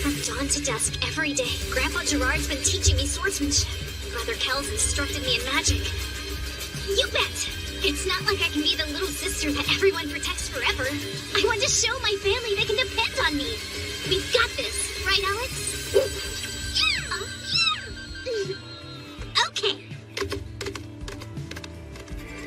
From dawn to dusk every day, Grandpa Gerard's been teaching me swordsmanship. Brother Kel's instructed me in magic. You bet! It's not like I can be the little sister that everyone protects forever. I want to show my family they can depend on me. We've got this, right, Alex? Yeah! Okay.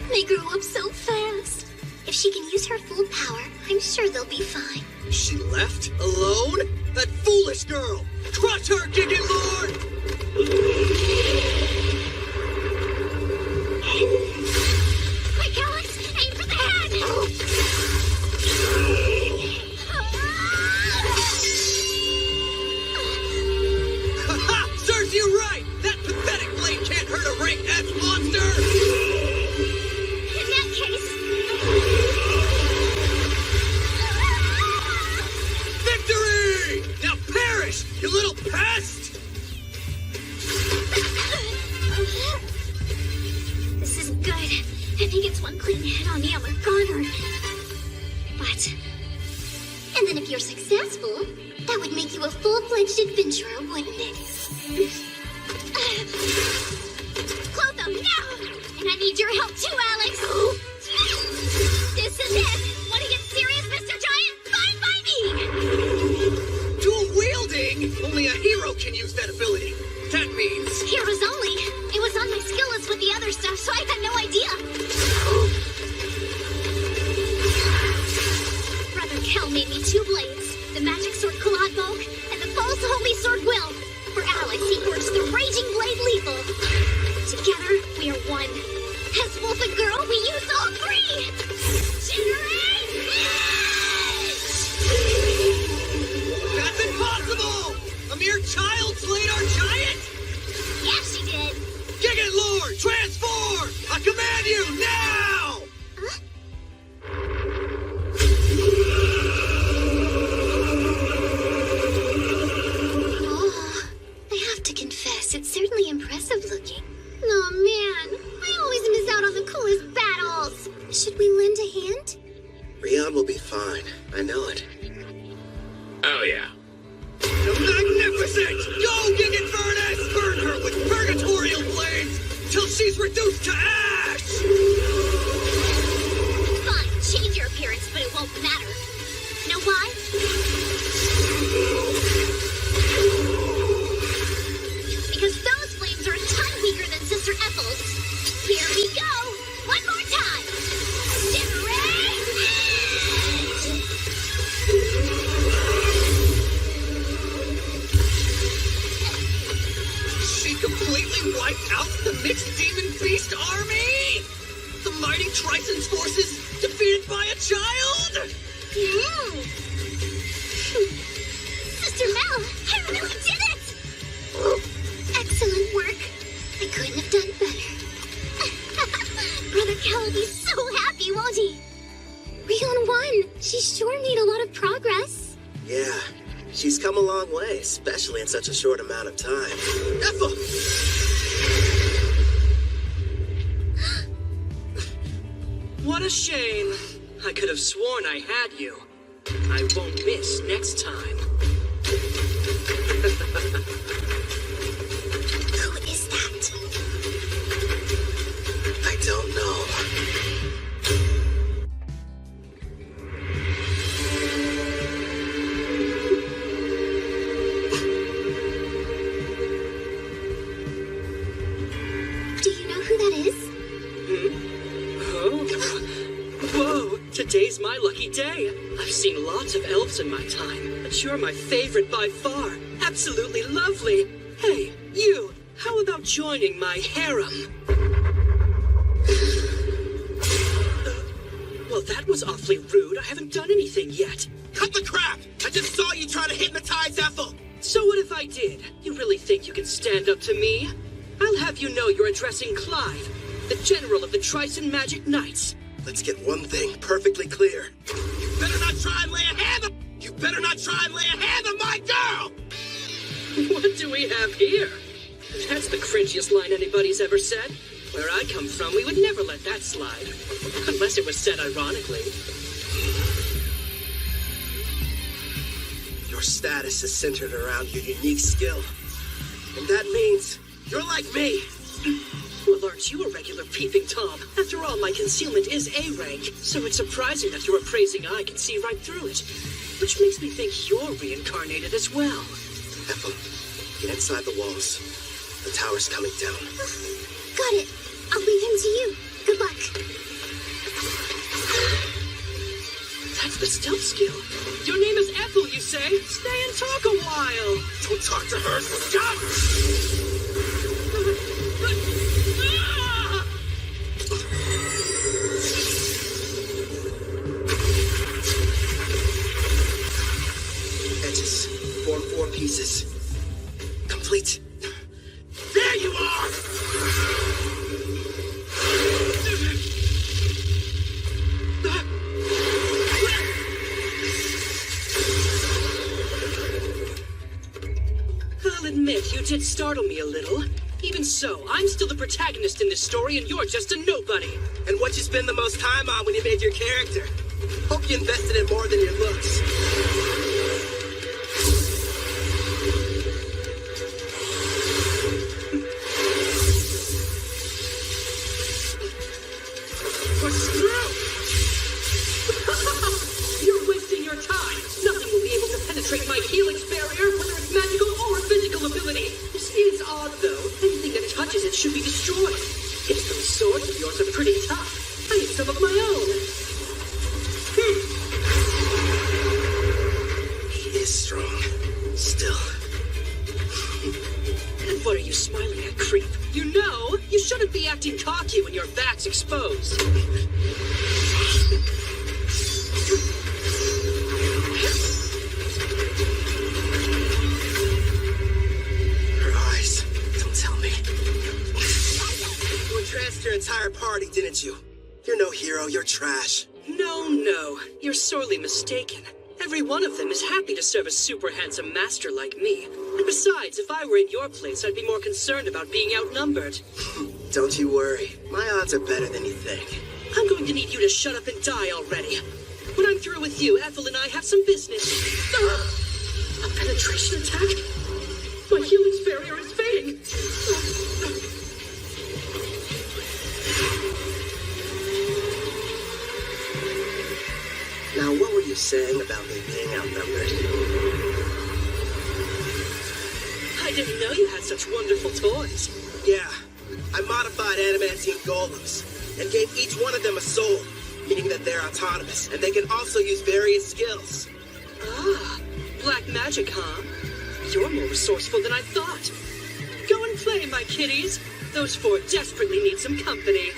They grew up so fast. If she can use her full power, I'm sure they'll be fine. She left? Alone? That foolish girl! Crush her, Gigant Lord! You little pest! This isn't good. If he gets one clean hit on me, I'm a goner. But... And then if you're successful, that would make you a full-fledged adventurer, wouldn't it? Clotho, now! And I need your help too, Alex! This is it! Want to get serious, Mr. Giant? Fine by me! Dual wielding? Only a hero can use that ability. That means... Heroes only. It was on my skill list with the other stuff, so I had no idea. Brother Kel made me 2 blades. The magic sword Kaladbolk and the false holy sword Will. For Alex, he forged the raging blade Lethal. Together, we are one. As Wolf and Girl, we use all 3! Generate That's impossible! A mere child slayed our giant? Yeah, she did. Gigant Lord, transform! I command you, now! Oh, I have to confess, it's certainly impressive looking. Oh man, I always miss out on the coolest battles. Should we lend a hand? Rion will be fine. I know it. Oh, yeah. Magnificent! Go, Gigant Furnace! Burn her with purgatorial blades till she's reduced to ash! Fine, change your appearance, but it won't matter. Know why? Because those flames are a ton weaker than Sister Ethel's. Here we go! One more time! Generate Edge! She completely wiped out the mixed demon beast army? The mighty Trison's forces defeated by a child? Sister Mel, I really did it! Excellent work. I couldn't have done better. Brother Cal will be so happy, won't he? Rion won. She sure made a lot of progress. Yeah, she's come a long way, especially in such a short amount of time. Ethel! What a shame. I could have sworn I had you. I won't miss next time. Who is that? I don't know. Do you know who that is? Whoa, today's my lucky day. I've seen lots of elves in my time, but you're my favorite by far. Absolutely lovely. Hey, you, how about joining my harem? Well, that was awfully rude. I haven't done anything yet. Cut the crap! I just saw you try to hypnotize Ethel! So what if I did? You really think you can stand up to me? I'll have you know you're addressing Clive, the general of the Trison Magic Knights. Let's get one thing perfectly clear. You better not try and lay a hand on... You better not try and lay a hand on my girl! What do we have here? That's the cringiest line anybody's ever said. Where I come from, we would never let that slide. Unless it was said ironically. Your status is centered around your unique skill. And that means you're like me. Well, aren't you a regular peeping Tom? After all, my concealment is A rank, so it's surprising that your appraising eye can see right through it. Which makes me think you're reincarnated as well. Ethel, get inside the walls. The tower's coming down. Got it. I'll leave him to you. Good luck. That's the stealth skill. Your name is Ethel, you say? Stay and talk a while. Don't talk to her. Stop! Edges. Form 4 pieces. Complete. There you are! I'll admit, you did startle me a little. Even so, I'm still the protagonist in this story, and you're just a nobody. And what you spend the most time on when you made your character? Hope you invested in more than your looks. What's through? You're wasting your time. Nothing will be able to penetrate my helix barrier, whether it's magical or physical ability. This is odd, though. Anything that touches it should be destroyed. Yes, those swords of yours are pretty tough. I need some of my own. He is strong. Still. And what are you smiling at, creep? You know, you shouldn't be acting cocky when your back's exposed. Her eyes. Don't tell me. You entranced your entire party, didn't you? You're no hero, you're trash. No, you're sorely mistaken. Every one of them is happy to serve a super handsome master like me. And besides, if I were in your place, I'd be more concerned about being outnumbered. Don't you worry. My odds are better than you think. I'm going to need you to shut up and die already. When I'm through with you, Ethel and I have some business. A penetration attack? My helix barrier is fading. Now, what were you saying about me being outnumbered? I didn't know you had such wonderful toys. Yeah, I modified adamantine golems and gave each one of them a soul, meaning that they're autonomous, and they can also use various skills. Ah, black magic, huh? You're more resourceful than I thought. Go and play, my kitties. Those four desperately need some company.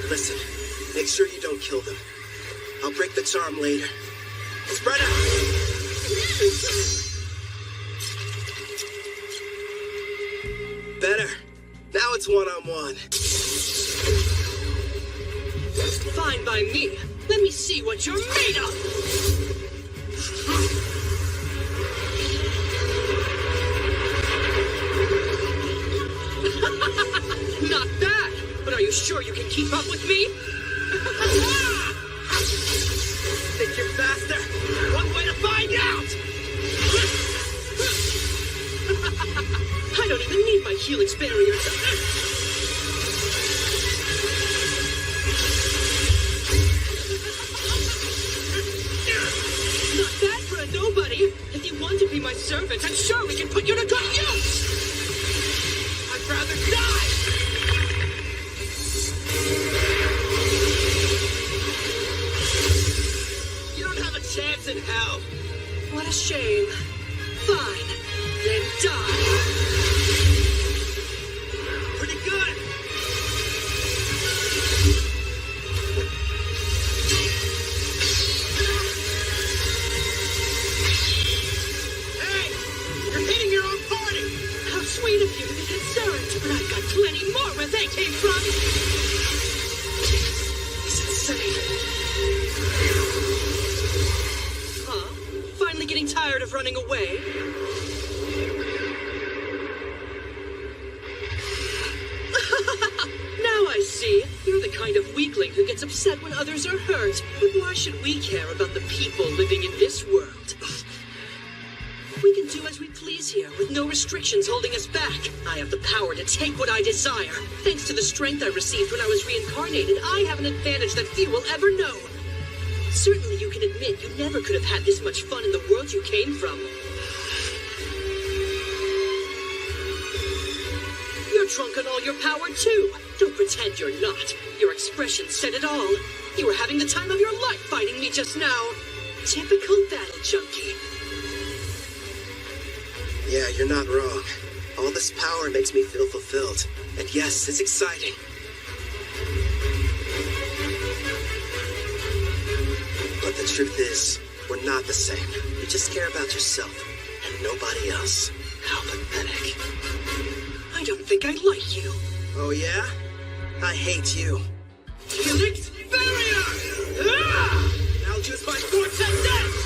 Listen, make sure you don't kill them. I'll break the charm later. Spread out! Better. Now it's one-on-one. Fine by me. Let me see what you're made of! Not bad, but are you sure you can keep up with me? Think you're faster? One way to find out! I don't even need my helix barrier to... Not bad for a nobody. If you want to be my servant, I'm sure we can put you to good use. I'd rather die! Chance in hell. What a shame. Fine. Then die. Pretty good. Hey, you're hitting your own party. How sweet of you to be concerned, but I've got plenty more where they came from. It's insane. Finally getting tired of running away? Now I see. You're the kind of weakling who gets upset when others are hurt. But why should we care about the people living in this world? We can do as we please here, with no restrictions holding us back. I have the power to take what I desire. Thanks to the strength I received when I was reincarnated, I have an advantage that few will ever know. Certainly you can admit you never could have had this much fun in the world you came from. You're drunk on all your power, too. Don't pretend you're not. Your expression said it all. You were having the time of your life fighting me just now. Typical battle junkie. Yeah, you're not wrong. All this power makes me feel fulfilled. And yes, it's exciting. But the truth is, we're not the same. You just care about yourself and nobody else. How pathetic. I don't think I like you. Oh, yeah? I hate you. Helix barrier! Ah! I'll use my vortex edge!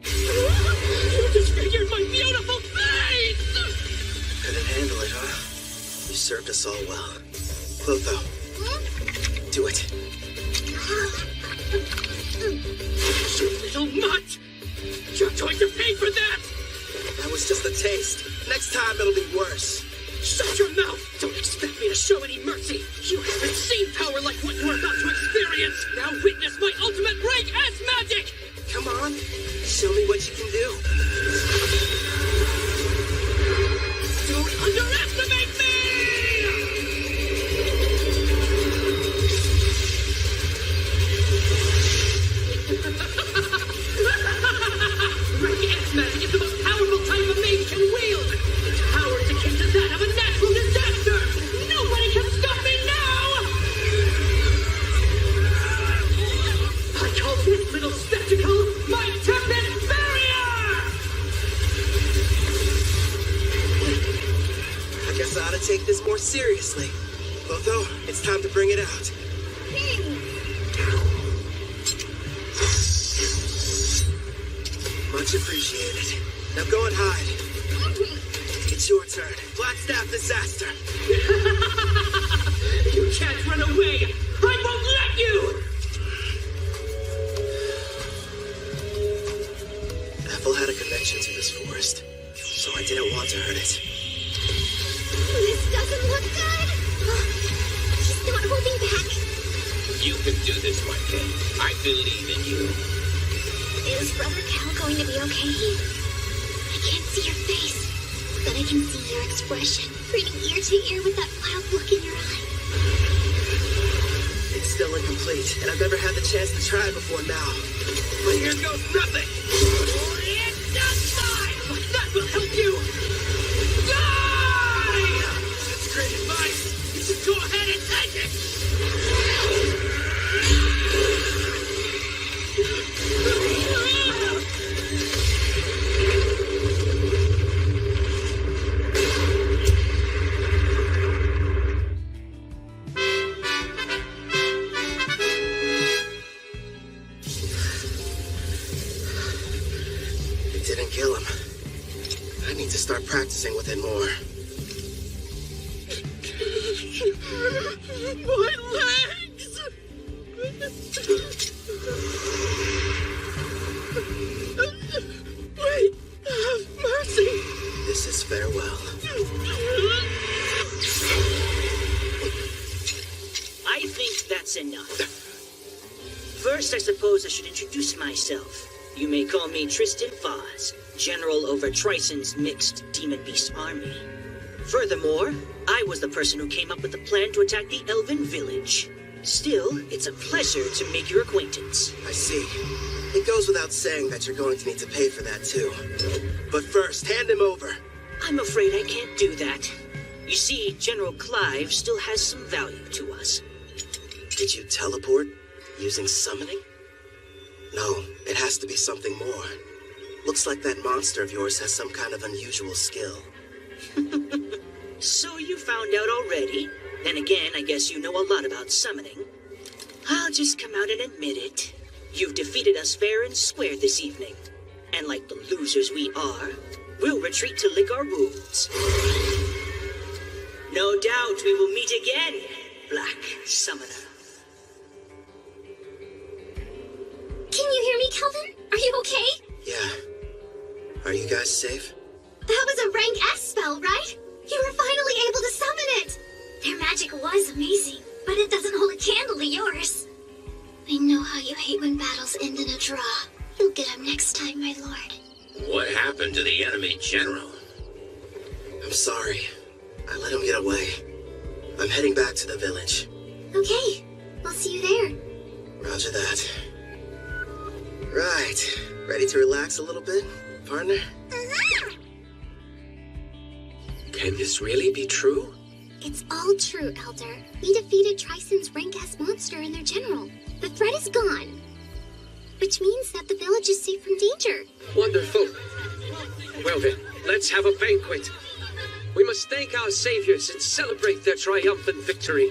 You disfigured my beautiful face! Couldn't handle it, huh? You served us all well. Clotho, do it. You little mutt! You're going to pay for that! That was just a taste. Next time it'll be worse. Shut your mouth! Don't expect me to show any mercy! You haven't seen power like what you're about to experience! Now witness my ultimate rank S magic! Come on, show me what you can do. Don't underestimate me! Rank S magic is the most powerful type a mage can wield! Its power is akin to that of a natural disaster! Nobody can stop me now! I call this little spectacle my Tempest Barrier! I guess I ought to take this more seriously. Clotho, it's time to bring it out. Much appreciated. Now go and hide. It's your turn. Blackstaff disaster. You can't run away! I won't let you! Ethel had a connection to this forest, so I didn't want to hurt it. This doesn't look good. He's not holding back. You can do this, my kid. I believe in you. Is Brother Cal going to be okay? I can't see your face, but I can see your expression, reading ear to ear with that wild look in your eye. It's still incomplete, and I've never had the chance to try before now. But here goes nothing! It's not mine! But that will help you! Die! That's great advice! You should go ahead and take it! It didn't kill him. I need to start practicing with it more. My legs! Wait, have mercy! This is farewell. I think that's enough. First, I suppose I should introduce myself. You may call me Tristan Foz, General over Trison's mixed Demon Beast army. Furthermore, I was the person who came up with the plan to attack the Elven village. Still, it's a pleasure to make your acquaintance. I see. It goes without saying that you're going to need to pay for that too. But first, hand him over. I'm afraid I can't do that. You see, General Clive still has some value to us. Did you teleport using summoning? No, it has to be something more. Looks like that monster of yours has some kind of unusual skill. So you found out already? Then again, I guess you know a lot about summoning. I'll just come out and admit it. You've defeated us fair and square this evening. And like the losers we are, we'll retreat to lick our wounds. No doubt we will meet again, Black Summoner. Can you hear me, Kelvin? Are you okay? Yeah. Are you guys safe? That was a rank S spell, right? You were finally able to summon it! Their magic was amazing, but it doesn't hold a candle to yours. I know how you hate when battles end in a draw. You'll get him next time, my lord. What happened to the enemy general? I'm sorry. I let him get away. I'm heading back to the village. Okay, we'll see you there. Roger that. Right. Ready to relax a little bit, partner? Can this really be true? It's all true, Elder. We defeated Trison's rank S monster and their general. The threat is gone. Which means that the village is safe from danger. Wonderful. Well then, let's have a banquet. We must thank our saviors and celebrate their triumphant victory.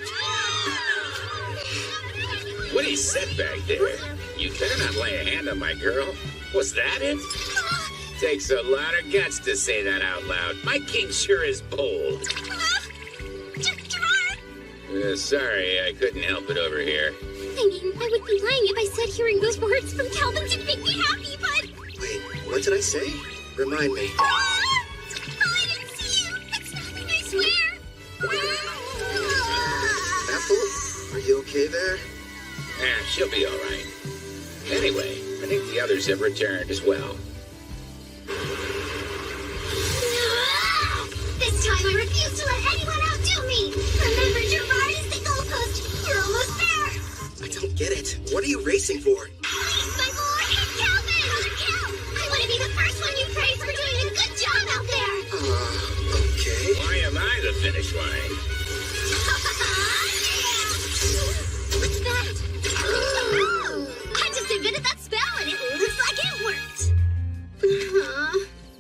What he said back there? You better not lay a hand on my girl. Was that it? Takes a lot of guts to say that out loud. My king sure is bold. Sorry, I couldn't help it over here. I mean, I would be lying if I said hearing those words from Calvin didn't make me happy, but... Wait, what did I say? Remind me. I didn't see you! It's nothing, I swear! Apple, are you okay there? She'll be all right. Anyway, I think the others have returned as well. This time I refuse to let anyone outdo me! Remember, Gerard is the goalpost! You're almost there! I don't get it. What are you racing for? Please, my boy! Calvin! Brother Cal! I want to be the first one you praise for doing a good job out there! Okay. Why am I the finish line? What's that? I just invented that spell and it looks like it worked!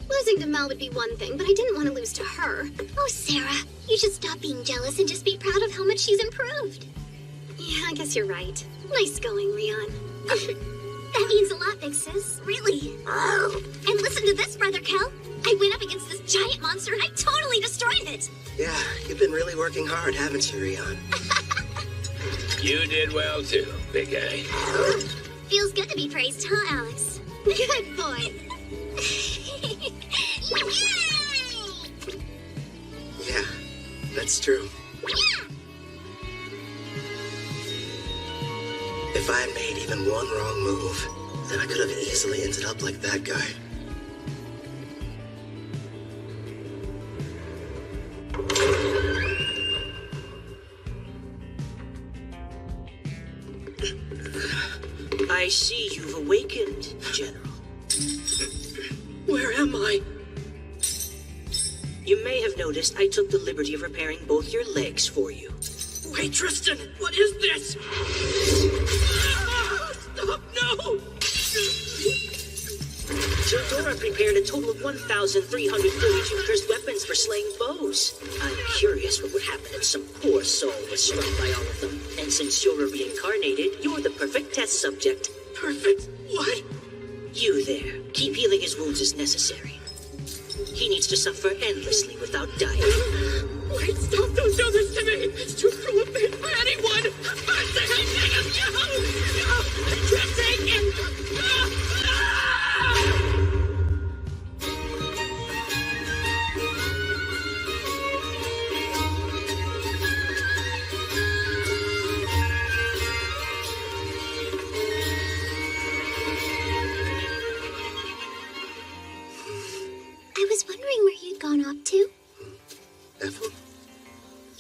Losing to Mel would be one thing, but I didn't want to lose to her. Oh, Sarah, you should stop being jealous and just be proud of how much she's improved. Yeah, I guess you're right. Nice going, Rion. That means a lot, big sis. Really. And listen to this, Brother Kel. I went up against this giant monster and I totally destroyed it. Yeah, you've been really working hard, haven't you, Rion? You did well, too, big guy. Feels good to be praised, huh, Alex? Good boy. Yeah, that's true. If I had made even one wrong move, then I could have easily ended up like that guy. I see you've awakened, General. Where am I? You may have noticed I took the liberty of repairing both your legs for you. Wait, Tristan, what is this? Stop, no! Tildora prepared a total of 1,342 cursed weapons for slaying foes. I'm curious what would happen if some poor soul was struck by all of them. And since you're a reincarnated, you're the perfect test subject. Perfect? What? You there. Keep healing his wounds as necessary. He needs to suffer endlessly without dying. Wait, stop! Don't do this to me! It's too cruel of me for anyone! I'm sick of you! No! I can't take it! I was wondering where you'd gone off to. Ethel?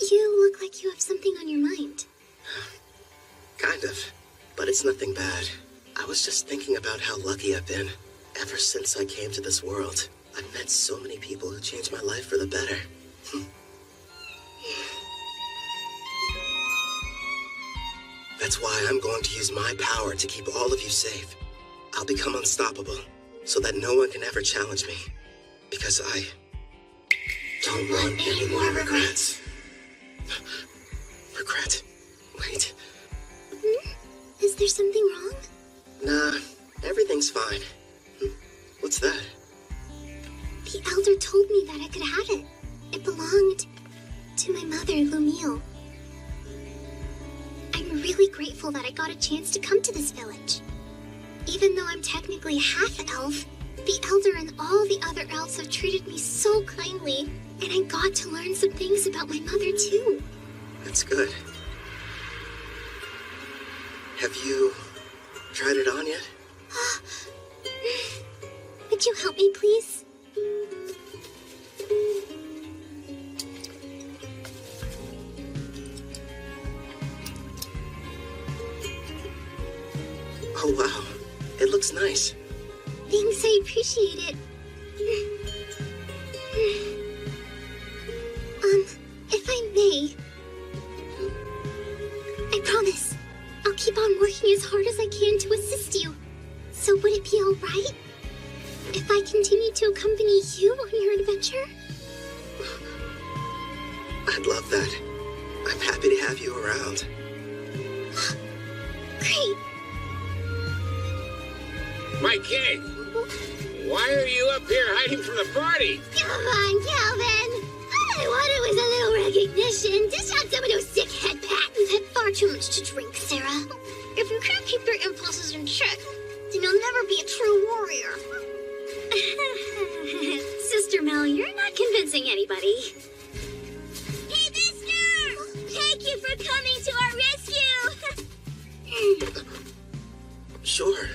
You look like you have something on your mind. Kind of, but it's nothing bad. I was just thinking about how lucky I've been. Ever since I came to this world, I've met so many people who changed my life for the better. That's why I'm going to use my power to keep all of you safe. I'll become unstoppable, so that no one can ever challenge me. Because I don't want any more regrets. Regret? Wait. Is there something wrong? Nah, everything's fine. What's that? The elder told me that I could have it. It belonged to my mother, Lumille. I'm really grateful that I got a chance to come to this village. Even though I'm technically half elf, the elder and all the other elves have treated me so kindly, and I got to learn some things about my mother, too. That's good. Have you tried it on yet? Would you help me, please? Oh, wow. It looks nice. Thanks, I appreciate it. If I may, I promise, I'll keep on working as hard as I can to assist you. So would it be all right if I continue to accompany you on your adventure? I'd love that. I'm happy to have you around. Great. My king! Why are you up here hiding from the party? Come on, Calvin. All I wanted was a little recognition. Dish out some of those sick head pats. You've had far too much to drink, Sarah. If you can't keep your impulses in check, then you'll never be a true warrior. Sister Mel, you're not convincing anybody. Hey, mister! Thank you for coming to our rescue! Sure.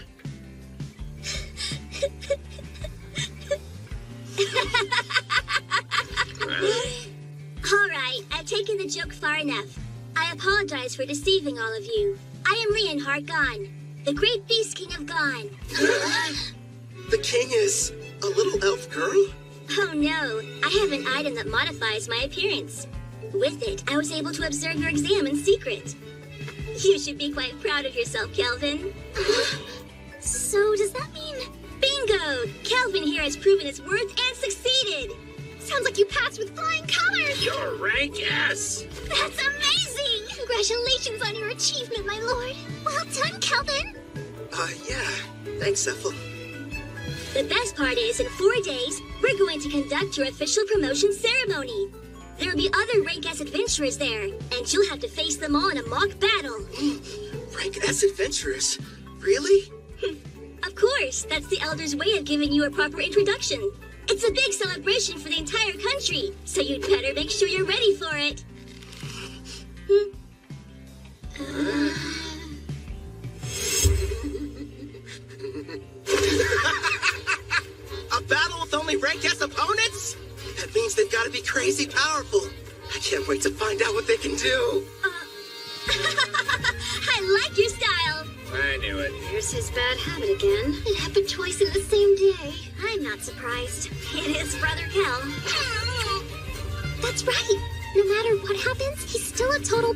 All right, I've taken the joke far enough. I apologize for deceiving all of you. I am Leonhard Gon, the great beast king of Gon. The king is a little elf girl? Oh no, I have an item that modifies my appearance. With it, I was able to observe your exam in secret. You should be quite proud of yourself, Kelvin. So does that mean... Bingo! Kelvin here has proven his worth and succeeded! Sounds like you passed with flying colors! You're rank S! That's amazing! Congratulations on your achievement, my lord. Well done, Kelvin. Yeah. Thanks, Ethel. The best part is, in 4 days, we're going to conduct your official promotion ceremony. There will be other Rank S adventurers there, and you'll have to face them all in a mock battle. Rank S adventurers? Really? Of course, that's the Elder's way of giving you a proper introduction. It's a big celebration for the entire country, so you'd better make sure you're ready for it. A battle with only Rank S opponents? That means they've got to be crazy powerful. I can't wait to find out what they can do. I like your style. I knew it. Here's his bad habit again. It happened twice in the same day. I'm not surprised. It is Brother Kel. That's right. No matter what happens, he's still a total